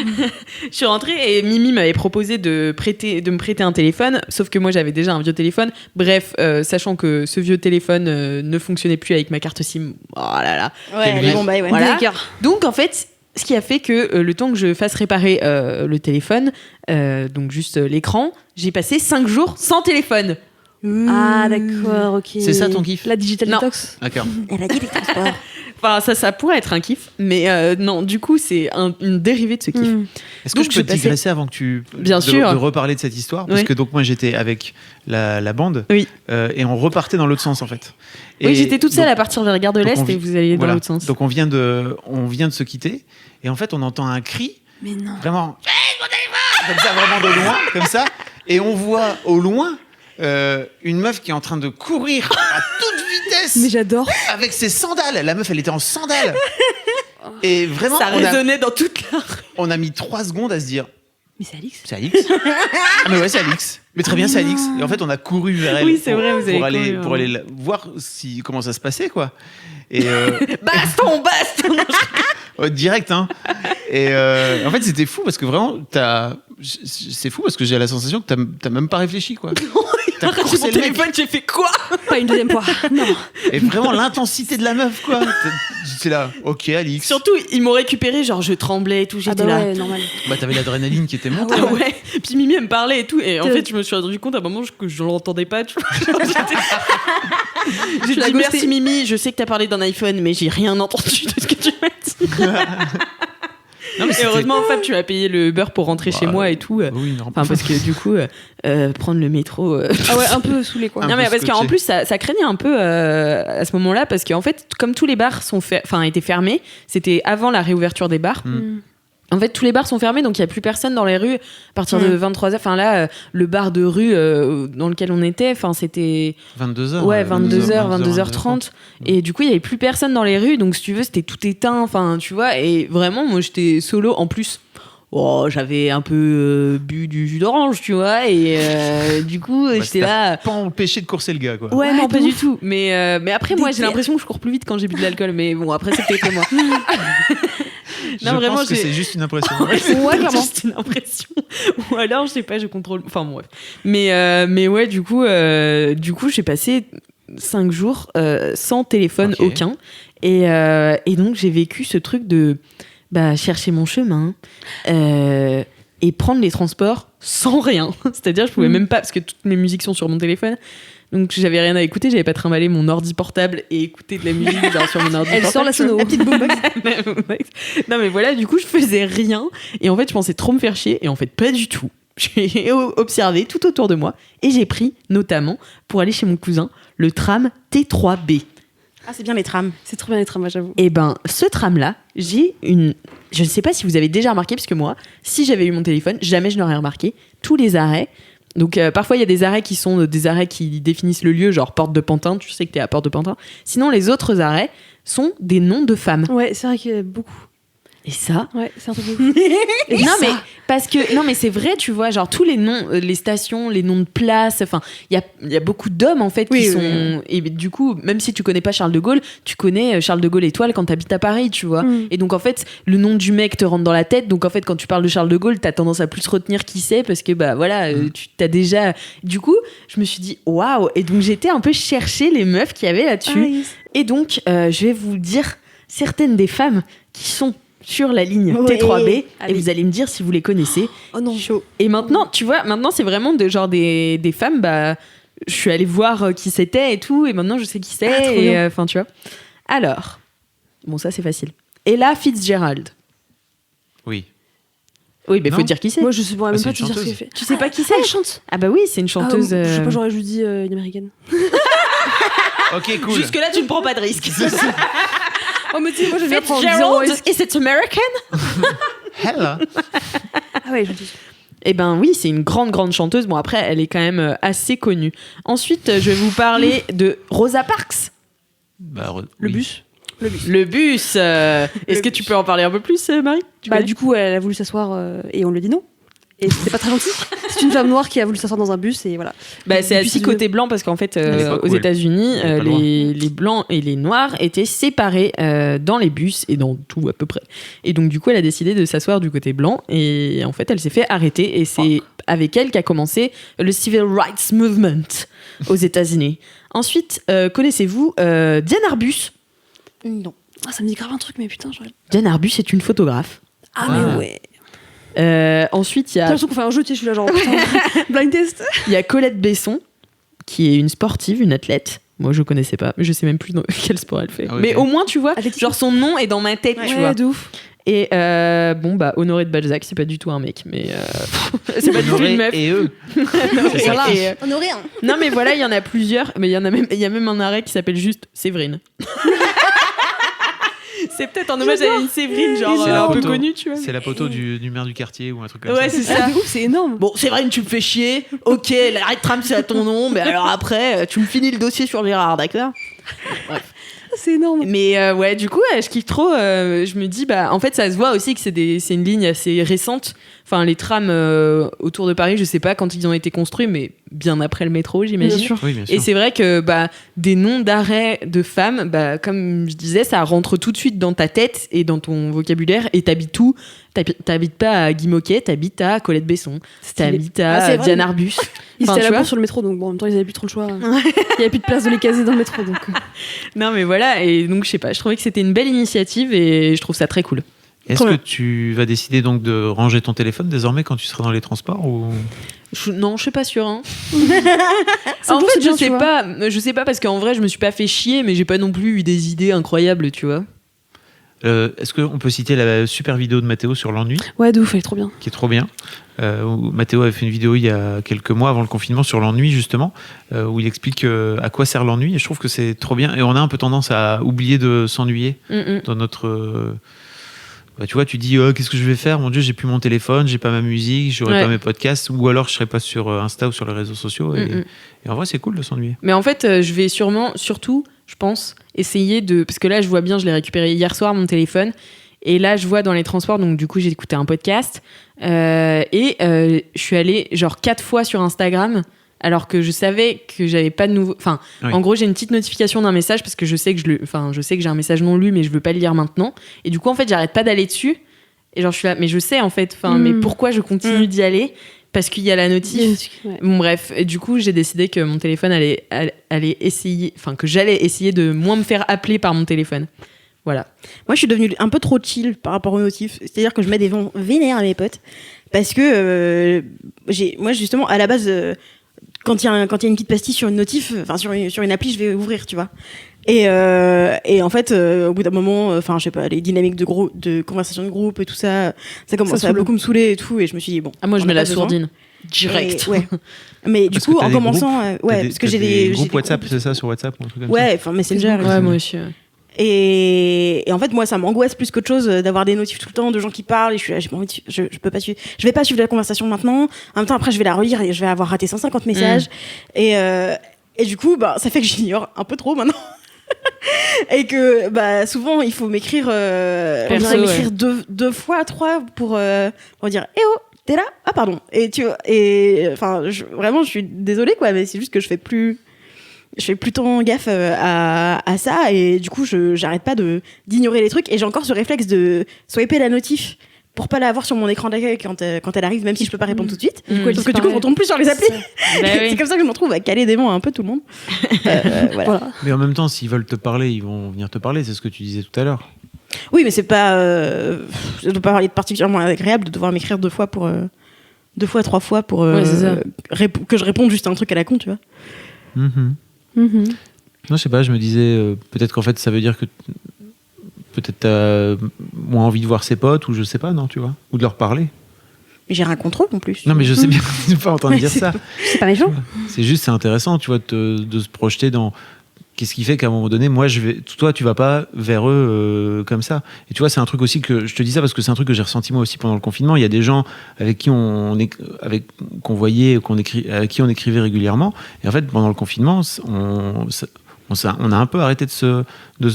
Je suis rentrée et Mimi m'avait proposé de me prêter un téléphone, sauf que moi j'avais déjà un vieux téléphone. Bref, sachant que ce vieux téléphone ne fonctionnait plus avec ma carte SIM. Oh là là. Ouais, bon, bah ouais. Voilà. Donc en fait, ce qui a fait que le temps que je fasse réparer le téléphone, donc juste l'écran, j'ai passé 5 jours sans téléphone. Ah d'accord, ok. C'est ça ton kiff? La digital Non. detox. D'accord. Elle a dit les transports. Enfin, ça pourrait être un kiff, mais non, du coup, c'est une dérivée de ce kiff. Est-ce que Donc, je peux je passais- digresser avant que tu... Bien sûr. De reparler de cette histoire? Parce Oui. que donc moi, j'étais avec la bande, Oui. et on repartait dans l'autre sens, en fait. Oui, j'étais toute seule donc- à partir vers Gare de donc l'Est et vous alliez dans voilà. l'autre sens. Donc on vient de se quitter, et en fait, on entend un cri, Mais non. vraiment... Comme ça, vraiment de loin, comme ça. Et on voit au loin une meuf qui est en train de courir à toute vitesse Mais j'adore. avec ses sandales. La meuf, elle était en sandales. Et vraiment, Ça résonnait dans toute la... on a mis 3 secondes à se dire, Mais c'est Alix. c'est Alix. Ah mais ouais, c'est Alix. Mais très bien, c'est Alix. Et en fait, on a couru vers elle Oui, c'est vrai, vous avez pour aller couru, pour hein. aller voir comment ça se passait, quoi. Et Baston direct, hein. Et en fait, c'était fou parce que vraiment, c'est fou parce que j'ai la sensation que t'as même pas réfléchi, quoi. T'as J'ai coursé mon le mec. téléphone, j'ai fait quoi? Pas une deuxième fois. Non. Et vraiment l'intensité de la meuf, quoi. C'est là, ok, Alix. Surtout, ils m'ont récupéré, genre je tremblais et tout, Ah j'étais bah là. ouais, normal. Bah t'avais l'adrénaline qui était montée. Ah ouais. Puis Mimi elle me parlait et tout, et en fait je me suis rendu compte à un moment que je l'entendais pas, tu vois. J'ai l'as dit ghosté. merci Mimi, je sais que t'as parlé d'un iPhone, mais j'ai rien entendu de ce que tu m'as dit. Non, mais Et c'était- heureusement Fab, tu as payé le Uber pour rentrer chez moi et tout. Oui, non, Enfin parce que du coup prendre le métro. Ah ouais, un peu saoulé quoi. Un Non mais peu parce qu'en scotché. plus ça craignait un peu à ce moment-là parce qu'en fait comme tous les bars étaient fermés, c'était avant la réouverture des bars. En fait, tous les bars sont fermés, donc il n'y a plus personne dans les rues à partir de 23h. Enfin là, le bar de rue dans lequel on était, c'était 22h. ouais, 22h, 22h30. Et du coup, il n'y avait plus personne dans les rues, donc si tu veux, c'était tout éteint. Enfin, tu vois, et vraiment, moi, j'étais solo. En plus, j'avais un peu bu du jus d'orange, tu vois, et du coup, j'étais là... Pas empêché de courser le gars, quoi. Ouais, non, de pas du ouf. tout. Mais après, moi, j'ai l'impression que je cours plus vite quand j'ai bu de l'alcool. Mais bon, après, c'est peut-être moi. Je Non, vraiment, pense que j'ai- c'est juste une impression. Ouais, c'est Ouais, peut-être clairement. juste une impression. Ou alors, je sais pas, je contrôle. Enfin, bon, bref. Mais ouais, du coup, j'ai passé 5 jours sans téléphone Ok. aucun. Et donc, j'ai vécu ce truc de chercher mon chemin et prendre les transports sans rien. C'est-à-dire, je pouvais même pas, parce que toutes mes musiques sont sur mon téléphone. Donc, j'avais rien à écouter, j'avais pas trimballé mon ordi portable et écouter de la musique genre, sur mon ordi Elle portable. sort la tu vois. sono. La petite boombox. Non mais voilà, du coup je faisais rien et en fait je pensais trop me faire chier et en fait pas du tout. J'ai observé tout autour de moi et j'ai pris notamment pour aller chez mon cousin le tram T3B. Ah, c'est bien les trams. C'est trop bien les trams, j'avoue. Et ben ce tram là, je ne sais pas si vous avez déjà remarqué parce que moi, si j'avais eu mon téléphone, jamais je n'aurais remarqué tous les arrêts. Donc parfois il y a des arrêts qui sont des arrêts qui définissent le lieu, genre Porte de Pantin, tu sais que t'es à Porte de Pantin. Sinon les autres arrêts sont des noms de femmes. Ouais, c'est vrai qu'il y a beaucoup. Et ça, Ouais, c'est un truc de ouf. non mais parce que non mais c'est vrai, tu vois, genre tous les noms, les stations, les noms de places, enfin il y a beaucoup d'hommes en fait qui Oui, sont oui. et du coup même si tu connais pas Charles de Gaulle, tu connais Charles de Gaulle étoile quand t'habites à Paris, tu vois. Et donc en fait le nom du mec te rentre dans la tête, donc en fait quand tu parles de Charles de Gaulle t'as tendance à plus retenir qui c'est parce que bah voilà tu t'as déjà. Du coup je me suis dit waouh, et donc j'étais un peu chercher les meufs qu'il y avait là-dessus. Et donc je vais vous dire certaines des femmes qui sont sur la ligne Ouais. T3B et Allez. vous allez me dire si vous les connaissez. Oh non. Chaud. Et maintenant, tu vois, maintenant c'est vraiment des femmes, je suis allée voir qui c'était et tout, et maintenant je sais qui c'est. Ah, trop et bien. enfin, tu vois. Alors, bon, ça c'est facile. Ella Fitzgerald. Oui. Oui, mais faut Non. dire qui c'est. Moi, je sais pas même c'est pas une te dire ce chanteuse. qu'elle fait. Tu sais pas qui c'est? Elle chante. Ah bah oui, c'est une chanteuse. Je sais pas, j'aurais juste dit une américaine. Ok, cool. Jusque là, tu ne prends pas de risque. Oh, mais tu sais, moi, je viens prendre zéro risque. is it American? Hello. Ah ouais, chanteuse. Eh ben oui, c'est une grande chanteuse. Bon, après, elle est quand même assez connue. Ensuite, je vais vous parler de Rosa Parks. Bah, Le oui. bus. Le bus. Est-ce que tu peux en parler un peu plus, Marie? Du coup, elle a voulu s'asseoir et on lui a dit non. Et c'était pas très gentil. C'est une femme noire qui a voulu s'asseoir dans un bus et voilà. Bah, c'est Bus assis côté blanc parce qu'en fait, l'époque, aux ouais. États-Unis, Il y avait pas le droit. les blancs et les noirs étaient séparés dans les bus et dans tout à peu près. Et donc, du coup, elle a décidé de s'asseoir du côté blanc et en fait, elle s'est fait arrêter. Et c'est avec elle qu'a commencé le Civil Rights Movement aux États-Unis. Ensuite, connaissez-vous Diane Arbus? Non. Ah, ça me dit grave un truc, mais putain, j'aurais. Diane Arbus est une photographe. Ah, Ah. mais ouais. Ensuite, il y T'as a l'impression qu'on fait un jeu, tu sais, je suis là genre. Putain, blind test. Il y a Colette Besson, qui est une sportive, une athlète. Moi, je connaissais pas, mais je sais même plus dans quel sport elle fait. Ah ouais, mais ok. au moins, tu vois, Athlétisme. genre son nom est dans ma tête, tu vois. Ouais, de ouf. Et bon, bah, Honoré de Balzac, c'est pas du tout un mec, mais c'est pas du tout Honoré une meuf. et eux. Et- ça. et, On aurait un. non, mais voilà, il y en a plusieurs, mais il y a même un arrêt qui s'appelle juste Séverine. C'est peut-être en hommage à une Séverine, genre C'est la un peu poteau. connue, tu vois. C'est la poteau du maire du quartier ou un truc comme Ouais, ça. c'est ça. De ouf, c'est énorme. Bon, Séverine, tu me fais chier. Ok, l'arrêt de tram, c'est à ton nom. Mais alors après, tu me finis le dossier sur Gérard, d'accord? C'est énorme. Mais ouais, du coup, je kiffe trop. Je me dis, bah, en fait, ça se voit aussi que c'est une ligne assez récente. Enfin, les trams autour de Paris, je sais pas quand ils ont été construits, mais bien après le métro, j'imagine. Bien sûr. Oui, bien sûr. Et c'est vrai que bah, des noms d'arrêts de femmes, bah, comme je disais, ça rentre tout de suite dans ta tête et dans ton vocabulaire. Et t'habites où? T'habites pas à Guy Moquet, t'habites à Colette Besson. T'habites à Ah, c'est vrai. Diane Arbus. Ils Enfin, étaient à tu la vois. bourse sur le métro, donc bon, en même temps, ils avaient plus trop le choix. Il y avait plus de place de les caser dans le métro, donc. Non, mais voilà. Et donc, je sais pas, je trouvais que c'était une belle initiative et je trouve ça très cool. Est-ce Trop que bien. tu vas décider donc de ranger ton téléphone désormais quand tu seras dans les transports ou... Non, je suis pas sûre. Hein. Ça, En c'est fait, bien, je tu sais vois. pas. Je sais pas parce qu'en vrai, je me suis pas fait chier, mais j'ai pas non plus eu des idées incroyables, tu vois. Est-ce qu'on peut citer la super vidéo de Mathéo sur l'ennui, Ouais, de ouf, elle est trop bien. qui est trop bien où Mathéo avait fait une vidéo il y a quelques mois avant le confinement sur l'ennui justement, où il explique à quoi sert l'ennui, et je trouve que c'est trop bien. Et on a un peu tendance à oublier de s'ennuyer dans notre... Bah, tu vois, tu dis qu'est-ce que je vais faire? Mon Dieu, j'ai plus mon téléphone, j'ai pas ma musique, j'aurai Ouais. pas mes podcasts, ou alors je serai pas sur Insta ou sur les réseaux sociaux. Et en vrai, c'est cool de s'ennuyer. Mais en fait, je vais surtout, je pense, essayer de. Parce que là, je vois bien, je l'ai récupéré hier soir, mon téléphone. Et là, je vois dans les transports, donc du coup, j'ai écouté un podcast. Je suis allée genre 4 fois sur Instagram, alors que je savais que j'avais pas de nouveau. Enfin, Oui. en gros, j'ai une petite notification d'un message parce que je sais que je sais que j'ai un message non lu, mais je veux pas le lire maintenant. Et du coup, en fait, j'arrête pas d'aller dessus. Et genre, je suis là, mais je sais en fait. Enfin, mais pourquoi je continue d'y aller? Parce qu'il y a la notif. Ouais. Bon, bref, et du coup, j'ai décidé que mon téléphone allait essayer, enfin, que j'allais essayer de moins me faire appeler par mon téléphone. Voilà. Moi, je suis devenue un peu trop chill par rapport aux notifs. C'est-à-dire que je mets des vents vénères à mes potes. Parce que moi, justement, à la base, quand il y a une petite pastille sur une notif, enfin, sur une appli, je vais ouvrir, tu vois. Et en fait, au bout d'un moment, enfin, je sais pas, les dynamiques de conversation de groupe et tout ça, ça commence à saoule. beaucoup me saouler et tout. Et je me suis dit, bon. Ah, moi, je on mets a la pas besoin. sourdine. Direct. Et, ouais. Mais du Parce que coup, t'as en des commençant, T'as parce que t'as j'ai des groupes j'ai des WhatsApp, groupes- c'est ça, sur WhatsApp ou un truc comme ça? Ouais, enfin Messenger. Ouais, moi aussi. Et en fait, moi, ça m'angoisse plus qu'autre chose d'avoir des notifs tout le temps de gens qui parlent. Et je suis là, j'ai pas envie de je peux pas suivre. Je vais pas suivre la conversation maintenant. En même temps, après, je vais la relire et je vais avoir raté 150 messages. Et du coup, bah, ça fait que j'ignore un peu trop maintenant. Et que bah, souvent, il faut m'écrire, Perso, m'écrire deux fois, 3 pour dire eh oh, t'es là? Ah, pardon. Et tu vois, et enfin, vraiment, je suis désolée, quoi, mais c'est juste que je fais plus tant gaffe à ça, et du coup j'arrête pas d'ignorer les trucs, et j'ai encore ce réflexe de swiper la notif pour pas la voir sur mon écran d'accueil quand elle arrive, même si je peux pas répondre tout de suite. Sauf que du coup je retourne plus sur les applis. C'est comme ça que je me retrouve à caler des mots à un peu tout le monde. Voilà. Mais en même temps, s'ils veulent te parler, ils vont venir te parler, c'est ce que tu disais tout à l'heure. Oui, mais c'est pas ça doit pas être particulièrement agréable de devoir m'écrire 2 fois, 3 fois pour Ouais, c'est ça. que je réponde juste à un truc à la con, tu vois. Non, je sais pas, je me disais peut-être qu'en fait ça veut dire que peut-être t'as moins envie de voir ses potes, ou je sais pas, non, tu vois, ou de leur parler. J'ai rien contre eux non plus. Non, mais je sais bien, je pas entendre dire ça. C'est pas méchant. C'est intéressant, tu vois, de se projeter dans qu'est-ce qui fait qu'à un moment donné, toi, tu vas pas vers eux comme ça. Et tu vois, c'est un truc aussi que je te dis ça parce que c'est un truc que j'ai ressenti moi aussi pendant le confinement. Il y a des gens avec qui qu'on voyait, avec qui on écrivait régulièrement. Et en fait, pendant le confinement, on a un peu arrêté de se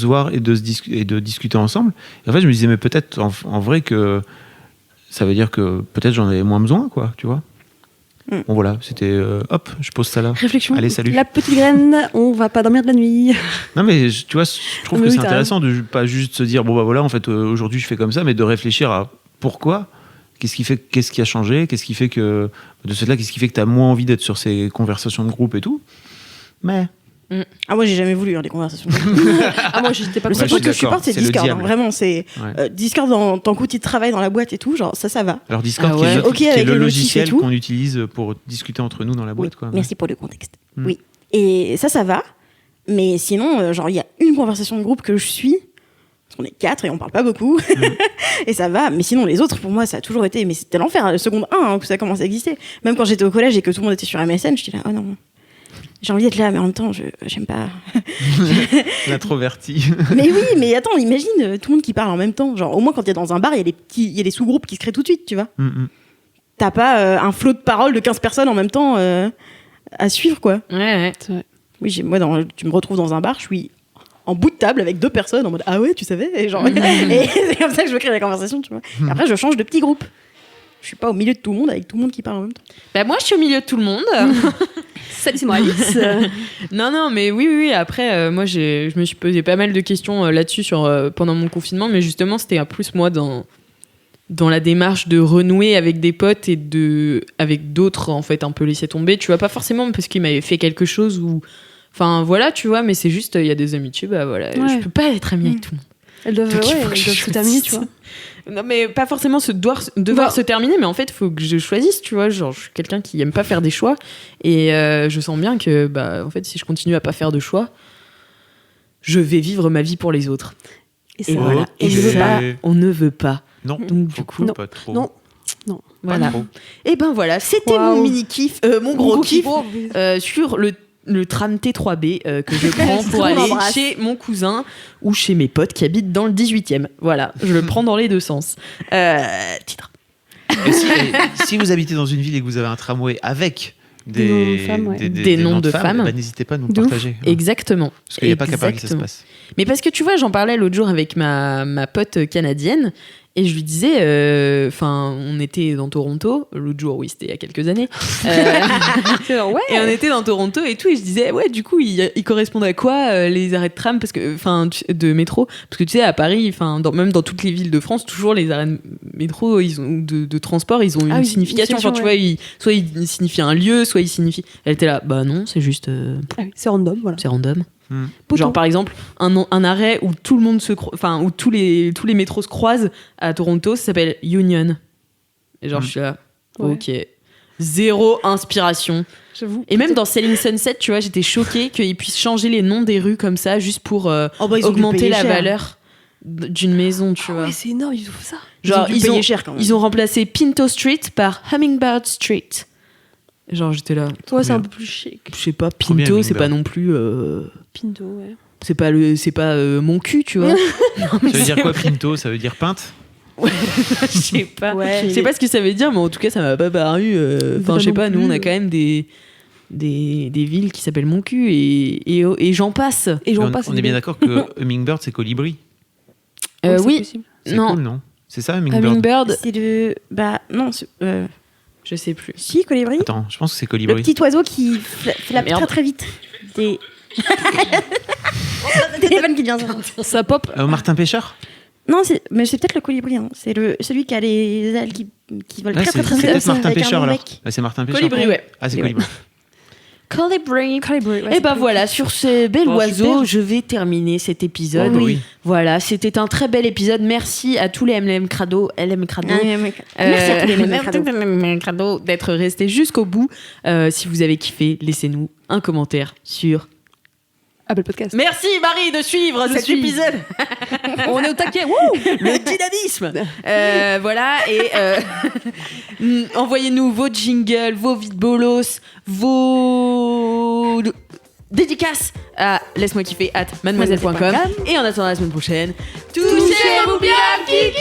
voir et de discuter ensemble. Et en fait, je me disais, mais peut-être en vrai que ça veut dire que peut-être j'en avais moins besoin, quoi, tu vois. Bon, voilà, c'était hop, je pose ça là. Réflexion. Allez, salut. La petite graine, on va pas dormir de la nuit. Non, mais tu vois, je trouve Mais que oui, c'est t'as intéressant de pas juste se dire, bon, bah voilà, en fait, aujourd'hui je fais comme ça, mais de réfléchir à pourquoi. Qu'est-ce qui a changé, qu'est-ce qui fait que tu as moins envie d'être sur ces conversations de groupe et tout. Mais Ah, moi, j'ai jamais voulu des conversations. Ah, moi, j'étais pas Le seul je suis truc que je d'accord, supporte, c'est c'est le Discord. diable. Vraiment, c'est Discord dans ton outil de travail dans la boîte et tout, genre ça va. alors Discord, Ah qui est ouais. Ok, qui est avec le les notifs et logiciel tout. qu'on utilise pour discuter entre nous dans la boîte, quoi. Merci pour le contexte. Oui. Et ça va. Mais sinon, genre, il y a une conversation de groupe que je suis. Parce qu'on est 4 et on parle pas beaucoup. Et ça va. Mais sinon, les autres, pour moi, ça a toujours été. Mais c'était l'enfer, le seconde 1, que ça commence à exister. Même quand j'étais au collège et que tout le monde était sur MSN, j'étais là, oh non. J'ai envie d'être là, mais en même temps, j'aime pas. L'introverti. Mais oui, mais attends, imagine tout le monde qui parle en même temps. Genre, au moins, quand t'es dans un bar, il y a des sous-groupes qui se créent tout de suite, tu vois. T'as pas un flot de paroles de 15 personnes en même temps à suivre, quoi. Ouais. Oui, tu me retrouves dans un bar, je suis en bout de table avec 2 personnes en mode ah ouais, tu savais et genre et c'est comme ça que je veux créer la conversation, tu vois. Et après, je change de petit groupe. Je suis pas au milieu de tout le monde avec tout le monde qui parle en même temps. Bah, moi, je suis au milieu de tout le monde. Salut, c'est moi Alice. Non, mais oui. Après, moi, je me suis posé pas mal de questions là-dessus pendant mon confinement, mais justement, c'était plus moi dans la démarche de renouer avec des potes et avec d'autres, en fait, un peu laisser tomber. Tu vois, pas forcément parce qu'ils m'avaient fait quelque chose ou... Enfin, voilà, tu vois, mais c'est juste, il y a des amitiés, bah voilà, Ouais. je peux pas être amie avec tout le monde. Elles doivent, Donc, il faut que elles je doivent se terminer, tu vois. Non, mais pas forcément devoir se terminer, mais en fait, il faut que je choisisse, tu vois. Genre, je suis quelqu'un qui aime pas faire des choix. Et je sens bien que, bah, en fait, si je continue à pas faire de choix, je vais vivre ma vie pour les autres. Et ça, Et voilà. Ok. Et ça, on ne veut pas. Non, Donc, du coup, non. pas trop. Non. Pas voilà. trop. Et ben voilà, c'était Waouh. mon mini-kiff, mon gros kiff sur le tram T3B que je prends pour On aller l'embrasse. chez mon cousin ou chez mes potes qui habitent dans le 18e. Voilà, je le prends dans les deux sens. Titre. Et si vous habitez dans une ville et que vous avez un tramway avec Des noms de femmes, ouais. Des noms de femmes. bah, n'hésitez pas à nous De ouf. partager. Exactement. Parce qu'il n'y a pas qu'à Paris que ça se Exactement. passe. Mais parce que tu vois, j'en parlais l'autre jour avec ma pote canadienne et je lui disais, on était dans Toronto, l'autre jour, oui, c'était il y a quelques années. C'est genre, ouais. Et on était dans Toronto et tout, et je disais, ouais, du coup, ils correspondent à quoi les arrêts de tram de métro? Parce que tu sais, à Paris, même dans toutes les villes de France, toujours les arrêts de métro, de transport, ils ont une oui, signification. une Enfin, tu vois, soit ils signifient un lieu, soit ils signifient. Elle était là, bah non, c'est juste. Ah oui, c'est random, voilà. C'est random. Poton. Genre, par exemple, un arrêt où tout le monde où tous les métros se croisent à Toronto, ça s'appelle Union. Et genre, je suis là, Ouais. ok. Zéro inspiration. J'avoue. Et même dans Selling Sunset, tu vois, j'étais choquée qu'ils puissent changer les noms des rues comme ça, juste pour Oh, bah, ils ont dû augmenter payer la cher. valeur d'une maison, tu vois. Ouais, c'est énorme, ils font ça. Genre, Ils ont dû payer cher quand même. ils ont remplacé Pinto Street par Hummingbird Street. Genre, j'étais là, Toi, c'est bien. un peu plus chic. je sais pas, Trop bien, Pinto, c'est Hummingbird. pas non plus. Pinto, ouais. C'est pas mon cul, tu vois. Non, mais Ça veut dire c'est quoi, vrai. Pinto? Ça veut dire peinte? Je sais pas. Ouais. Je sais pas ce que ça veut dire, mais en tout cas, ça m'a pas paru. Enfin, je sais non pas, nous, on a plus. quand même des villes qui s'appellent Mon cul et j'en passe. Et Mais j'en on, passe. on est bien d'accord que Hummingbird, c'est colibri. c'est Oui, possible. C'est non. cool, non? C'est ça, Hummingbird? Hummingbird, C'est le. Bah, non, je sais plus. si, colibri. Attends, je pense que c'est Le colibri. petit oiseau qui flappe Merde. très très vite. Des. Téléphone qui vient. Ça pop. Martin Pêcheur? Non, mais c'est peut-être le colibri. Hein. C'est celui qui a les ailes qui volent Ouais, très c'est très très peut-être vite. Martin avec un Pêcheur long alors. bec. Ah, c'est Martin Pêcheur. Colibri, ouais. Ah, c'est Et colibri. Colibri. Colibri, ouais, Et c'est ben cool. voilà, sur ce bel Bon, oiseau, super. je vais terminer cet épisode. Oh, oui. Voilà, c'était un très bel épisode. Merci à tous les LM Crado. Merci à tous les mêmes cadeaux. d'être restés jusqu'au bout. Si vous avez kiffé, laissez-nous un commentaire sur Apple Podcast. Merci Marie de suivre cet épisode. On est au taquet. Le dynamisme. Voilà, et envoyez-nous vos jingles, vos vides bolos, vos dédicaces à laisse-moi kiffer @mademoiselle.com. Et en attendant la semaine prochaine, touchez-vous bien, Kiki.